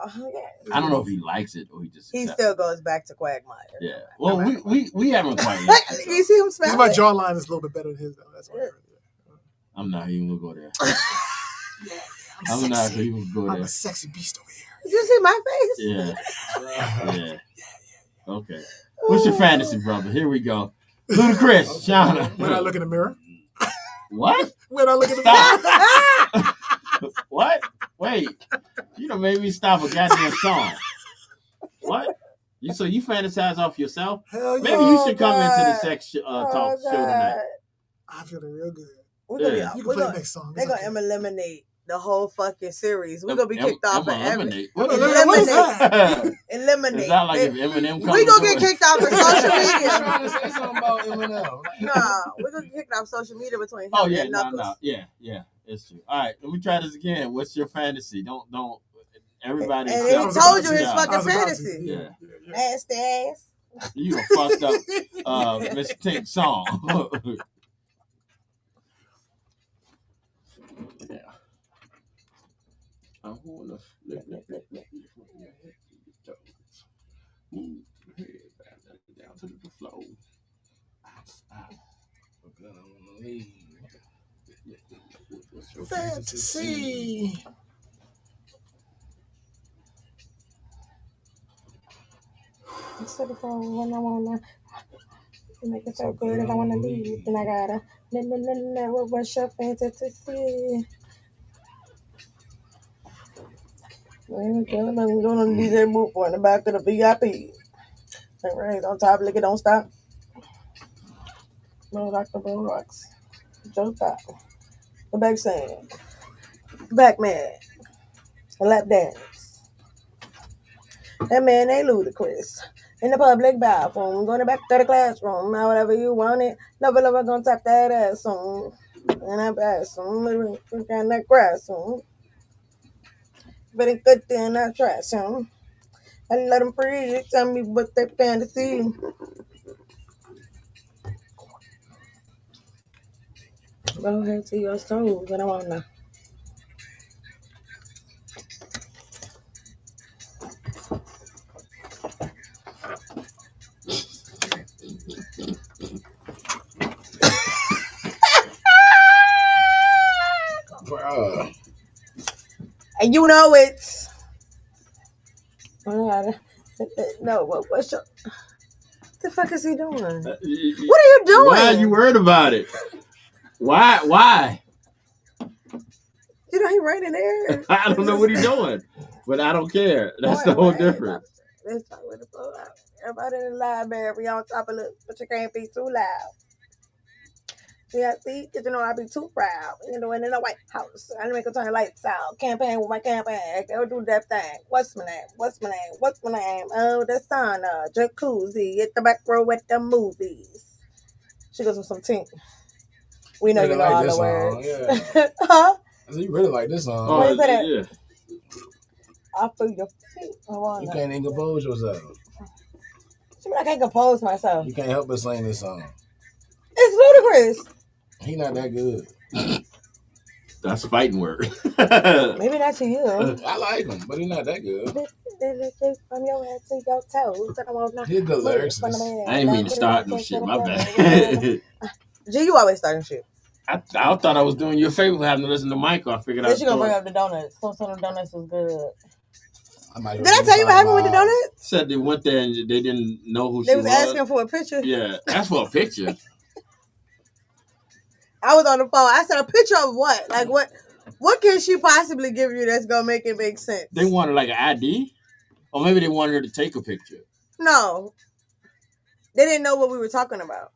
I don't know if he likes it or he just. He accepts still goes back to Quagmire. it. Yeah. Well, we haven't quite. Look, Yet, you see him Because smell my it? jawline is a little bit better than his, though. That's why. I'm not even gonna go there. I'm I'm not sexy. even gonna go I'm there. a sexy beast over here. Did you see my face? Yeah. Okay. What's your fantasy, brother? Here we go. Ludacris, Shauna. When I look in the mirror. What? When I look in the mirror. Stop. What? Wait. You done made me stop a goddamn song. What? You fantasize off yourself? Hell yeah. Maybe you should come God. into the sex talk show tonight. I feel real good. We're gonna Yeah. be, You can we're play gonna, next song. they're It's gonna okay. eliminate the whole fucking series. We're gonna be kicked off for every Eliminate. What What is that? eliminate. Is that like if Eminem comes? We gonna get to it? kicked off of social I'm media. trying to say something about Eminem. Nah, we're gonna get kicked off social media between him Oh yeah, and Knuckles. no, yeah, it's true. All right, let me try this again. What's your fantasy? Don't everybody. And I he was told about you to. his I fucking was about to. fantasy. Yeah. Nasty ass. You done fucked up Miss Tink song. Yeah. I wanna flip your head to your toes. Move your head down to the floor. What's your Fantasy. Instead of when I wanna make it so good, if I wanna leave, then I gotta what's your fantasy? I'm going on DJ booth for in the back of the VIP. Like, right on top, lick it, don't stop. No, Dr. Bill Rocks. Joe Top. The back sand. Back man. A lap dance. That man ain't ludicrous. In the public bathroom, going back to the classroom, now whatever you want it. Never gonna tap that ass on. And that bathroom, and that grass on. But it's good then I trash them. I let them free. Tell me what they fantasy. Go ahead to your soul, but I wanna. And you know it's. No, what's your. What the fuck is he doing? What are you doing? Why are you worried about it? Why? You know he right in there. I don't know what he's doing, but I don't care. That's the whole difference. Let's talk with the flow out. Everybody in the library on top of it, but you can't be too loud. Yeah, see, because you know I be too proud. You know, and in the White House, I make a turn lights out. Campaign with my campaign. Go do that thing. What's my name? Oh, the sauna, jacuzzi, at the back row at the movies. She goes with some tink. We know Really you know like all this the song, words. yeah. Huh? I said, you really like this song. What is that? Yeah. I feel your feet. You can't even compose yourself. She mean I can't compose myself. You can't help but sing this song. It's ludicrous. He not that good. That's fighting word. Maybe not to you. I like him, but he not that good. From your head to your toes. His good lyrics. I ain't mean to start no shit. My bad. G, you always starting shit. I thought I was doing you a favor for having to listen to Michael. I figured Then out. she gonna bring up the donuts. Some sort of donuts was good. Did I tell you what happened with the donuts? Said they went there and they didn't know who They she was was. asking for a picture. Yeah, ask for a picture. I was on the phone. I said, a picture of what? Like what? What can she possibly give you that's gonna make it make sense? They wanted like an ID, or maybe they wanted her to take a picture. No, they didn't know what we were talking about.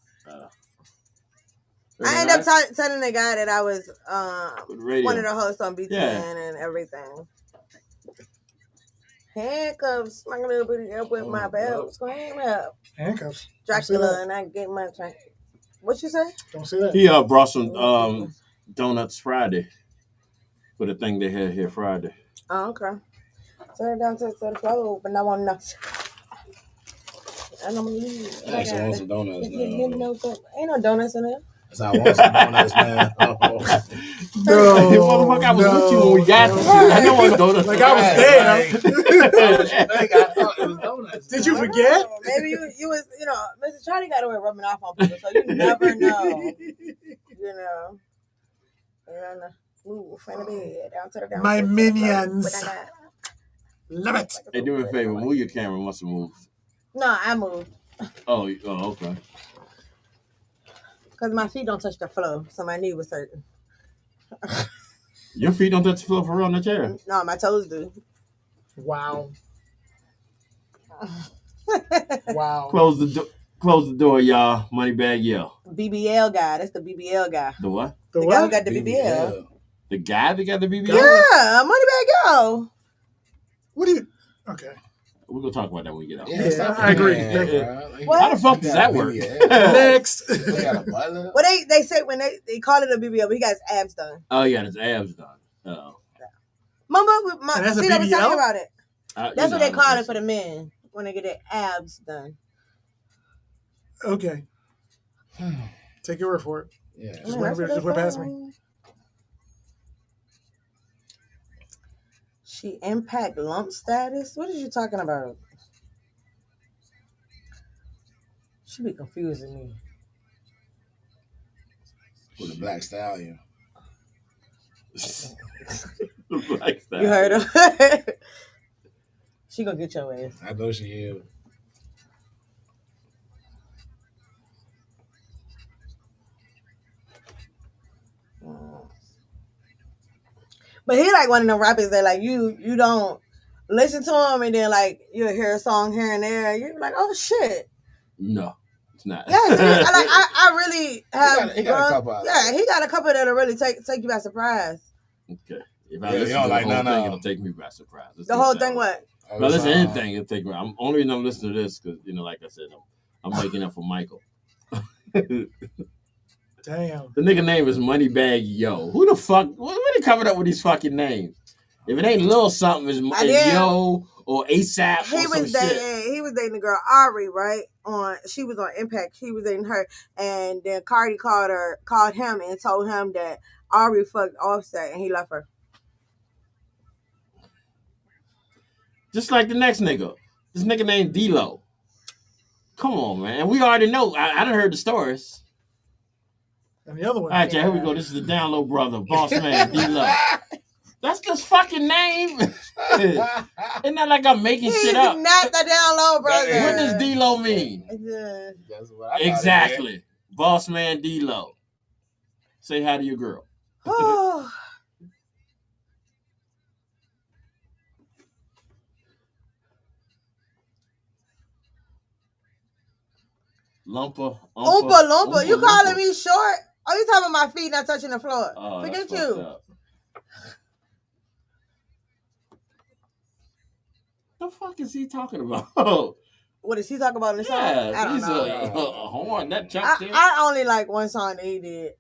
I ended up telling the guy that I was one of the hosts on BTN and everything. Handcuffs, my little bitty up with my belt. Scream up. Handcuffs. Dracula, and I get my drink. What you say? Don't say that. He brought some donuts Friday for the thing they had here Friday. Oh, okay. Turn it down to the floor, but I want enough. And I'm gonna leave. I actually want some donuts now. Ain't no donuts in there. I want some donuts, man. No, motherfucker, I was with you when we got there. I know what donuts. Like I was there. I thought it was donuts. Did you forget? Maybe you was, Mr. Charlie got away rubbing off on people, so you never know. Move from the bed down to the down. My minions. Love it. Hey, do me a favor. Move your camera once it moves. No, I moved. Oh, okay. Because my feet don't touch the floor, so my knee was hurting. Your feet don't touch the floor for real on the chair? No, my toes do. Wow. Wow. Close the door, y'all. Moneybag Yo. BBL guy. That's the BBL guy. The what? The guy who got the BBL. The guy that got the BBL? Yeah, Moneybag Yo. What do you? Okay. We're going to talk about that when we get out. Yeah, I agree. What? How the fuck does that work? Next. Well, they say when they call it a BBL, but he got his abs done. Oh, yeah, his abs done. Oh. Mama, that's a see, I was BBL? talking about it. That's what they call it it for the men when they get their abs done. Okay. Take your word for it. Yeah. Just went past me. She impact lump status? What is you talking about? She be confusing me. With a black stallion. Black stallion. You heard her? She gonna get your ass. I know she is. But he like one of them rappers that like you don't listen to him and then like you'll hear a song here and there. You're like, oh shit. No, it's not. Yeah, I really have. He got a couple. He got a couple that'll really take you by surprise. Okay. If I listen to the whole thing, it'll take me by surprise. The whole thing, what? If I listen to anything, it'll take me. I'm only reason I'm listening to this because like I said, I'm making up for Michael. Damn. The nigga name is Moneybag Yo. Who the fuck? What are they coming up with these fucking names? If it ain't Lil something, it's Yo or ASAP. He was dating the girl Ari, right? She was on Impact. He was dating her, and then Cardi called him and told him that Ari fucked Offset and he left her. Just like the next nigga. This nigga named D-Lo. Come on, man. We already know. I done heard the stories. And the other one. All right, here we go. This is the down low brother, boss man, D-Lo. That's just fucking name. Isn't that like I'm making He's shit up? not the down low, brother. What does D-Lo mean? That's what I Exactly. Boss man D-Lo. Say hi to your girl. Lumpa. Oompa Loompa. You calling me short? Are you talking about my feet not touching the floor? Forget you. The fuck is he talking about? What is he talking about in the song? Yeah, I don't he's know. a horn. That chop shit. I only like one song that he did.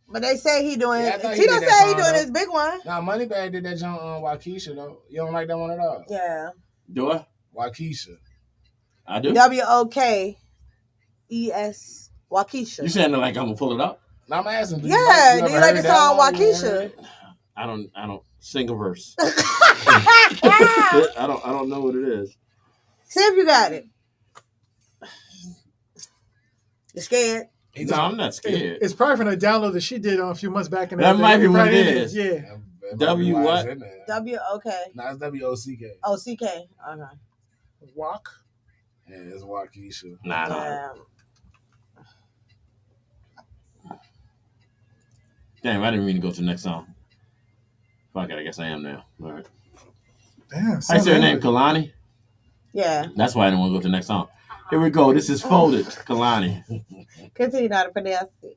But they say he doing. He don't say he doing his big one. Nah, Moneybag did that joint on Waukesha though. You don't like that one at all? Yeah. Do I? Waukesha. I do. Waukes. Waukesha. You saying like I'm gonna pull it up? No, I'm asking. Do you like the song Waukesha? I don't sing a verse. I don't know what it is. See if you got it. You scared? No, I'm not scared. It's probably from a download that she did a few months back in that might be what it is. Yeah. W what? Okay. No, it's WOCK. Oh, CK. Okay. Walk. Yeah, it's Waukesha. Nah. Damn, I didn't mean to go to the next song. Fuck it, I guess I am now. All right. Damn. I say her name, Kalani. Yeah. That's why I didn't want to go to the next song. Here we go. This is Folded, Kalani. Continue not to pronounce it.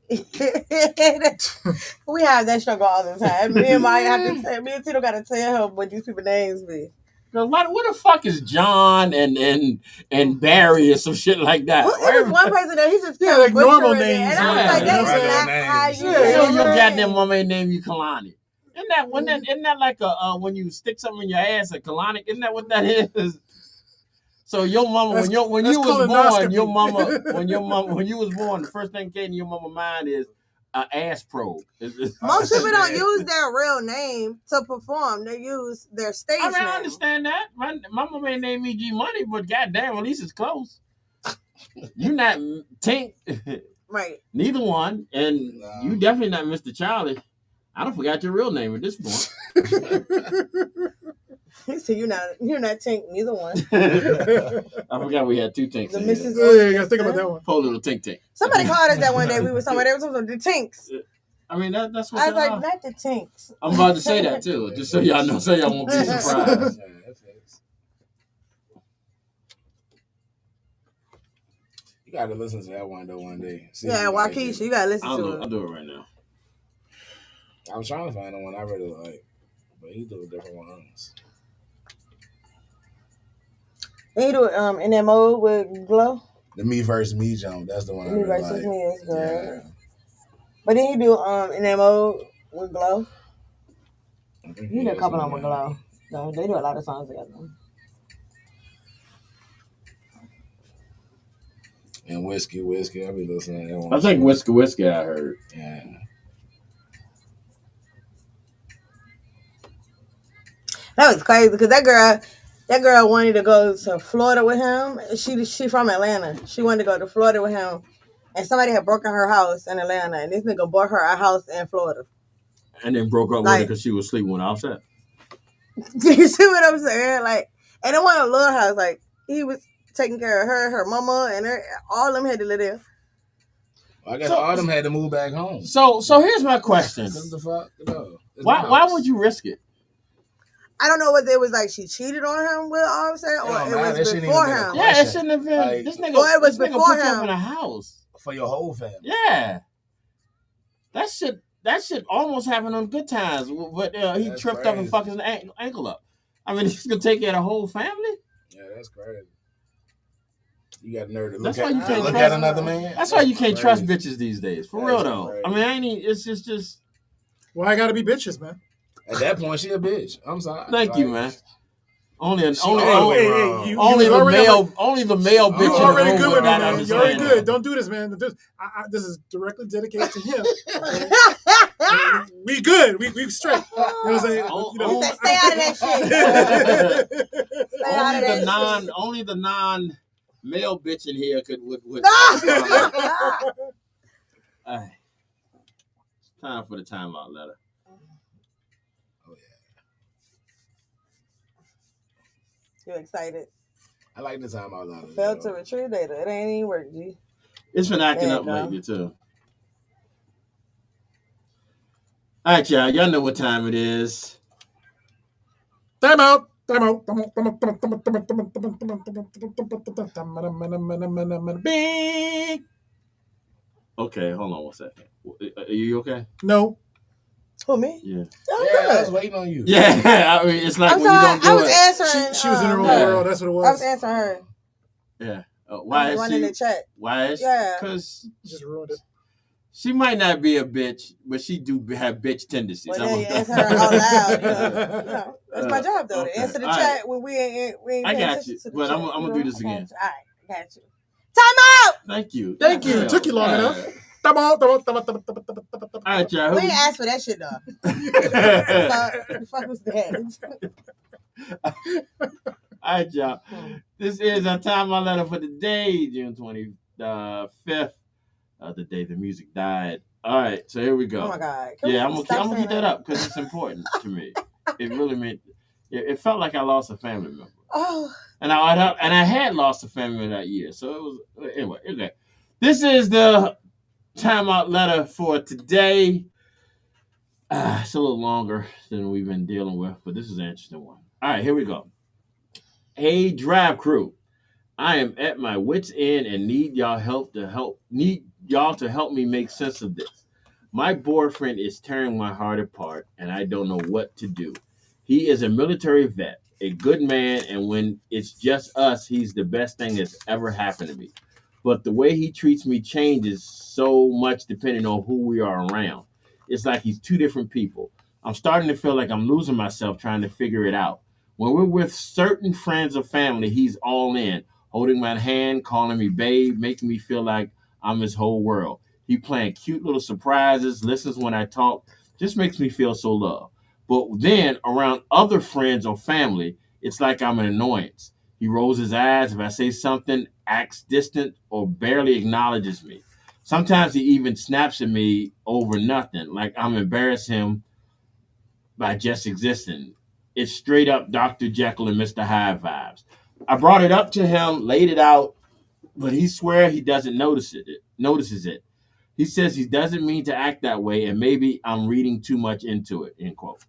We have that struggle all the time. Me and Maya have to tell, me and Tito got to tell her what these people names be. What the fuck is John and Barry or some shit like that? Well, there was one person that he just like normal names, names. and I was like, that's not how you say Your it. goddamn mama name you Kalani. Isn't that like a when you stick something in your ass a colonic? Isn't that what that is? So your mama when you was born, when you was born, the first thing came to your mama mind is an ass probe. Most people don't use their real name to perform. They use their stage name. I understand that. My mama may name me G Money, but goddamn, at least it's close. You not Tink. Right. Neither one. And you definitely not Mr. Charlie. I don't forgot your real name at this point. He said you're not Tink, neither one. I forgot we had two Tinks. The Mrs. Oh, yeah, you gotta think about that one. Poor little Tink. Somebody called us that one day. We were talking about the Tinks. I mean that's what I was like, not the Tinks. I'm about to say that too, just so y'all know, so y'all won't be surprised. You gotta listen to that one though one day. Waukesha, you gotta listen to it. I'll do it right now. I was trying to find the one I really like, but he do different ones. He do it in that mode with Glow. The Me versus Me jump, that's the one. Me versus Me is good. Yeah. But then he do in that mode with Glow. He did a couple of them with Glow. No, they do a lot of songs together. And Whiskey, I be listening to that one. I think Whiskey I heard. Yeah. That was crazy because that girl wanted to go to Florida with him. She from Atlanta. She wanted to go to Florida with him, and somebody had broken her house in Atlanta, and this nigga bought her a house in Florida. And then broke up with her because she was sleeping with Offset. You see what I'm saying? Like, and it wasn't a little house. Like, he was taking care of her mama, and all of them had to live there. Well, I guess all of them had to move back home. So here's my question. What the fuck? No, why would you risk it? I don't know whether it was like she cheated on him with Offset or it was before him. Yeah, it shouldn't have been. Like, this nigga, or it was this nigga before put you up him. in a house for your whole family. Yeah, that shit almost happened on Good Times, but he That's tripped crazy. up and fucked his ankle up. I mean, he's gonna take care of the whole family. Yeah, that's crazy. You got nerve to That's look why you can't look trust at another man. That's why you can't crazy. trust bitches these days. For real though. Crazy. I mean, I ain't. It's just. Why I gotta be bitches, man? At that point, she a bitch. I'm sorry. Thank you, man. Only the male bitch. You're already good with me, that man. You're already good. Don't do this, man. This is directly dedicated to him. We good. We straight. You know what I'm saying? Stay out of that shit. Only the non-male bitch in here would. Time Time for the timeout letter. Oh yeah, You excited? I like the timeout letter. Failed to retrieve data. It ain't even work, G. It's been acting There up you go. lately too. All right, y'all. Y'all know what time it is. Time out. Bing. Okay, hold on one second. Are you okay? No. Who, me? Yeah. I'm Yeah, I was good. waiting on you. Yeah. I mean, it's like I'm when you sorry. don't I do was it. answering. She was in her own Yeah. world. That's what it I was was. answering her. Yeah. I Why was is running she? the chat. Why is? Yeah. Because Just ruined it. she might not be a bitch, but she do have bitch tendencies. Well, then you answer her out loud. That's my job, though. Okay. To answer the All chat right. when we ain't I paying got attention you, to the but chat. I'm gonna do this again. All right, I got you. Time out! Thank you. Thank you. It took you long enough. All right, y'all. We ain't asked for that shit, though. The fuck was that? All right, y'all. This is our timeout letter for the day, June 25th, the day the music died. All right, so here we go. Oh my God. I'm gonna keep that up because it's important to me. It really meant. It felt like I lost a family member. Oh. And I had lost a family member that year, so it was anyway. Okay, this is the timeout letter for today. It's a little longer than we've been dealing with, but this is an interesting one. All right, here we go. Hey, Drive Crew, I am at my wit's end and need y'all to help me make sense of this. My boyfriend is tearing my heart apart, and I don't know what to do. He is a military vet, a good man, and when it's just us, he's the best thing that's ever happened to me. But the way he treats me changes so much depending on who we are around. It's like he's two different people. I'm starting to feel like I'm losing myself trying to figure it out. When we're with certain friends or family, he's all in, holding my hand, calling me babe, making me feel like I'm his whole world. He playing cute little surprises, listens when I talk, just makes me feel so loved. But then around other friends or family, it's like I'm an annoyance. He rolls his eyes if I say something, acts distant, or barely acknowledges me. Sometimes he even snaps at me over nothing, like I'm embarrassing him by just existing. It's straight up Dr. Jekyll and Mr. Hyde vibes. I brought it up to him, laid it out, but he swears he doesn't notices it. He says he doesn't mean to act that way, and maybe I'm reading too much into it, end quote.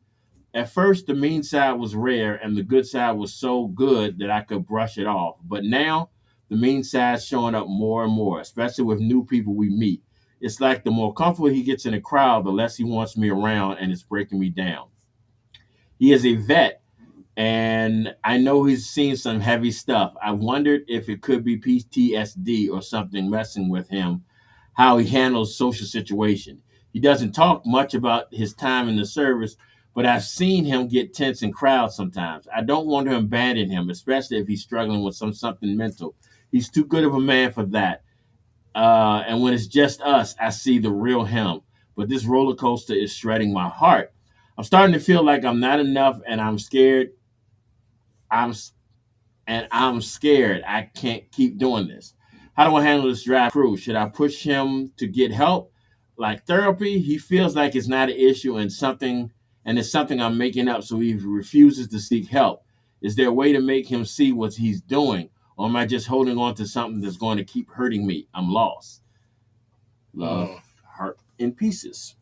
At first, the mean side was rare, and the good side was so good that I could brush it off. But now, the mean side's showing up more and more, especially with new people we meet. It's like the more comfortable he gets in a crowd, the less he wants me around, and it's breaking me down. He is a vet, and I know he's seen some heavy stuff. I wondered if it could be PTSD or something messing with him, how he handles social situation. He doesn't talk much about his time in the service, but I've seen him get tense in crowds sometimes. I don't want to abandon him, especially if he's struggling with something mental. He's too good of a man for that. And when it's just us, I see the real him. But this roller coaster is shredding my heart. I'm starting to feel like I'm not enough, and I'm scared. I'm scared. I can't keep doing this. How do I handle this Drive Crew? Should I push him to get help, like therapy? He feels like it's not an issue and it's something I'm making up, so he refuses to seek help. Is there a way to make him see what he's doing, or am I just holding on to something that's going to keep hurting me? I'm lost. Love, heart in pieces.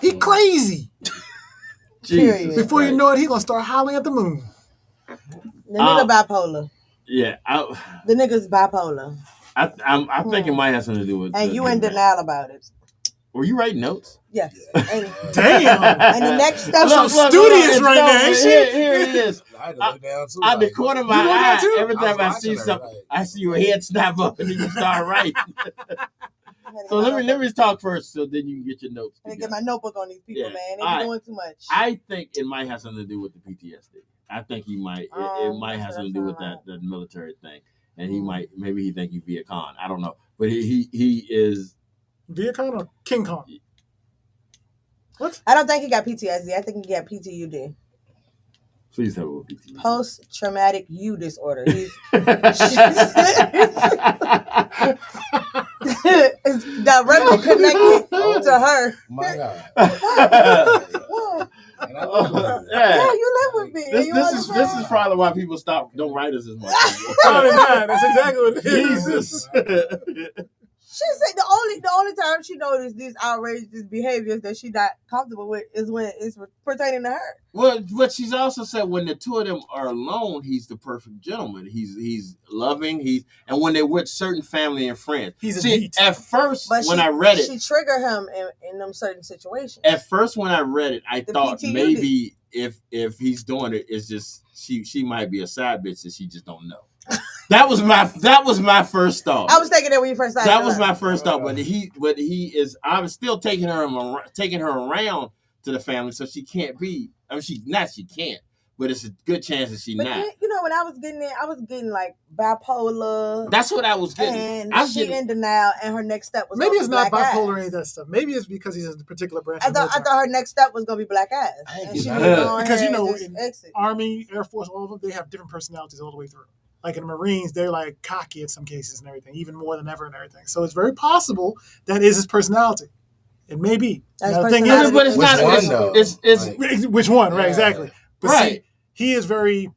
He crazy. Jesus Before you Christ. know it, he gonna start howling at the moon. The nigga bipolar. Yeah, The nigga's bipolar. I think it might have something to do with. And you in denial about it. Were you writing notes? Yes. And, Damn. and the next step. Look, studious right now, ain't she? Here it is. I had to look down too. Out the corner of my You look down eye, too? every time I watching see her, something, like- I see your head snap up and then you start writing. So let me talk first, so then you can get your notes. I get my notebook on these people, Yeah. man. They All be right. doing too much. I think it might have something to do with the PTSD. I think he might. It might that's have what something I to do with sound that military thing, and he might maybe he think he Viet Cong. I don't know, but he is. Viet Cong or King Kong? What? I don't think he got PTSD. I think he got PTUD. Please tell me what PTSD. Post-traumatic U disorder. He's It's directly connected to her. My God. What? And I love her. Yeah, you live with me. This You is understand? probably why people don't write us as much. Probably not. That's exactly what it is. Jesus. She said the only time she noticed these outrageous behaviors that she not comfortable with is when it's pertaining to her. Well, but she's also said when the two of them are alone, he's the perfect gentleman. He's loving. And when they're with certain family and friends, He's see, elite. at first But when I read it, she triggered him in them certain situations. at first when I read it, I The thought PTUD. maybe if he's doing it, it's just she might be a side bitch that she just don't know. That was my first thought. I was thinking that when you first started. That was my first thought, but he is. I was still taking her around to the family, so she can't be. I mean, she can't, but it's a good chance that she But not. then, when I was getting there, I was getting like bipolar. That's what I was getting. And I was she in denial, and her next step was Maybe gonna it's be not black bipolar or ass. any of that stuff. Maybe it's because he's in a particular branch. I thought her next step was gonna be black ass, I ain't and she getting was none of going Because, ahead you know, and just in exit. Army, Air Force, all of them, they have different personalities all the way through. Like in the Marines, they're like cocky in some cases and everything, even more than ever and everything. So it's very possible that is his personality. It may be. That's Now, the thing personality. is, but it's Which not. one, though? It's Like, which one, right? Yeah. Exactly. But Right. see, he is very,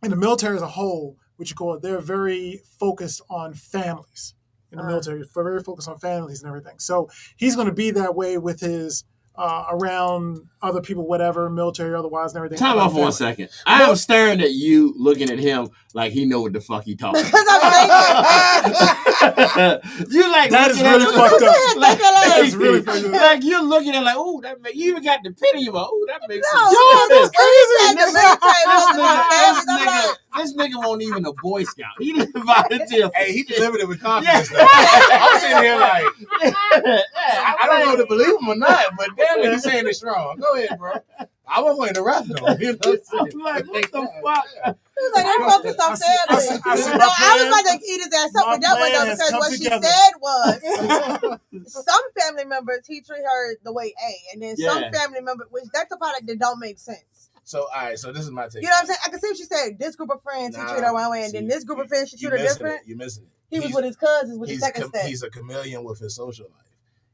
in the military as a whole, what you call it, they're very focused on families in the military, very focused on families and everything. So he's going to be that way with his around other people, whatever, military, otherwise, and everything. Time about off one family. second. I am staring at you, looking at him like he know what the fuck he talking. Because I'm You like That is looking at really him fucked up. Like, That's really fucked up. Like you're looking at like, oh, that make you even got the pin in your mouth. Oh, that makes No, sense. that's crazy. This This this nigga won't even a Boy Scout. He didn't volunteer. hey, he delivered it with confidence. Though. I'm sitting here like, I don't know if to believe him or not, but damn it, he's saying it strong. Go ahead, bro. I wasn't going to interrupt him. You know what I'm saying? Like, what the fuck? He was like, they focused on family. I see my I was plan. about to eat his ass up with that My one though, plan has because come what together. she said was some family members he treat her the way A, and then some Yeah. family members, which that's the part that don't make sense. So, all right, so this is my take. You know what I'm saying? I can see what she said. This group of friends he treat her one way, and then this group of friends she treat her different. You're missing it. He was with his cousins with the second step. He's a chameleon with his social life.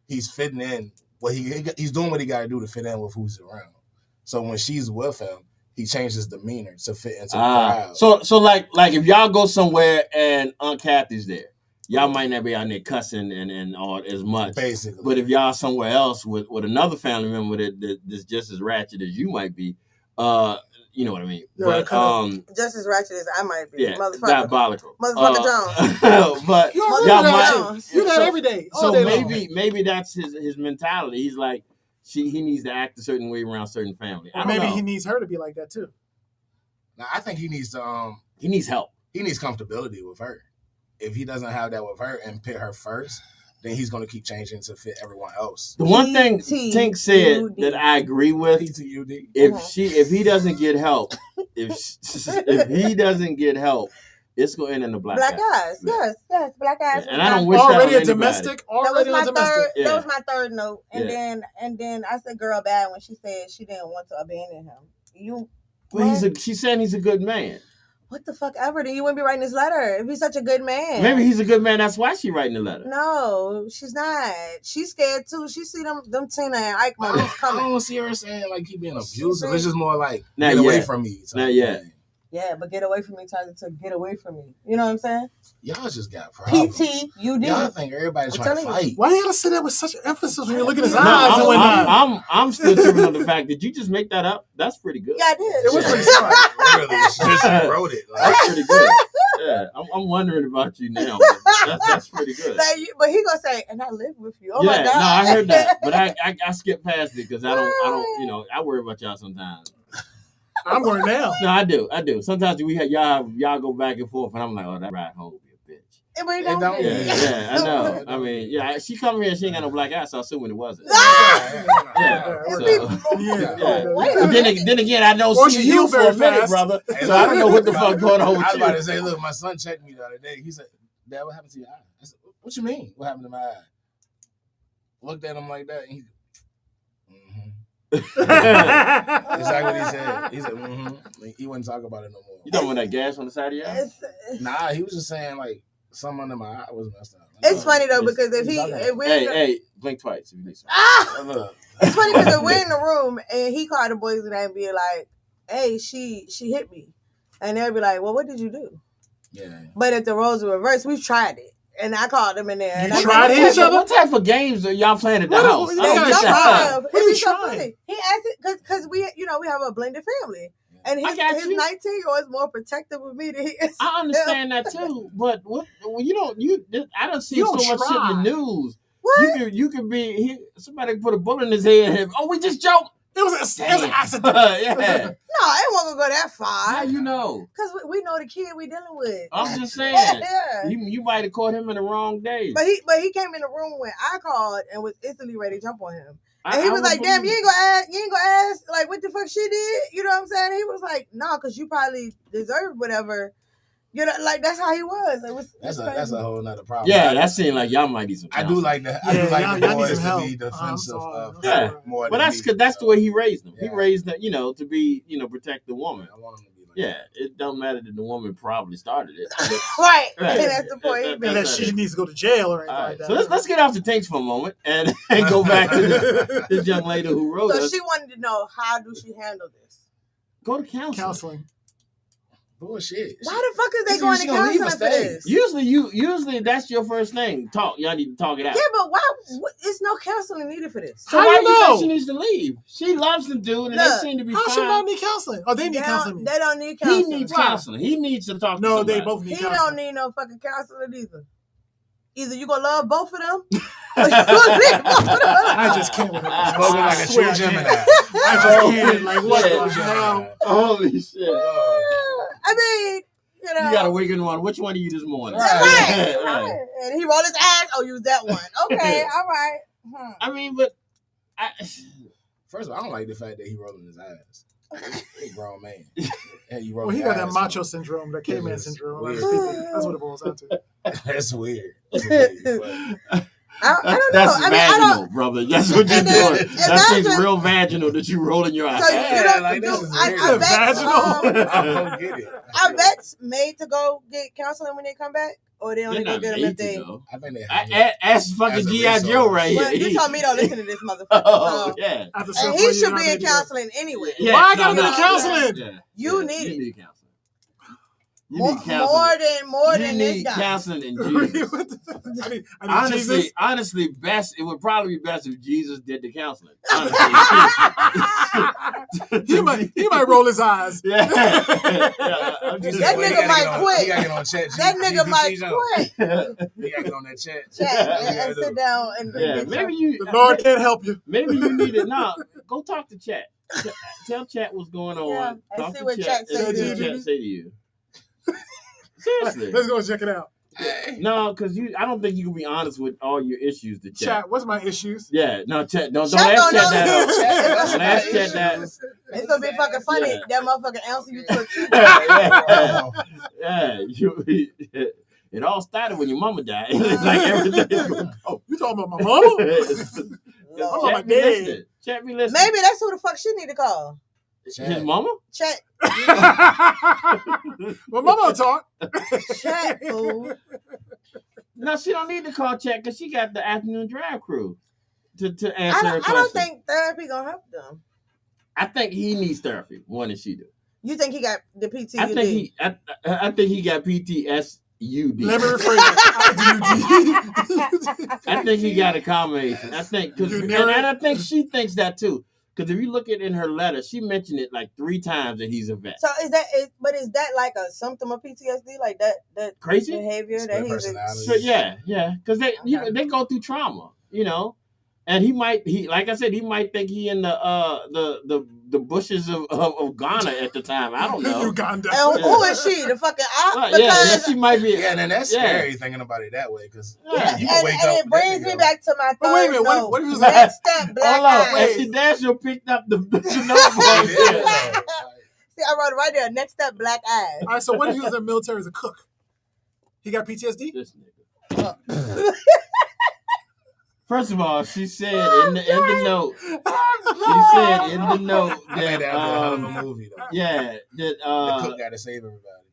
He's fitting in. Well, he's doing what he got to do to fit in with who's around. So when she's with him, he changed his demeanor to fit into the crowd. So like if y'all go somewhere and Aunt Kathy's there, y'all might not be out there cussing and all as much. Basically. But if y'all somewhere else with another family member that's just as ratchet as you might be, you know what I mean. Yeah, But Just as ratchet as I might be, yeah, motherfucker. diabolical. Motherfucker But You y'all already might. Jones. You that so- every day. All So day long. maybe that's his mentality. He's like he needs to act a certain way around certain family. I Or don't maybe know. he needs her to be like that too. Now, I think he needs to He needs help. he needs comfortability with her. If he doesn't have that with her and put her first, then he's going to keep changing to fit everyone else. The one thing PTUD. Tink said that I agree with, PTUD. if he doesn't get help, if he doesn't get help, it's going to end in the black Black eye. eyes, yes, black eyes. And I don't wish that on Already a anybody. domestic. That was Already my a domestic. third. Yeah. That was my third note, and Yeah. then I said, "Girl, bad" when she said she didn't want to abandon him. You, Well, she's saying he's a good man. what the fuck ever? Then you wouldn't be writing this letter if he's such a good man. Maybe he's a good man. That's why she's writing the letter. No, she's not. She's scared too. She see them Tina and Ike I movies don't, I coming. don't see her saying like keep being She abusive. said- It's just more like Not get away yet. from me. type Not yet. thing. Yeah, but get away from me turns to get away from me. You know what I'm saying? Y'all just got problems. PTUD. Y'all think everybody's I'm trying to telling you. fight. Why you gotta say that with such emphasis when you look at his No, eyes and whatnot? I'm still tripping on the fact. Did you just make that up? That's pretty good. Yeah, I did. It was pretty smart. Literally, she just wrote it. Like, That's pretty good. Yeah, I'm wondering about you now. But that's pretty good. But he gonna say, and I live with you. Oh yeah, my god. no, I heard that, but I skipped past it because I don't, you know, I worry about y'all sometimes. I'm worried now. No, I do. Sometimes we have y'all go back and forth, and I'm like, oh, that ride home be a bitch. It don't don't be. Yeah, I know. I mean, yeah, she come here and she ain't got no black eyes, so I assume it wasn't. yeah. Yeah. It So, be- Yeah. yeah. Wait a But minute. then again, I don't Or see she you healed for very a minute, fast. brother. Hey, So I don't know what the look, fuck going on I was with about you. to say, look, my son checked me the other day. He said, Dad, what happened to your eye? I said, what you mean? What happened to my eye? Looked at him like that, and he exactly what he said. He said, He wouldn't talk about it no more. You talking about that gas on the side of your eye? It's- Nah, he was just saying like something under my eye was messed up. It's funny though because if we're Hey, blink twice if you need something. It's funny because if we're in the room and he called the boys and they'd be like, "Hey, she hit me," and they'll be like, "Well, what did you do?" Yeah. But if the roles were reversed, we've tried it. And I called them in there. And You tried each other? What type of games are y'all playing at the house? What are you so trying? funny. He asked it because we have a blended family. And his 19-year-old is more protective of me than he is. I understand that too, but I don't see so much shit in the news. What? You could be somebody put a bullet in his head. Oh, we just joked. It was an accident. Yeah. No, it won't go that far. How you know? Because we know the kid we dealing with. I'm just saying. Yeah. You might have caught him in the wrong day. But he came in the room when I called and was instantly ready to jump on him. And he was like, "Damn, you ain't gonna ask like what the fuck she did." You know what I'm saying? He was like, "No, because you probably deserve whatever." You know, like that's how he was. That's a whole nother problem. Yeah, that seemed like y'all might need some counseling. I do like that. I do like the boys to be defensive of more. But that's because that's the way he raised them. Yeah. He raised them, to be, protect the woman. I want him to be like that. It don't matter that the woman probably started it. Right. That's the point. That she needs to go to jail or anything like that. So let's get off the tanks for a moment and go back to this young lady who wrote us. So she wanted to know, how do she handle this? Go to counseling. Bullshit. Why the fuck is they going to counseling for this? Usually that's your first thing. Talk. Y'all need to talk it out. Yeah, but why? It's no counseling needed for this. So why do you think she needs to leave? She loves the dude, and they seem to be fine. How she not need counseling? Oh, they need counseling. They don't need counseling. He needs counseling. He needs to talk to somebody. No, they both need counseling. He don't need no fucking counseling either. Either you gonna love both of them, or you gonna leave both of them. I just can't with it. I like a true Gemini. I just can't. Like, what the hell? Holy shit. I mean, you gotta wake in one. Which one are you this morning? Right. And he rolled his ass. Oh, use that one. Okay, all right. I mean, but first of all, I don't like the fact that he rolling his ass. He's a grown man. And he he got that macho syndrome, that caveman syndrome. That's what it boils down to. That's weird. I don't That's know. vaginal, brother. That's what you're doing. That thing's real vaginal that you roll in your eyes. So I don't get it. Are vets made to go get counseling when they come back? Or they only go get them if they... I think they ask fucking G.I. Joe right here. Well, you told me don't listen to this motherfucker. Oh, yeah. And he should be in counseling anyway. Yeah, why I gotta get counseling? Yeah. You need it. counseling. More than this guy. Counseling in Jesus. Honestly, best. It would probably be best if Jesus did the counseling. Honestly. he might roll his eyes. Yeah. That nigga might quit. That nigga might quit. He gotta get on that chat. And sit down and maybe the Lord can't help you. Maybe you need it. No, go talk to Chat. Tell Chat what's going on. Yeah, and see what Chat say to you. Seriously. Let's go check it out. No, because I don't think you can be honest with all your issues to Chat. Chat, what's my issues? Yeah, no, Chat. Don't ask Chat that. Don't ask Chat that. It's gonna be fucking funny. That motherfucker answer you to a tweet. Yeah, it all started when your mama died. Like everything. You talking about my mama? Chat be listening. Chat be listening. Maybe that's who the fuck she need to call. His mama? Chat. Well, mama talk. Chat, fool. No, she don't need to call Chat because she got the afternoon drive crew to answer her question. I don't think therapy gonna help them. I think he needs therapy more than she do. You think he got the PTSD? I think he got PTSD. Let me rephrase it. I think he got a combination. I think and I think she thinks that too. Because if you look at in her letter, she mentioned it like 3 times that he's a vet. So is that like a symptom of PTSD, like that crazy behavior that he's so, yeah, because they they go through trauma, and he might like I said, he might think he in the bushes of Ghana at the time. I don't know. Uganda. And who is she? The fucking op? Yeah, she might be. Yeah, and then that's scary thinking about it that way because you and wake up. It brings me back to my third wait a minute. note. What if you Next step, black eyes. And she dashed you picked up the notebook. See, I wrote it right there. Next step, black eyes. All right, so what if he was in the military as a cook? He got PTSD? This nigga. First of all, she said in the note. She said in the note that that movie though. yeah, that the cook got to save everybody.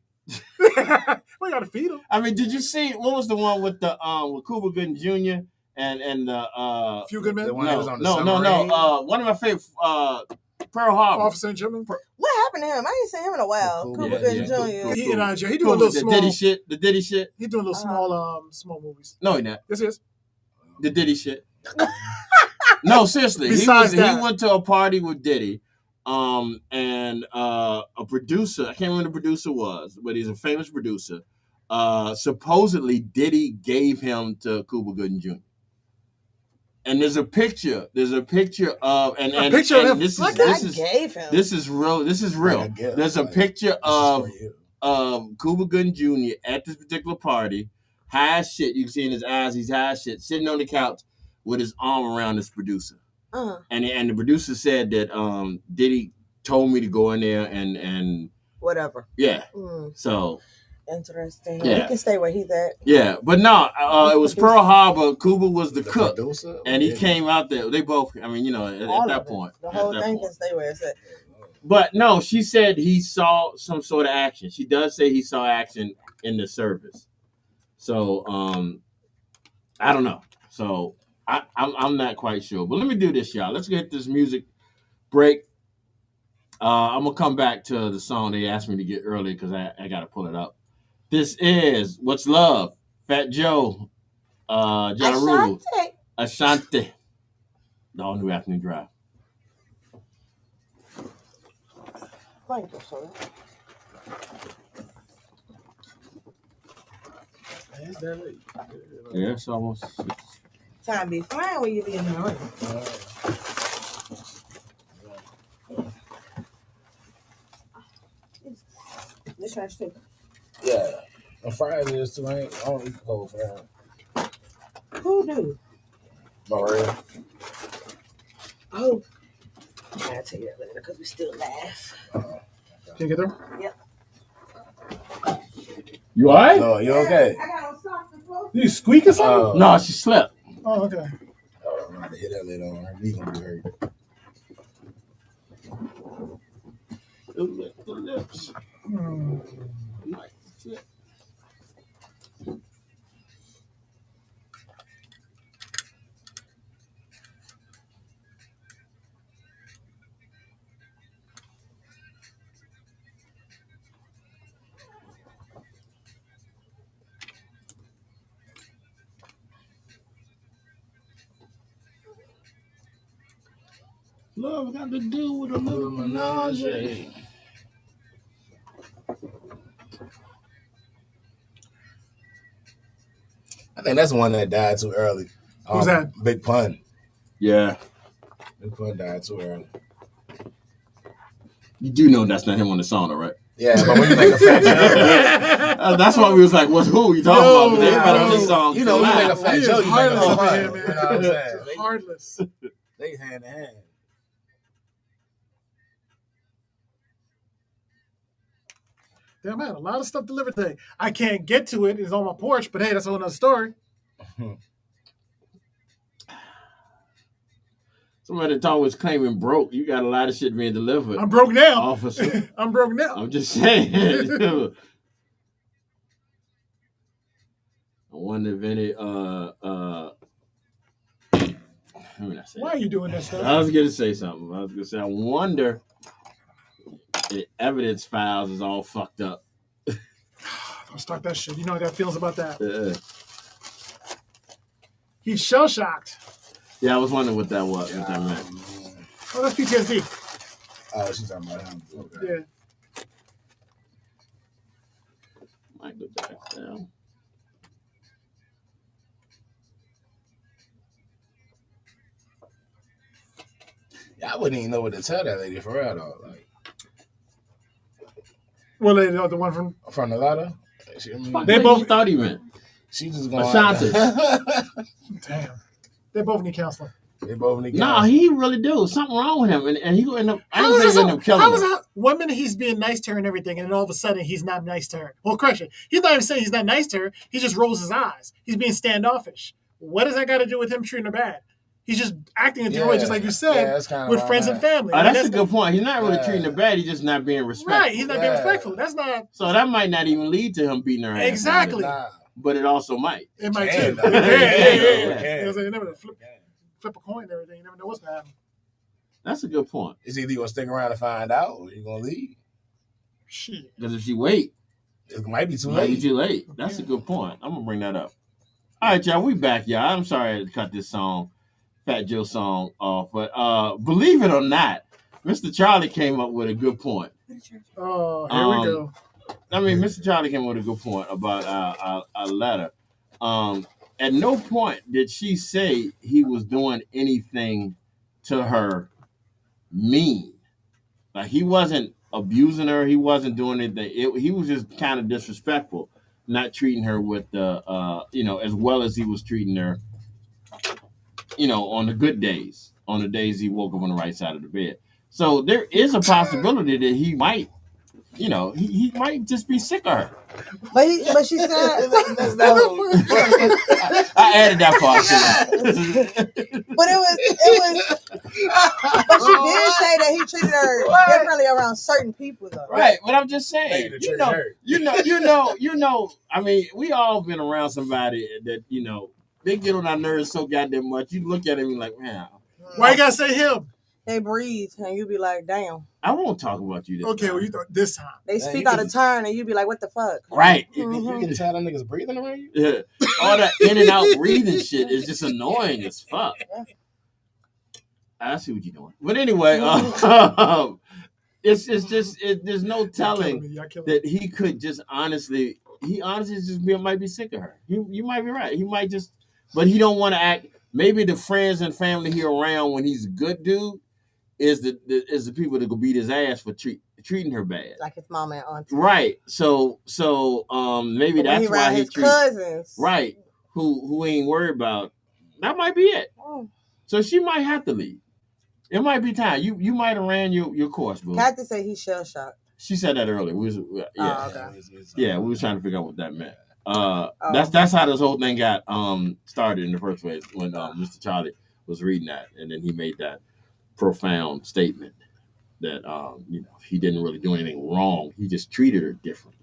We gotta feed him. I mean, did you see what was the one with the with Cuba Gooding Jr. and the Few good men. The one that was on the no. submarine? One of my favorite Pearl Harbor. Officer and gentleman. What happened to him? I ain't seen him in a while. Cool. Cuba Yeah, Gooding yeah, cool. Jr. He doing a Cool, little the small. Diddy shit. The Diddy shit. He doing little small movies. No, he not. Yes, he is. The Diddy shit. No, seriously. Besides He that. went to a party with Diddy. And a producer, I can't remember who the producer was, but he's a famous producer. Supposedly Diddy gave him to Cuba Gooding Jr. And there's a picture of this Gave him. is real. Like a gift, There's a like, picture This is for you. of Cuba Gooding Jr. at this particular party, high as shit. You can see in his eyes, he's high as shit, sitting on the couch with his arm around this producer. And the producer said that Diddy told me to go in there and Whatever. yeah. Mm, So interesting. Yeah. He can stay where he's at. yeah, but no, it was Pearl Harbor. Cuba was the cook, Producer? and he Yeah. came out there. They both, I mean, at All that of it. point, The at whole that thing point. can stay where it's at. But no, she said he saw some sort of action. She does say he saw action in the service. So I don't know. So I'm not quite sure. But let me do this, y'all. Let's get this music break. I'm gonna come back to the song they asked me to get earlier because I gotta pull it up. This is What's Love, Fat Joe, Ja Rule, Ashanti, the All New Afternoon Dryve. Thank you, sir. Yeah, it's almost. Time be flying when you be in the room. This trash too. Yeah. On Friday is too. I don't eat cold Friday. Who do? Maria. Oh. I'll tell you that later because we still laugh. Can you get there? You all right? No, you okay? I got on socks and clothes. You squeak or something? No, she slept. Oh, okay. I'm going to hit that later on. Her knee going to be hurt. The lips. Love got to do with a little menage. I think that's the one that died too early. Who's that? Big Pun. Yeah. Big Pun died too early. You do know that's not him on the song, though, right? Yeah, but when you think of Fat Joe, That's why we was like, "What's who you talking about?" But everybody on this song, you know, when you think of He Fat is Joe, you think heartless of over Pun. here, You man. know what I'm saying? Heartless. They hand in hand. Damn, I had a lot of stuff delivered today. I can't get to it. It's on my porch, but hey, that's a whole nother story. somebody thought was claiming broke. You got a lot of shit being delivered, I'm broke now. officer. I'm broke now. I'm just saying. I wonder if any let me not say Why that. are you doing that stuff? I was gonna say something. I was gonna say I wonder if the evidence files is all fucked up. Don't start that shit. You know how I got feelings about that. Yeah. He's shell shocked. Yeah, I was wondering what that was. What that meant. Oh, that's PTSD. Oh, she's talking about him. Okay. Yeah. Might go back down. Yeah, I wouldn't even know what to tell that lady for real though. Like Well, the one from the ladder. They both thought he meant. She just going. Ashanti. damn. They both need counseling. They both need. No, he really do. Something wrong with him, and he gonna end up. I How don't is think this? he end up killing How is him. that? 1 minute he's being nice to her and everything, and then all of a sudden he's not nice to her. Well, correction. He's not even saying he's not nice to her. He just rolls his eyes. He's being standoffish. What does that got to do with him treating her bad? He's just acting in different ways, just like you said, that's kinda with where friends I'm and at. family. That's a good point. He's not really treating her Yeah. bad. He's just not being respectful. Right, he's not being respectful. That's not So that might not even lead to him beating her ass. exactly. Nah. But it also might. It might Can, too. though. Yeah. Can. You know what I'm saying? You never know. Flip a coin and everything. You never know what's gonna happen. That's a good point. It's either you gonna stick around and find out, or you gonna leave. Shit. Because if she wait, It might be too it might be late. too late. That's a good point. I'm gonna bring that up. All right, y'all, we back, y'all. I'm sorry I had to cut this song, Fat Joe song, off, but believe it or not, Mr. Charlie came up with a good point. Oh, here we go. I mean, Mr. Charlie came up with a good point about our letter. At no point did she say he was doing anything to her mean. Like, he wasn't abusing her. He wasn't doing anything. He was just kind of disrespectful, not treating her with the, as well as he was treating her, on the good days, on the days he woke up on the right side of the bed. So there is a possibility that he might, he might just be sick of her. But she said That's not I added that part to but it was but she did say that he treated her differently around certain people though. Right, but I'm just saying, Hey, the hurt. I mean, we all been around somebody that, they get on our nerves so goddamn much. You look at him and you're like, man, Why you gotta say him? They breathe and you be like, damn. I won't talk about you this Okay, time. well you thought this time. They Man, speak you out can- of turn and you be like, what the fuck? Right. You can tell them niggas breathing around you. Yeah. All that in and out breathing shit is just annoying as fuck. I see what you're doing. But anyway, it's just there's no telling Y'all killing me. that he could just honestly might be sick of her. You might be right. He might just, but he don't want to act. Maybe the friends and family here around when he's a good dude is the people that go beat his ass for treating her bad. Like his mama and auntie. Right. So maybe But when that's why he his treats cousins. right who ain't worried about. That might be it. Oh. So she might have to leave. It might be time. You might have ran your course, boo. Kathy said he's shell shocked. She said that earlier. We was trying to figure out what that meant. That's how this whole thing got started in the first place when Mr. Charlie was reading that, and then he made that profound statement that he didn't really do anything wrong. He just treated her differently.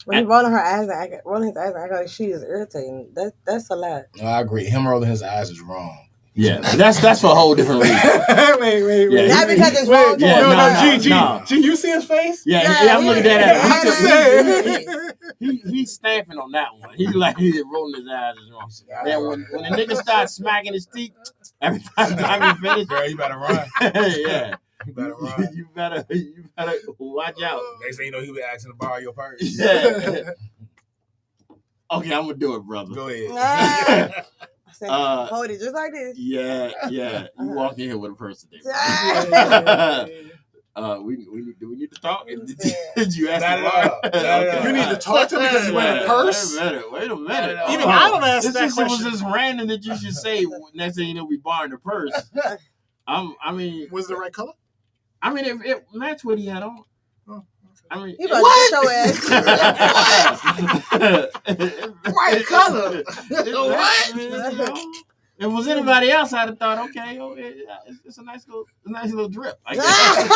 When he rolling his eyes, I go, she is irritating. That's a lot. No, I agree. Him rolling his eyes is wrong. Yeah, that's for a whole different reason. wait. Yeah, Not because it's wrong. Wait, no. G, you see his face? Yeah, Yeah, I'm looking at yeah, I'm just it. saying. He's stamping on that one. He's rolling his eyes is wrong. Then when the nigga starts smacking his teeth, every time he finishes, Girl, you better run. yeah. You better run. You better watch out. Next thing you know, he'll be asking to borrow your purse. Yeah. Okay, I'm gonna do it, brother. Go ahead. I said, Uh, hold it just like this. Yeah. You walk in here with a purse today. Do we need to talk? Did you ask Not me at why? all. Not at all. You need to talk to me because you wear a purse? Wait a minute. Even I don't ask This that was question. just random that you should say. Next thing you know, we borrowing the purse. I mean, Was it the right color? if it matched what he had on. Oh, I mean, You better get your ass. White color. What? If it was anybody else, I'd have thought, okay, it's a nice little drip. I guess.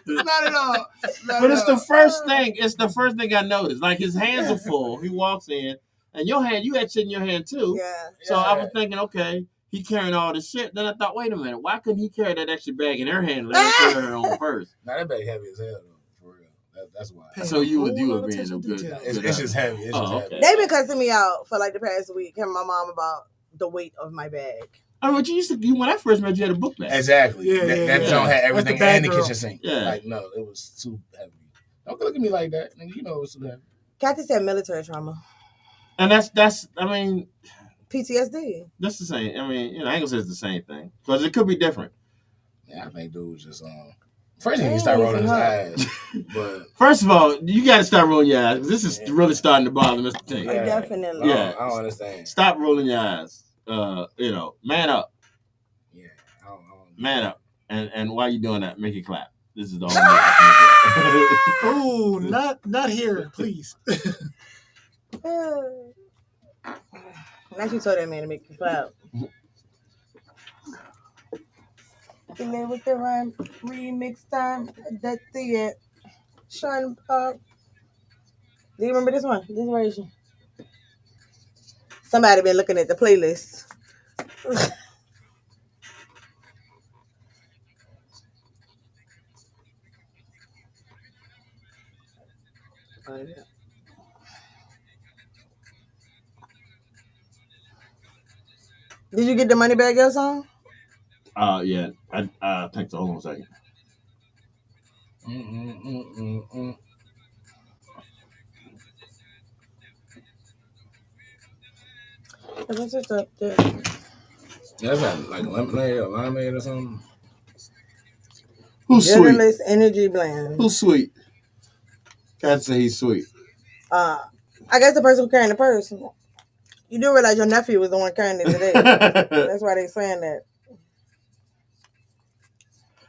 Not at all. But it's the first thing. It's the first thing I noticed. Like, his hands are full. He walks in, and you had shit in your hand too. Yeah. So I was thinking, okay, he carrying all this shit. Then I thought, wait a minute, why couldn't he carry that extra bag in her hand? Let her carry her own purse. Now that bag heavy as hell though, for real. That's why. So you were being no good. It's just heavy. It's just heavy. They been cussing me out for like the past week. Him and my mom about the weight of my bag. I mean, what you when I first met you, had a book bag. Exactly. Yeah, that yeah. don't have That's everything the bad and the girl. kitchen sink. Yeah. Like, no, it was too heavy. Don't look at me like that. Nigga, you know it was too heavy. Kathy said military trauma. And that's I mean, PTSD. that's the same. I mean, I ain't gonna say it's the same thing because it could be different. Yeah, I think dude was just first thing he started rolling his eyes. But First of all, you got to start rolling your eyes. This is really starting to bother Mr. Tank. Yeah. Definitely. Yeah. I don't understand. Stop rolling your eyes. Man up, Yeah, I don't man up, and while you doing that, make it clap. This is the only. Ooh, not here, please. Now you told that man to make you clap. Today with the rhyme remix time. That's the Sean Pop. Do you remember this one? This version. Somebody been looking at the playlist. Did you get the money back your song? Yeah. I think so. Hold on a second. What's it up there? That's like lemonade or limeade or something. Who's sweet? Genderless energy blend. Who's sweet? Can't say he's sweet. I guess the person who carrying the purse. You do realize your nephew was the one carrying it today. That's why they saying that.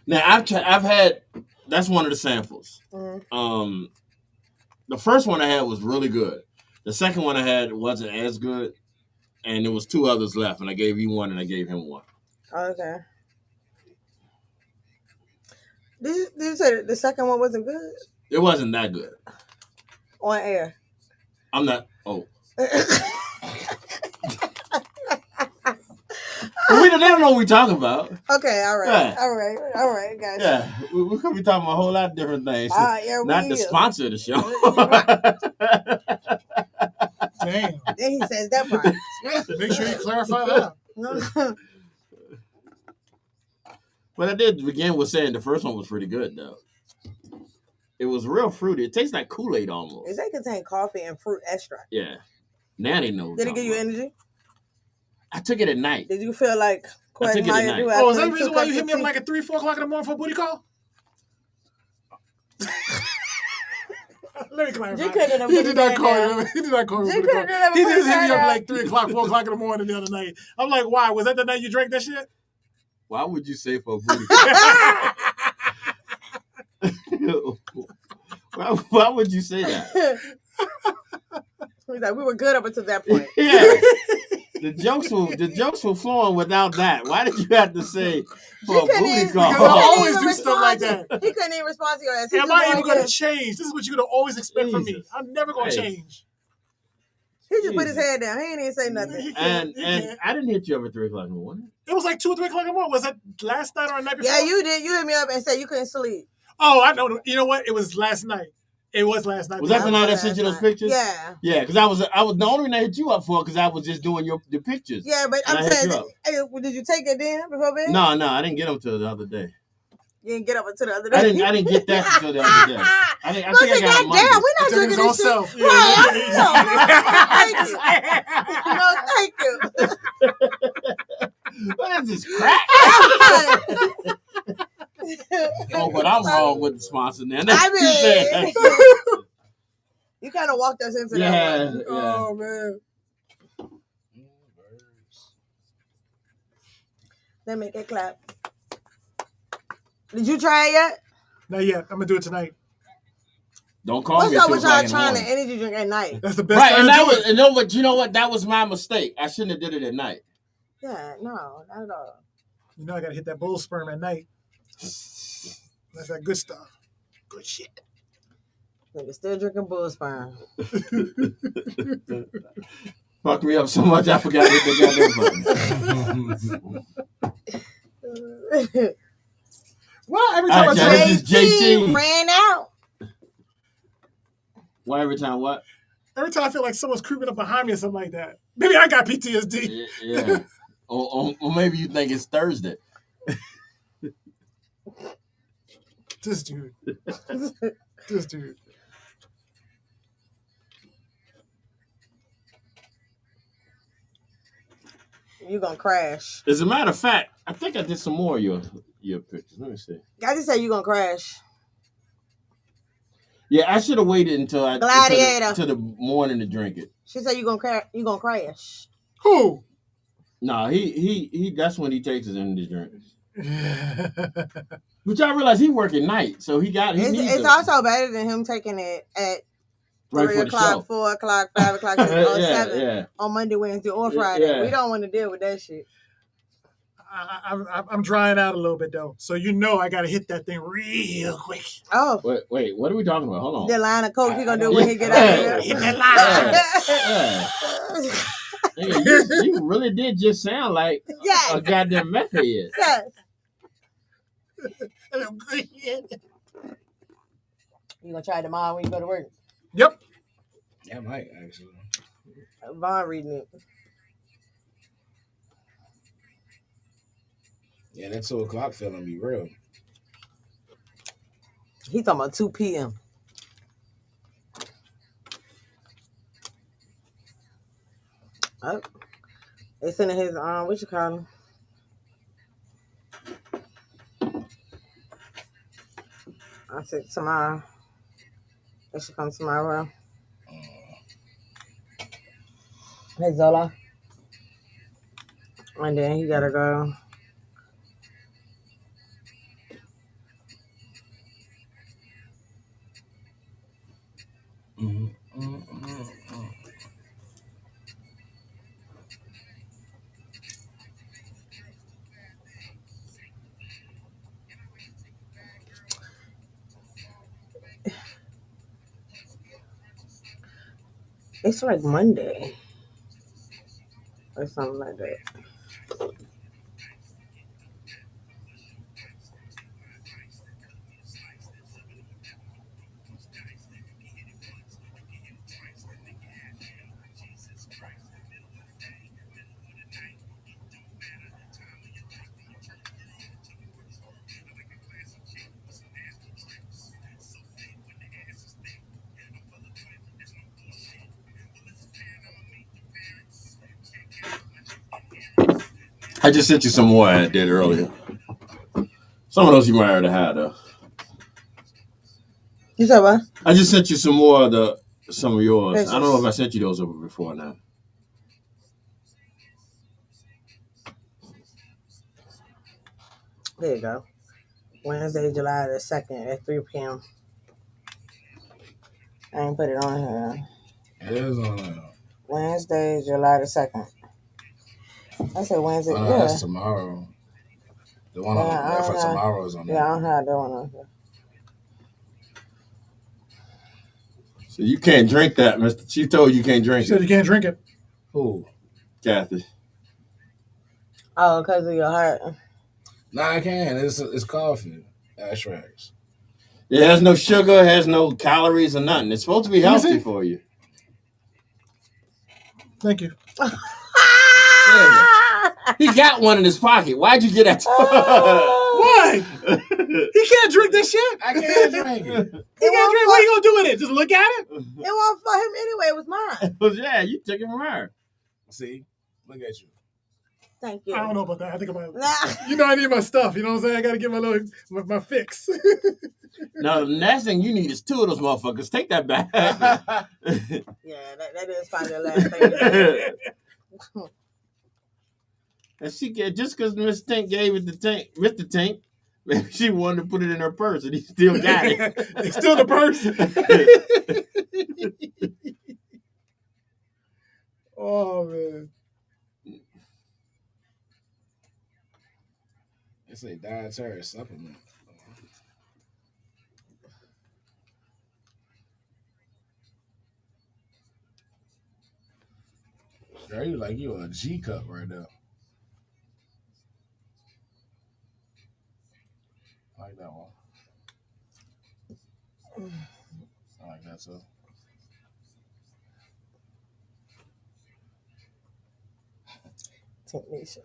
Now I've had. That's one of the samples. Mm-hmm. The first one I had was really good. The second one I had wasn't as good, and there was two others left, and I gave you one, and I gave him one. Okay. Did you say the second one wasn't good? It wasn't that good. On air. I'm not. Oh. They don't know what we're talking about. Okay, all right. Yeah. All right, guys. Yeah, we could be talking about a whole lot of different things. Yeah, not the sponsor of the show. Damn. Then he says that part. Make sure you clarify that. But I did begin with saying the first one was pretty good, though. It was real fruity. It tastes like Kool-Aid almost. Does that contain coffee and fruit extract? Yeah. Now they know. Did it give you energy? I took it at night. Did you feel like Quagmire do? Oh, is that the reason why you hit me up like at 3, 4 o'clock in the morning for a booty call? Let me clarify. He did not call me. He did not call me. He just hit me up like 3 o'clock, 4 o'clock in the morning the other night. I'm like, why? Was that the night you drank that shit? Why would you say for a booty call? Why would you say that? He's like, we were good up until that point. Yeah. The jokes were flowing without that. Why did you have to say for a booty call? Because I always do stuff like that. He couldn't even respond to your ass. Am I even going to change? This is what you're going to always expect from me. I'm never going to change. He just put his head down. He ain't even say nothing. And I didn't hit you up at 3 o'clock in the morning. It was like 2 or 3 o'clock in the morning. Was that last night or the night before? Yeah, you did. You hit me up and said you couldn't sleep. Oh, I know. You know what? It was last night. It was last night. Was that the night I sent you those pictures? Yeah. Yeah, because I was the only reason I hit you up for because I was just doing the pictures. Yeah, but I'm saying, did you take it then before bed? No, I didn't get them till the other day. You didn't get up until the other day. I didn't get that until the other day. I think I got them Monday. Damn, we're not drinking this shit. Self. Yeah. Right. No, thank you. What is this crap? Oh, but I'm wrong with the sponsor now. You kind of walked us into that. Yeah. Oh, man. Let me get clap. Did you try it yet? Not yet. I'm going to do it tonight. Don't call me. What's up with y'all trying to energy drink at night? That's the best right, time and to do it. you know what? That was my mistake. I shouldn't have did it at night. Yeah, no, not at all. You know I got to hit that bull sperm at night. That's that good stuff. Good shit. Nigga still drinking bull sperm. Fucked me up so much I forgot to hit the goddamn button. Well, every time this is JT ran out. Why every time what? Every time I feel like someone's creeping up behind me or something like that. Maybe I got PTSD. Yeah. or maybe you think it's Thursday. This dude. You gonna crash. As a matter of fact, I think I did some more of your pictures. Let me see. I just said you gonna crash. Yeah, I should have waited until to the morning to drink it. She said you gonna crash. Who? No, he that's when he takes his energy drinks. But y'all realize he working night, so he needs it's also better than him taking it at Right 3 for the o'clock, show. 4 o'clock, 5 o'clock, 6, or Yeah, 7 yeah. on Monday, Wednesday, or Friday. Yeah. We don't want to deal with that shit. I'm drying out a little bit though, so I got to hit that thing real quick. Oh, Wait, what are we talking about? Hold on. the line of coke he gonna do don't- when he get out of here. Hit that line. Nigga, you really did just sound like Yes. a goddamn meth head. Yes. You gonna try it tomorrow when you go to work? Yep. Yeah, I might actually. Vaughn reading it. Yeah, that 2 o'clock feeling be real. He talking about 2 p.m. Oh, they sending his what you call him? I said tomorrow. They should come tomorrow. Hey Zola. And then he gotta go. It's like Monday or something like that. I just sent you some more I did earlier. Some of those you might already have though. You said what? I just sent you some more of some of yours. Pictures. I don't know if I sent you those over before now. There you go. Wednesday, July the 2nd at 3 p.m. I ain't put it on here. It is on there. Wednesday, July the 2nd. I said Wednesday. Oh, no, Yeah. that's tomorrow. The one on for tomorrow is on there. Yeah, I don't have that one on here. So you can't drink that, Mister. She told you can't She drink said it, you can't drink it. Who? Kathy. Oh, because of your heart. Nah, I can. It's coffee. Extracts. It has no sugar, it has no calories or nothing. It's supposed to be Let me healthy see. for you. Thank you. He got one in his pocket. Why'd you get that? Why? He can't drink this shit. I can't drink it. He can't drink. What are you gonna do with it? Just look at it? It wasn't for him anyway. It was mine. Yeah, you took it from her. See? Look at you. Thank you. I don't know about that. I think about Nah. I need my stuff. You know what I'm saying? I gotta get my fix. No, the next thing you need is 2 of those motherfuckers. Take that back. Yeah, that is probably the last thing you do. And she get just because Miss Tank gave it to Mr. Tank, maybe she wanted to put it in her purse, and he still got it. It's still the purse. Oh man. It's a dietary supplement. Girl, you a G cup right now. I like that one. I like that too. Technician.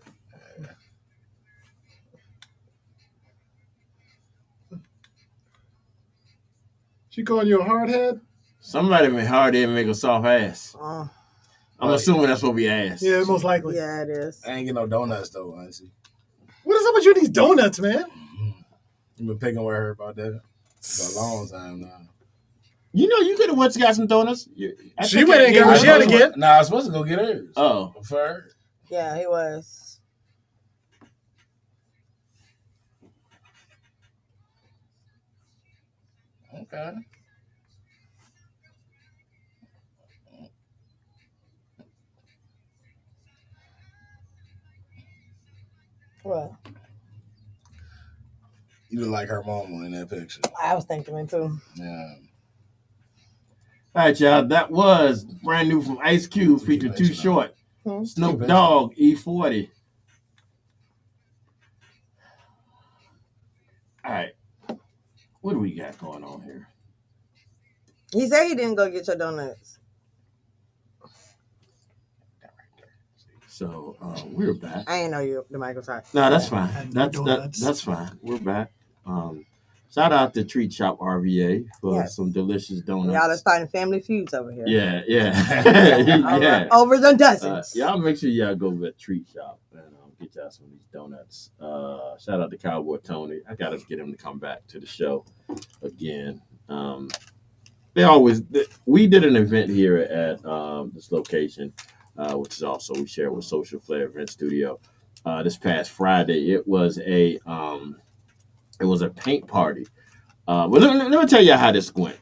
She calling you a hard head? Somebody made hard head make a soft ass. Oh, I'm assuming that's what we asked. Yeah, most likely. yeah, it is. I ain't get no donuts though, auntie. What is up with you and these donuts, man? You been picking with her about that for a long time now. You know, you could have went to got some donuts. She went and got what she had to get. Nah, I was supposed to go get hers. Oh. For her. Yeah, he was. Okay. What? You look like her mama in that picture. I was thinking it too. Yeah. All right, y'all. That was brand new from Ice Cube featuring Too Short. Snoop Dogg, E40. All right. What do we got going on here? He said he didn't go get your donuts. So we're back. I ain't know you the mic was hot. No, that's fine. That's fine. We're back. Shout out to Treat Shop RVA for some delicious donuts. Y'all are starting family feuds over here. Yeah. Yeah. Over the dozens. Y'all make sure y'all go to Treat Shop and get y'all some of these donuts. Shout out to Cowboy Tony. I gotta get him to come back to the show again. We did an event here at this location, which is also we share with Social Flair Event Studio. This past Friday, it was a paint party. But let me tell you how this went.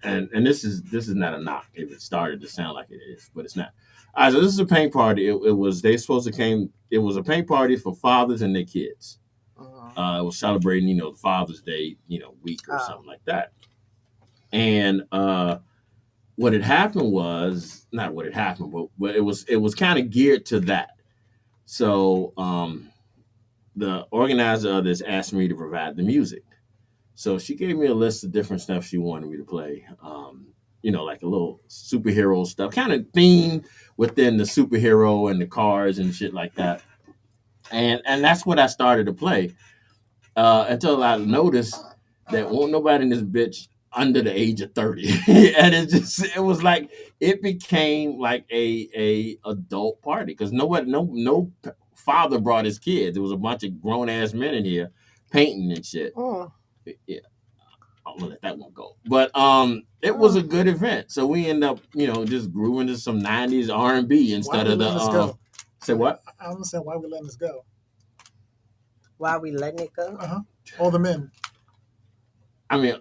And this is not a knock. If it started to sound like it is, but it's not. All right, so this is a paint party. It was a paint party for fathers and their kids. It was celebrating, the Father's Day, week or something like that. And what had happened was not what had happened, but it was kind of geared to that. So the organizer of this asked me to provide the music. So she gave me a list of different stuff she wanted me to play. Like a little superhero stuff, kind of themed within the superhero and the cars and shit like that. And that's what I started to play until I noticed that won't nobody in this bitch under the age of 30. And it became like a adult party because no father brought his kids. There was a bunch of grown ass men in here painting and shit. Yeah, I'm gonna let that one go. But it was a good event. So we end up, just grooving to some 90s R&B instead of the say what? I don't understand why we letting this go. Why we letting it go? All the men. I mean,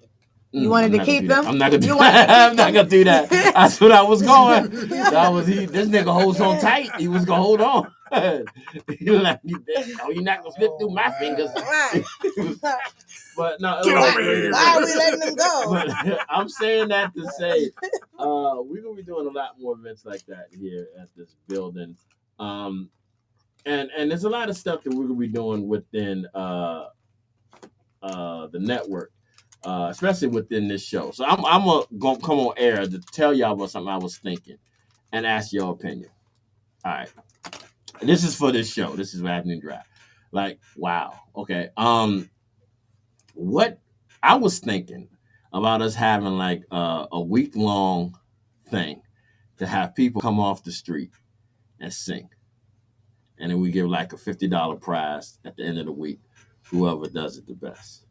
you wanted to keep them? I'm not gonna do that. I'm not gonna do that. That's what I was going. This nigga holds on tight. He was gonna hold on. You're not gonna slip through my fingers. But no, why are we letting them go? But I'm saying that to say we're gonna be doing a lot more events like that here at this building. And there's a lot of stuff that we're gonna be doing within the network. Especially within this show. So I'm gonna come on air to tell y'all about something I was thinking and ask your opinion. All right. And this is for this show. This is Afternoon Dryve. Like, wow. Okay. What I was thinking about us having like a week-long thing to have people come off the street and sing. And then we give like a $50 prize at the end of the week, whoever does it the best.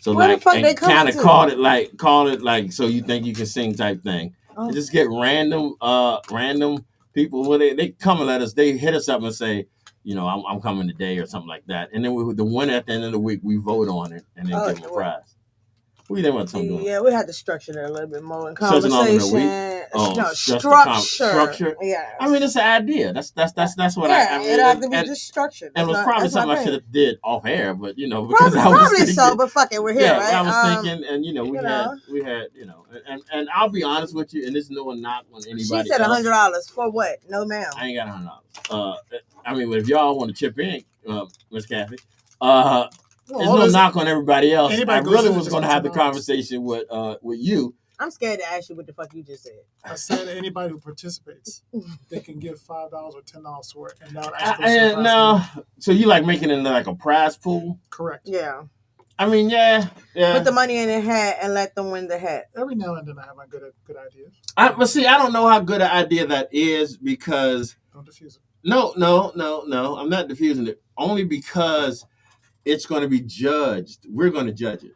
So where like, and kind of call it like, so you think you can sing type thing. And just get random people. Well, they come and they hit us up and say, I'm coming today or something like that. And then the winner at the end of the week, we vote on it and then give them a prize. What do you think about something doing? Yeah, we had to structure that a little bit more in conversation. Structure. Yeah. I mean, it's an idea. That's what I mean. It had to be just structured. And it was probably something I should have did off air, but because probably, I was thinking, so. But fuck it, we're here, right? I was thinking, and we had, and I'll be honest with you, and this is no knock on anybody. She said $100 for what? No, ma'am. I ain't got $100. I mean, but if y'all want to chip in, Miss Kathy, there's no knock on everybody else. I really was going to have the conversation with you. I'm scared to ask you what the fuck you just said. I said anybody who participates, they can give $5 or $10 for it, and now actually no. So you like making it like a prize pool? Correct. Yeah. I mean, yeah. Put the money in the hat and let them win the hat. Every now and then I have a good idea. But see, I don't know how good an idea that is because don't diffuse it. No. I'm not diffusing it. Only because it's going to be judged. We're going to judge it.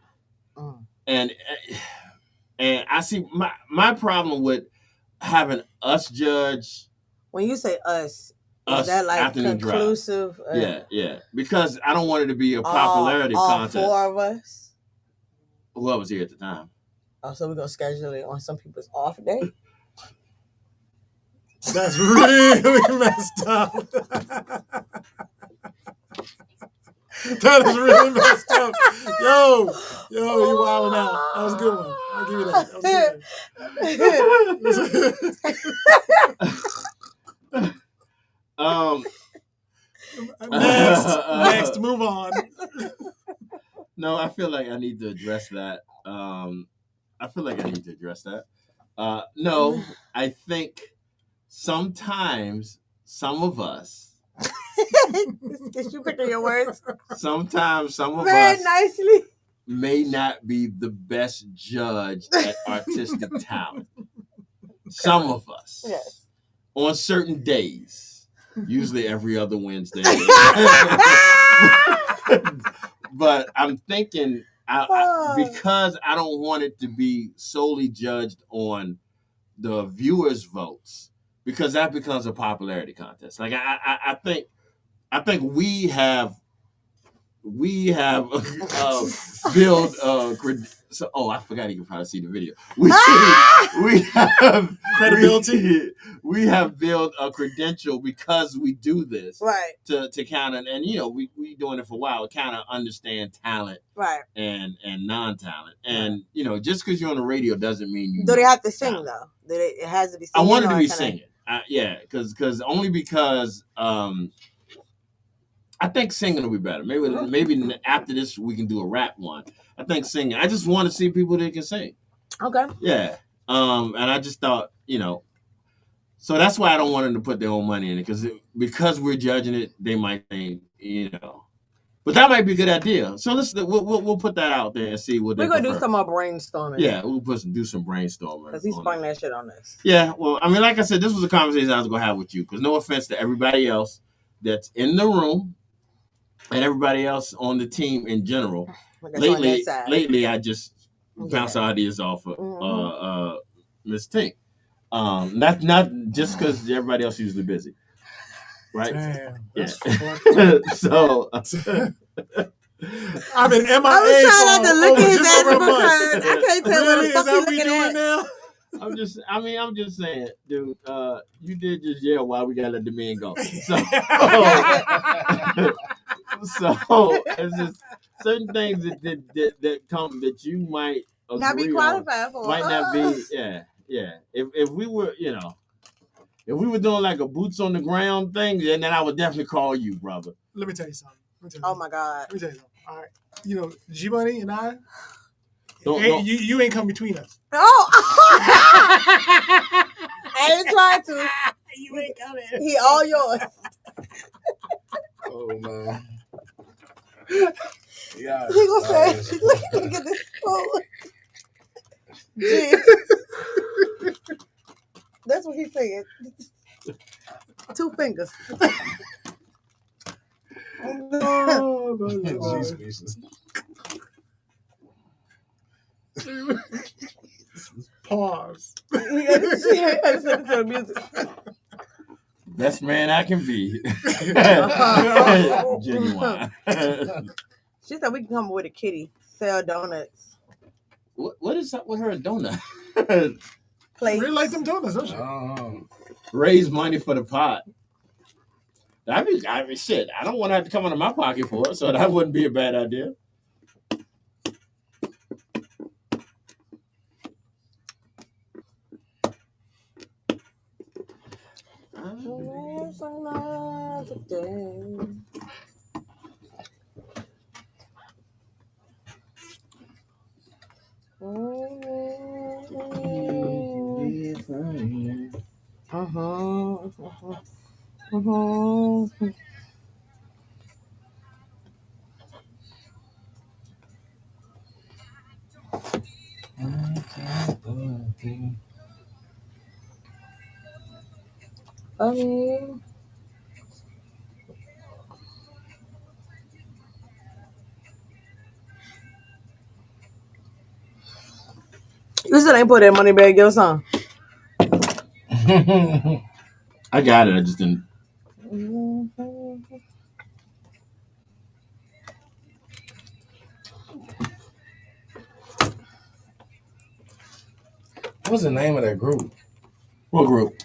And I see my problem with having us judge. When you say us, is that like conclusive? Yeah. Because I don't want it to be a popularity contest. All four of us? Whoever was here at the time. Oh, so we're going to schedule it on some people's off day? That's really messed up. That is really messed up. Yo, you wilding out. That was a good one. I'll give you that. That was good. Next, move on. No, I feel like I need to address that. No, I think sometimes some of us. Is you picking your words? Sometimes some of Very us nicely. may not be the best judge at artistic talent. Some of us. Yes. On certain days, usually every other Wednesday. But I'm thinking, because I don't want it to be solely judged on the viewers' votes, because that becomes a popularity contest. Like I think we have built I forgot you can probably see the video. We have credibility. We have built a credential because we do this, right? To kind of, and we doing it for a while. We kind of understand talent, right? And non-talent, and just because you're on the radio doesn't mean you. Do they have to sing though? It has to be singing. I wanted to be singing. Yeah, because I think singing will be better. Maybe after this we can do a rap one. I think singing. I just want to see people that can sing. Okay. Yeah. And I just thought, so that's why I don't want them to put their own money in it, because we're judging it, they might think, but that might be a good idea. So we'll put that out there and see what we're gonna do some more brainstorming. Yeah, we'll do some brainstorming because he's sprung that shit on us. Yeah. Well, I mean, like I said, this was a conversation I was gonna have with you. Because no offense to everybody else that's in the room. And everybody else on the team in general. Lately, I just bounce ideas off of Miss Tink. Not just because everybody else is usually busy, right? Damn, yeah. So I've been MIA. I was trying not to look at his ass because I can't tell what the fuck he's looking at now. I'm just saying, dude. You did just yell while we gotta let the men go. So it's just certain things that come that you might agree not be qualified for. Might not be. Yeah. If we were, if we were doing like a boots on the ground thing, then I would definitely call you, brother. Let me tell you something. Oh my God. Let me tell you something. All right. G Money and I. Don't. You ain't come between us. Oh. I ain't trying to. You ain't coming. He all yours. Oh man. Yeah. He gonna say, "Look at this fool." Gee. That's what he's saying. 2 fingers. Oh, species. Pause. Best man I can be. Genuine. She said we can come with a kitty, sell donuts. What is up with her donut? Plates. Really like them donuts, don't you? Raise money for the pot. I mean, shit. I don't want to have to come out of my pocket for it, so that wouldn't be a bad idea. You still ain't put that money back, your son. I got it. I just didn't. What's the name of that group? What group?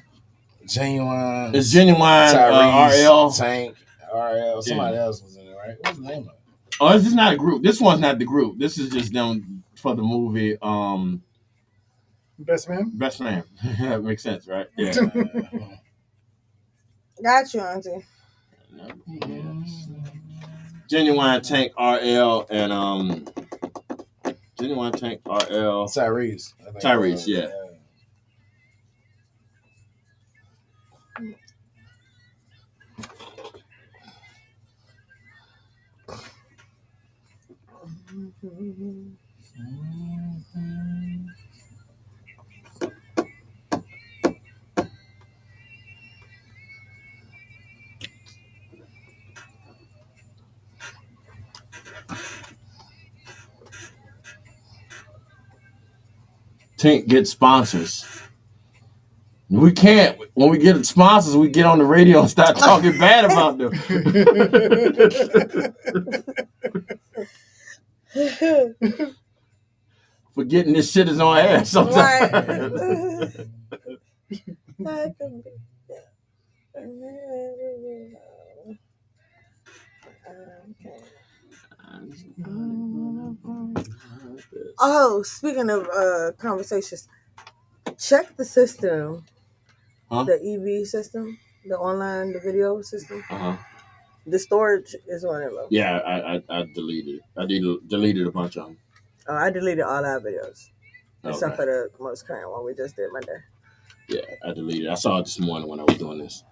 Genuine. It's Genuine. Tyrese, RL. Tank. RL. Somebody else was in it, right? What's the name of it? Oh, this is not a group. This one's not the group. This is just them for the movie. Best man. Best man. That makes sense, right? Yeah. Got you, Auntie. Genuine Tank RL and Genuine Tank RL. Tyrese. Tyrese, yeah. Tank get sponsors. We can't. When we get sponsors, we get on the radio and start talking bad about them. Forgetting this shit is on air sometimes. Right. Oh, speaking of conversations, check the system, the EV system, the online, the video system. The storage is running low. Yeah, I deleted it. I deleted a bunch of them. Oh, I deleted all our videos. Except for the most current one we just did Monday. Yeah, I deleted it. I saw it this morning when I was doing this.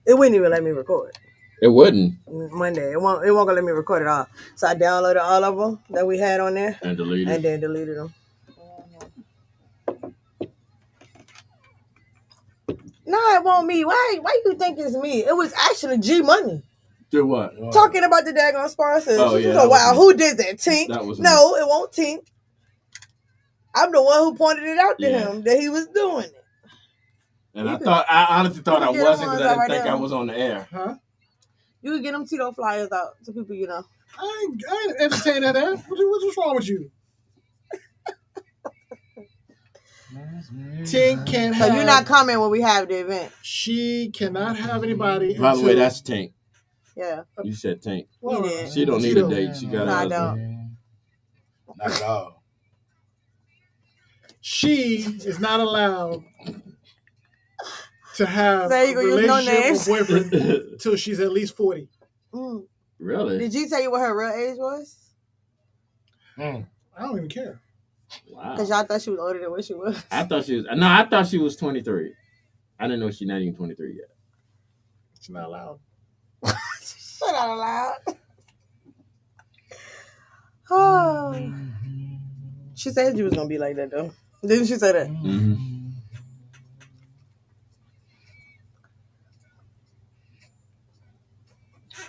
It wouldn't even let me record. It wouldn't. Monday. It won't gonna let me record it all. So I downloaded all of them that we had on there. And deleted. And then deleted them. No, it won't me. Why you think it's me? It was actually G Money. Did what? Talking about the daggone sponsors. Oh, yeah. So, wow, who did that? Tink? That was no, it won't Tink. I'm the one who pointed it out to him that he was doing it. And I honestly thought I wasn't because I didn't think I was on the air. Huh? You could get them Tito flyers out to people you know. I ain't entertaining that. What's wrong with you? Tink can't have. So you're not coming when we have the event. She cannot have anybody. By the way, that's Tink. Yeah. You said Tink. You did. She don't need a date. She got. No, I don't. Not at all. She is not allowed to have So a you gonna use no relationship names? with boyfriend till she's at least 40. Really? Did you tell you what her real age was? I don't even care. Wow. Because y'all thought she was older than what she was. I thought she was 23. I didn't know she's not even 23 yet. She's not allowed. She's not allowed. Oh. She said you was gonna be like that though. Didn't she say that? Mm-hmm.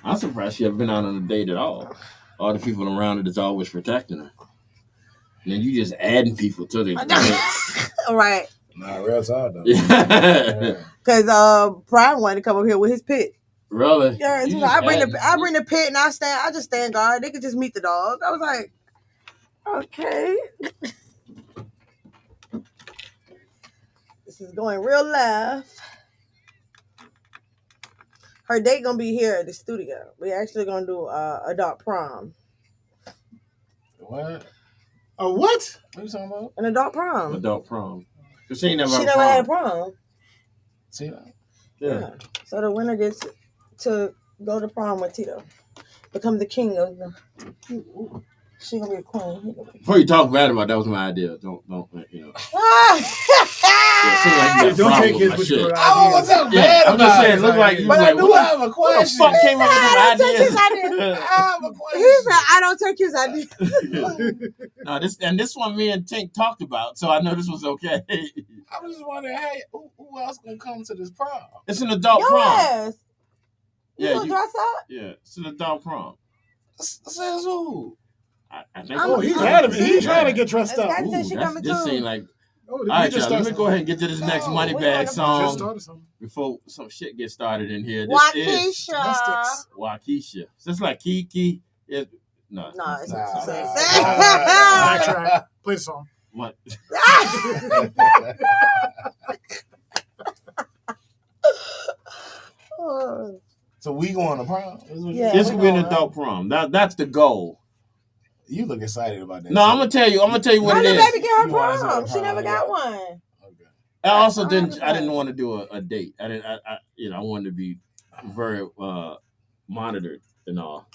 I'm surprised she hasn't been out on a date at all. All the people around her that's always protecting her. And then you just adding people to the dates. Right. Nah, real talk though. Because Brian wanted to come up here with his pit. Really? Yeah, so I bring the pit and I just stand guard. They could just meet the dog. I was like, okay. This is going real live. Her date gonna be here at the studio. We actually gonna do adult prom. What? A what? What are you talking about? An adult prom. Adult prom. Because she never had a prom. See that? Yeah. So the winner gets to go to prom with Tito. Become the king of the. She gonna be a queen. Before you talk bad about that was my idea. Don't you know. Don't take his with your Oh, what's up, bad I'm just saying, look like you but like, I do have a what the question. fuck came up with this idea? I have a question. He said, I don't take his idea. No, this one me and Tink talked about, so I know this was okay. I was just wondering, hey, who else gonna come to this prom? It's an adult prom. Yes. You Yeah, gonna dress up? Yeah, it's an adult prom. Says who? I think. Oh, he's adamant. He's trying to get dressed up. That's said she coming This too. seemed like. Oh, All right, y'all, let me go ahead and get to this next money bag Just song started something. before some shit gets started in here. This is Waukesha. Waukesha. It's like Kiki. No, No, it's Nah. not the same. Backtrack. Play the song. What? So we going to prom? Yeah. This we will be an going. adult prom. That's the goal. You look excited about that. No, I'm gonna tell you what How it the is. baby get her You wanna say prom? the She prom, never got yeah. one. Okay. I also I didn't want to do a date. I wanted to be very monitored and all.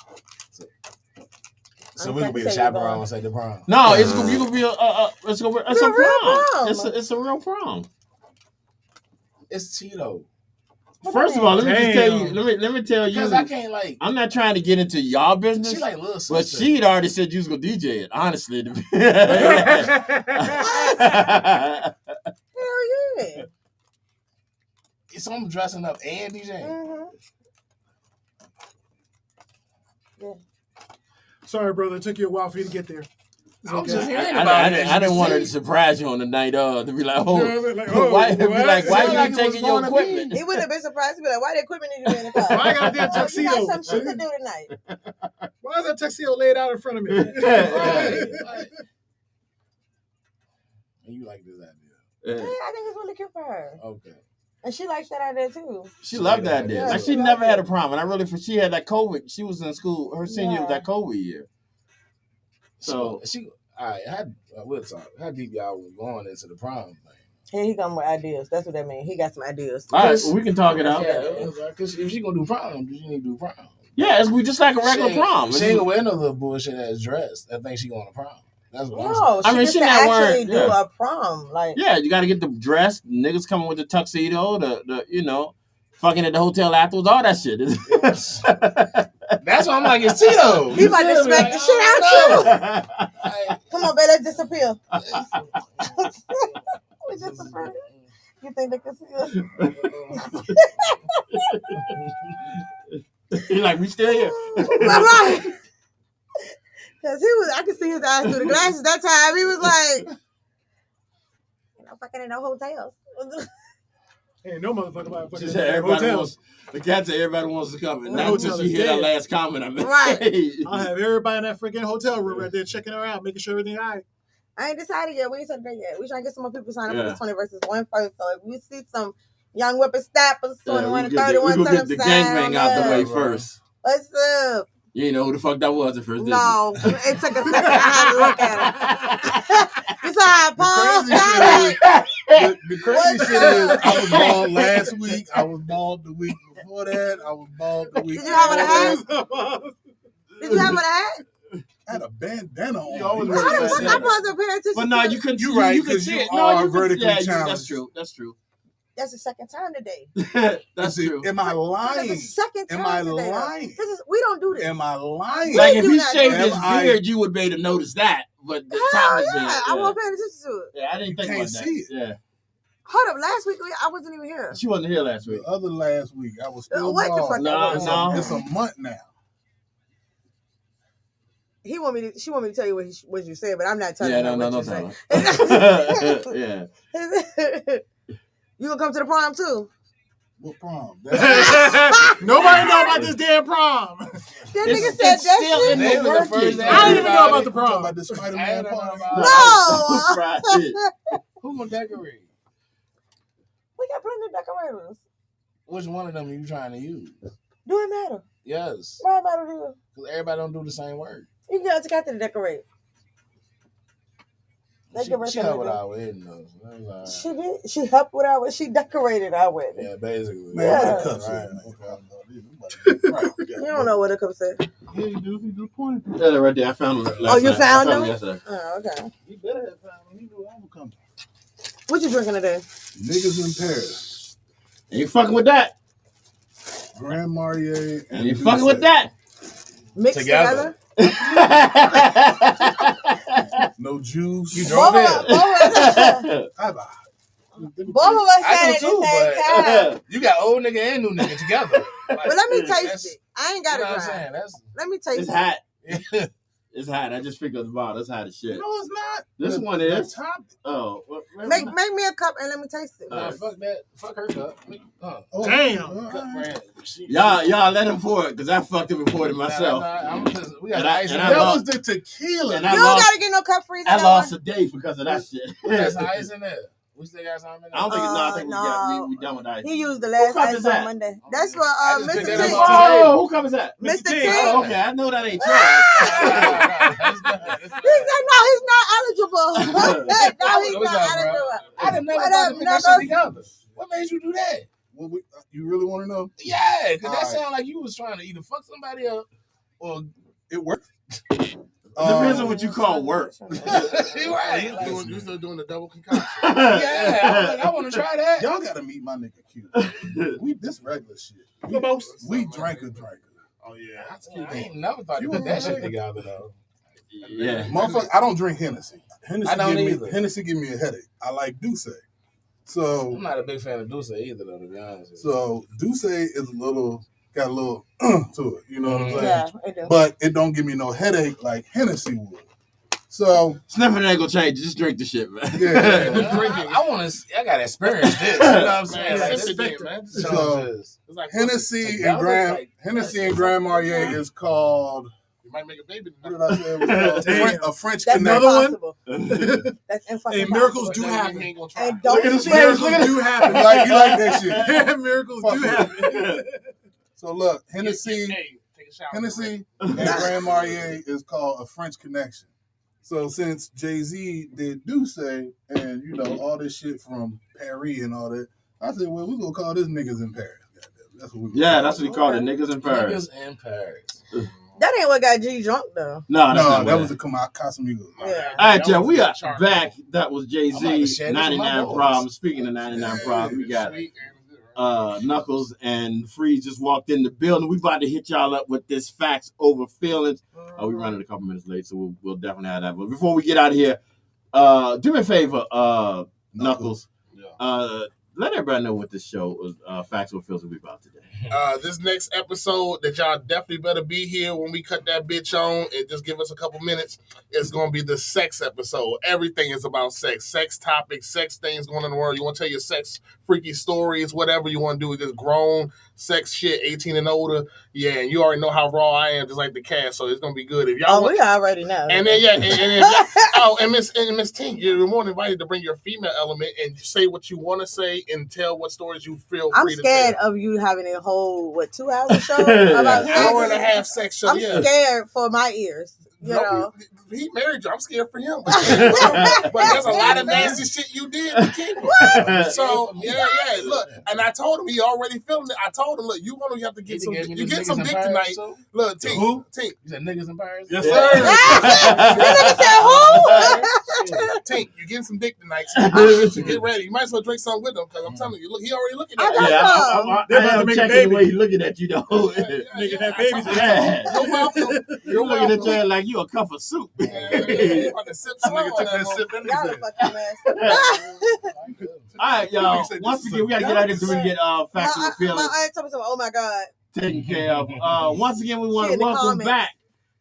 So we could be a chaperone at the prom. No, it's gonna be it's a real prom. prom. It's a real prom. It's Tito. First of all, let me just tell you. Damn. Let me tell you. Because I can't like. I'm not trying to get into y'all business. She like little but sister. she'd already said you was gonna DJ it. Honestly, Hell yeah. So I'm dressing up and DJ. Mm-hmm. Sorry, brother. It took you a while for you to get there. It's I'm okay. just hearing about it. I didn't want her to surprise you on the night of to be like, oh, Like, why what? are Sound like you it was taking your born to equipment? He wouldn't have been surprised to be like, why the equipment need to be in the car? Why I got that You tuxedo? got some shit to do tonight. Why is that tuxedo laid out in front of me? Right. Like, and you like this idea. Yeah, I think it's really cute for her. Okay. And she likes that idea too. She loved that idea. Yeah, Like she she loved never had a it. prom, and I really she had that COVID. She was in school. Her senior was that COVID year. So All right, we'll talk. How deep y'all was going into the prom thing? Here he come with ideas. That's what that means. He got some ideas. all right, well, we can talk it out. Yeah, because if she gonna do prom, she need to do prom. Yeah, we just like a regular prom. She ain't gonna wear no little bullshit ass dress. I think she going to prom. That's what I'm saying. No, I mean, she she just not actually wearing- do yeah. a prom. Like, Yeah, you got to get the dress. Niggas coming with the tuxedo. Fucking at the hotel afterwards. All that shit. That's why I'm like, it's Tito. he about to smack the shit out you. Like, Come on, baby, let's disappear. We disappear. You think they can see us? You're like, we still here. Right. Because I could see his eyes through the glasses that time. He was like, fucking in no hotels. Ain't no motherfucker about She fucking said everybody hotels. the cat said everybody wants to come. And Well, not until hotel she is hear that dead. last comment I made. Right. I'll have everybody in that freaking hotel room right there checking her out, making sure everything all right. I ain't decided yet. We ain't said that yet. We trying to get some more people signed up Yeah. for this 20 versus 1 first. So if we see some young whippersnappers, 21 and we 31, gonna get the gangbang out the way first. What's up? You ain't know who the fuck that was at first, did No, it took a second. I had to look at it. You saw how Paul The crazy shit is, I was bald last week. I was bald the week before that. I was bald the week Did you have before a that. hat? Did you have a hat? I had a bandana on. You always How wear the a fuck I bandana. wasn't paying attention? But no, to you couldn't. You right, You could 'cause see you it. are No, you could- vertically That's challenged. true. That's true. That's the second time today. That's Is it- true. Am I That's the lying? second time Am I today. lying? We don't do this. Am I lying? Like, Like if do he not shaved do his that. beard, you would be able to notice that. But the Hell top is yeah, in. I wasn't paying attention to it. Yeah, I didn't think Can't about that. see it. Yeah, Hold up, last week I wasn't even here. she wasn't here last week. The other last week, I was still What the bald. fuck? No, It's no. It's a month now. She want me to tell you what you said, but I'm not telling Yeah, her no, what no, you no. said. Yeah. You gonna come to the prom too? What prom? Nobody know about this damn prom. That It's- nigga said it's that still shit. in the They was the working. first day. I didn't even know about the Talking prom. about the Spider-Man prom. No, Right. Who gonna decorate? we got plenty of decorators. Which one of them are you trying to use? Do it matter? Yes, Why matter to you? because everybody don't do the same work. You can get to decorate. They give her She helped with something. our wedding though. So that was all right. She did. She helped with our. She decorated our wedding. Yeah, basically. Man, Yeah. what a cup Right. You don't know what it comes to. Yeah, you do. You do point. Yeah, right there. I found them. Oh, you found them? Yesterday. Oh, okay. You better have found him. He knew I would come. What you drinking today? Niggas in Paris. Ain't fucking with that. Grand Marnier. And Ain't fucking with that. Mixed Together. together. No juice. You drove Both it. of us I had do it at too, the same time. but you got old nigga and new nigga together. Like, But let me that's- taste it. I ain't got You it know what I'm dry. saying? That's Let me taste It's it. hot. It's hot. I just figured the bottle. It's hot as shit. No, it's not. This one The is. top. Oh. Make me a cup and let me taste it. nah, fuck that. Fuck her cup. Oh, Damn. Cup brand. Y'all let him pour it because I fucked him and poured it myself. We got And I- ice in and I there. That lost- was the tequila. And You I don't lost. gotta get no cup freezer. I no lost one. a day because of that shit. We got some ice in there. We still got something. I don't think. No, I think no. we done with ice. He used the last cup ice is on that? Monday. That's for I just Mr. picked T. that up Oh, who comes that? Mr. T. Oh, okay, I know that ain't trash. He said no, he's not eligible. No, he's What's not up, bro? eligible. I didn't never What thought up, to put that Knuckles? shit together. What made you do that? Well, you really want to know? Yeah, because that Alright. sounded like you was trying to either fuck somebody up or It worked. Depends on what you call work. right. You still doing the double concoction? Yeah, I want to try that. Y'all gotta meet my nigga Q. We this regular shit. We drank a drinker. Oh yeah, I ain't never thought you put that shit together though. Yeah, Motherfucker, I don't drink Hennessy. I don't either. Hennessy give me a headache. I like Douce. So I'm not a big fan of Douce either though, to be honest with you. so Douce is got a little to it. You know what I'm saying? Yeah, it do. But it don't give me no headache like Hennessy would. So sniffing ain't gonna change. Just drink the shit, man. yeah. I gotta experience this. You know what I'm saying? Like, Sip this it, man. So Like Hennessy together, and Grand Marnier is called. You might make a baby. What did I say? It was called? A French That's Connection. impossible. one? That's impossible. Hey, miracles do You happen. ain't gonna try. And don't Look at his speak- face. Miracles do happen. You like that shit. Miracles Fuck do with happen. So look, Hennessy Take a shower. and Grand Marnier is called a French Connection. So since Jay-Z did Douce and all this shit from Paris and all that, I said, well, we're gonna call this niggas in Paris. Goddamn, that's what we Yeah, that's what he called it. Niggas in Paris. Niggas in Paris. That ain't what got G drunk though. No, that's No, not that what was it the Casamigos. Yeah. All right, Joe, we are back. That was I'm about to share Jay-Z, this with my 99 boys. Problems. Speaking of 99 Problems, we got Knuckles and Freeze just walked in the building. We about to hit y'all up with this facts over feelings. We running a couple minutes late, so we'll definitely have that. But before we get out of here, do me a favor, Knuckles. Let everybody know what this show is, facts over feelings will be about today. This next episode that y'all definitely better be here when we cut that bitch on and just give us a couple minutes. It's going to be the sex episode. Everything is about sex topics, sex things going on in the world. You want to tell your sex freaky stories, whatever you want to do, just grown sex shit, 18 and older. Yeah, and you already know how raw I am, just like the cast, so it's going to be good. If y'all We already know. and then and Miss Tink, you're more than invited to bring your female element and say what you want to say and tell what stories you feel I'm free to scared tell. of you having a whole 2 hour show about An sex. hour and a half sex show. I'm Yeah. scared for my ears. You know. He married you. I'm scared for him. But there's a lot of nasty shit you did to keep him. So yeah. Look, and I told him he already feeling it. I told him, look, you gonna have to get some. You get some dick tonight. Look, Tink. Who? Tink. You said niggas in Paris? Yes, That nigga said who? Tink, you getting some dick tonight. So get ready. You might as well drink something with him because I'm telling you, look, he already looking at you. Yeah, They're about I to am make a checking baby. the way he's looking at you, though. Nigga, that baby's Yeah. You're welcome. You're looking at you like you a cup of soup. You about to sip slow Nigga on took that that sip motherfucker. and Y'all he a said, fucking mess. All right, y'all. He said, Once this is again, we got to get out of this so we get facts My and feelings aunt told me something. Oh my God. taken care of. Once again, we want Shit to in the welcome comments. back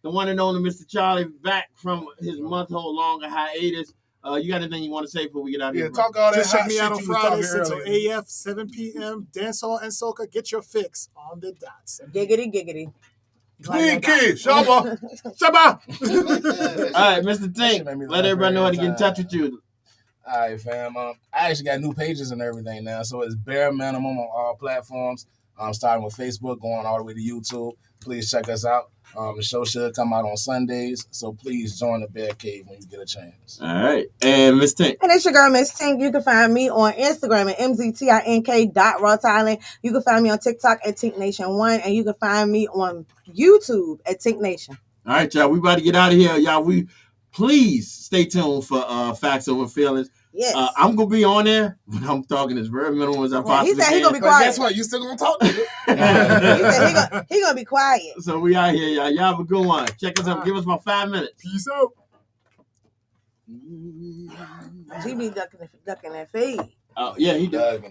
the one and only Mr. Charlie back from his month-old longer hiatus. You got anything you want to say before we get out of yeah, here? talk all that Just check hot me shit out on you was talking Fridays until earlier. AF 7 p.m. Dancehall and soca. Get your fix on the dots. Giggity. Clean kid, Shabba. Shabba. All right, Mr. Tank, let everybody know how to get in touch with you. All right, fam. I actually got new pages and everything now, so it's bare minimum on all platforms. Starting with Facebook, going all the way to YouTube. Please check us out. The show should come out on Sundays, so please join the Bear Cave when you get a chance. All right, and Miss Tank. And it's your girl, Miss Tink. You can find me on Instagram at mztink.rawthailand. You can find me on TikTok at TinkNation1. And you can find me on YouTube at Tink Nation. All right, y'all. We about to get out of here, y'all. Please stay tuned for Facts Over Feelings. Yes. I'm gonna be on there, but I'm talking as very minimal as I possibly he said he can. gonna be But quiet. guess what? You still gonna talk to him. He said he gonna be quiet. So we out here, y'all. Y'all have a good one. Check us out. Give us about 5 minutes. Peace out. She be ducking that fade. Oh yeah, he does.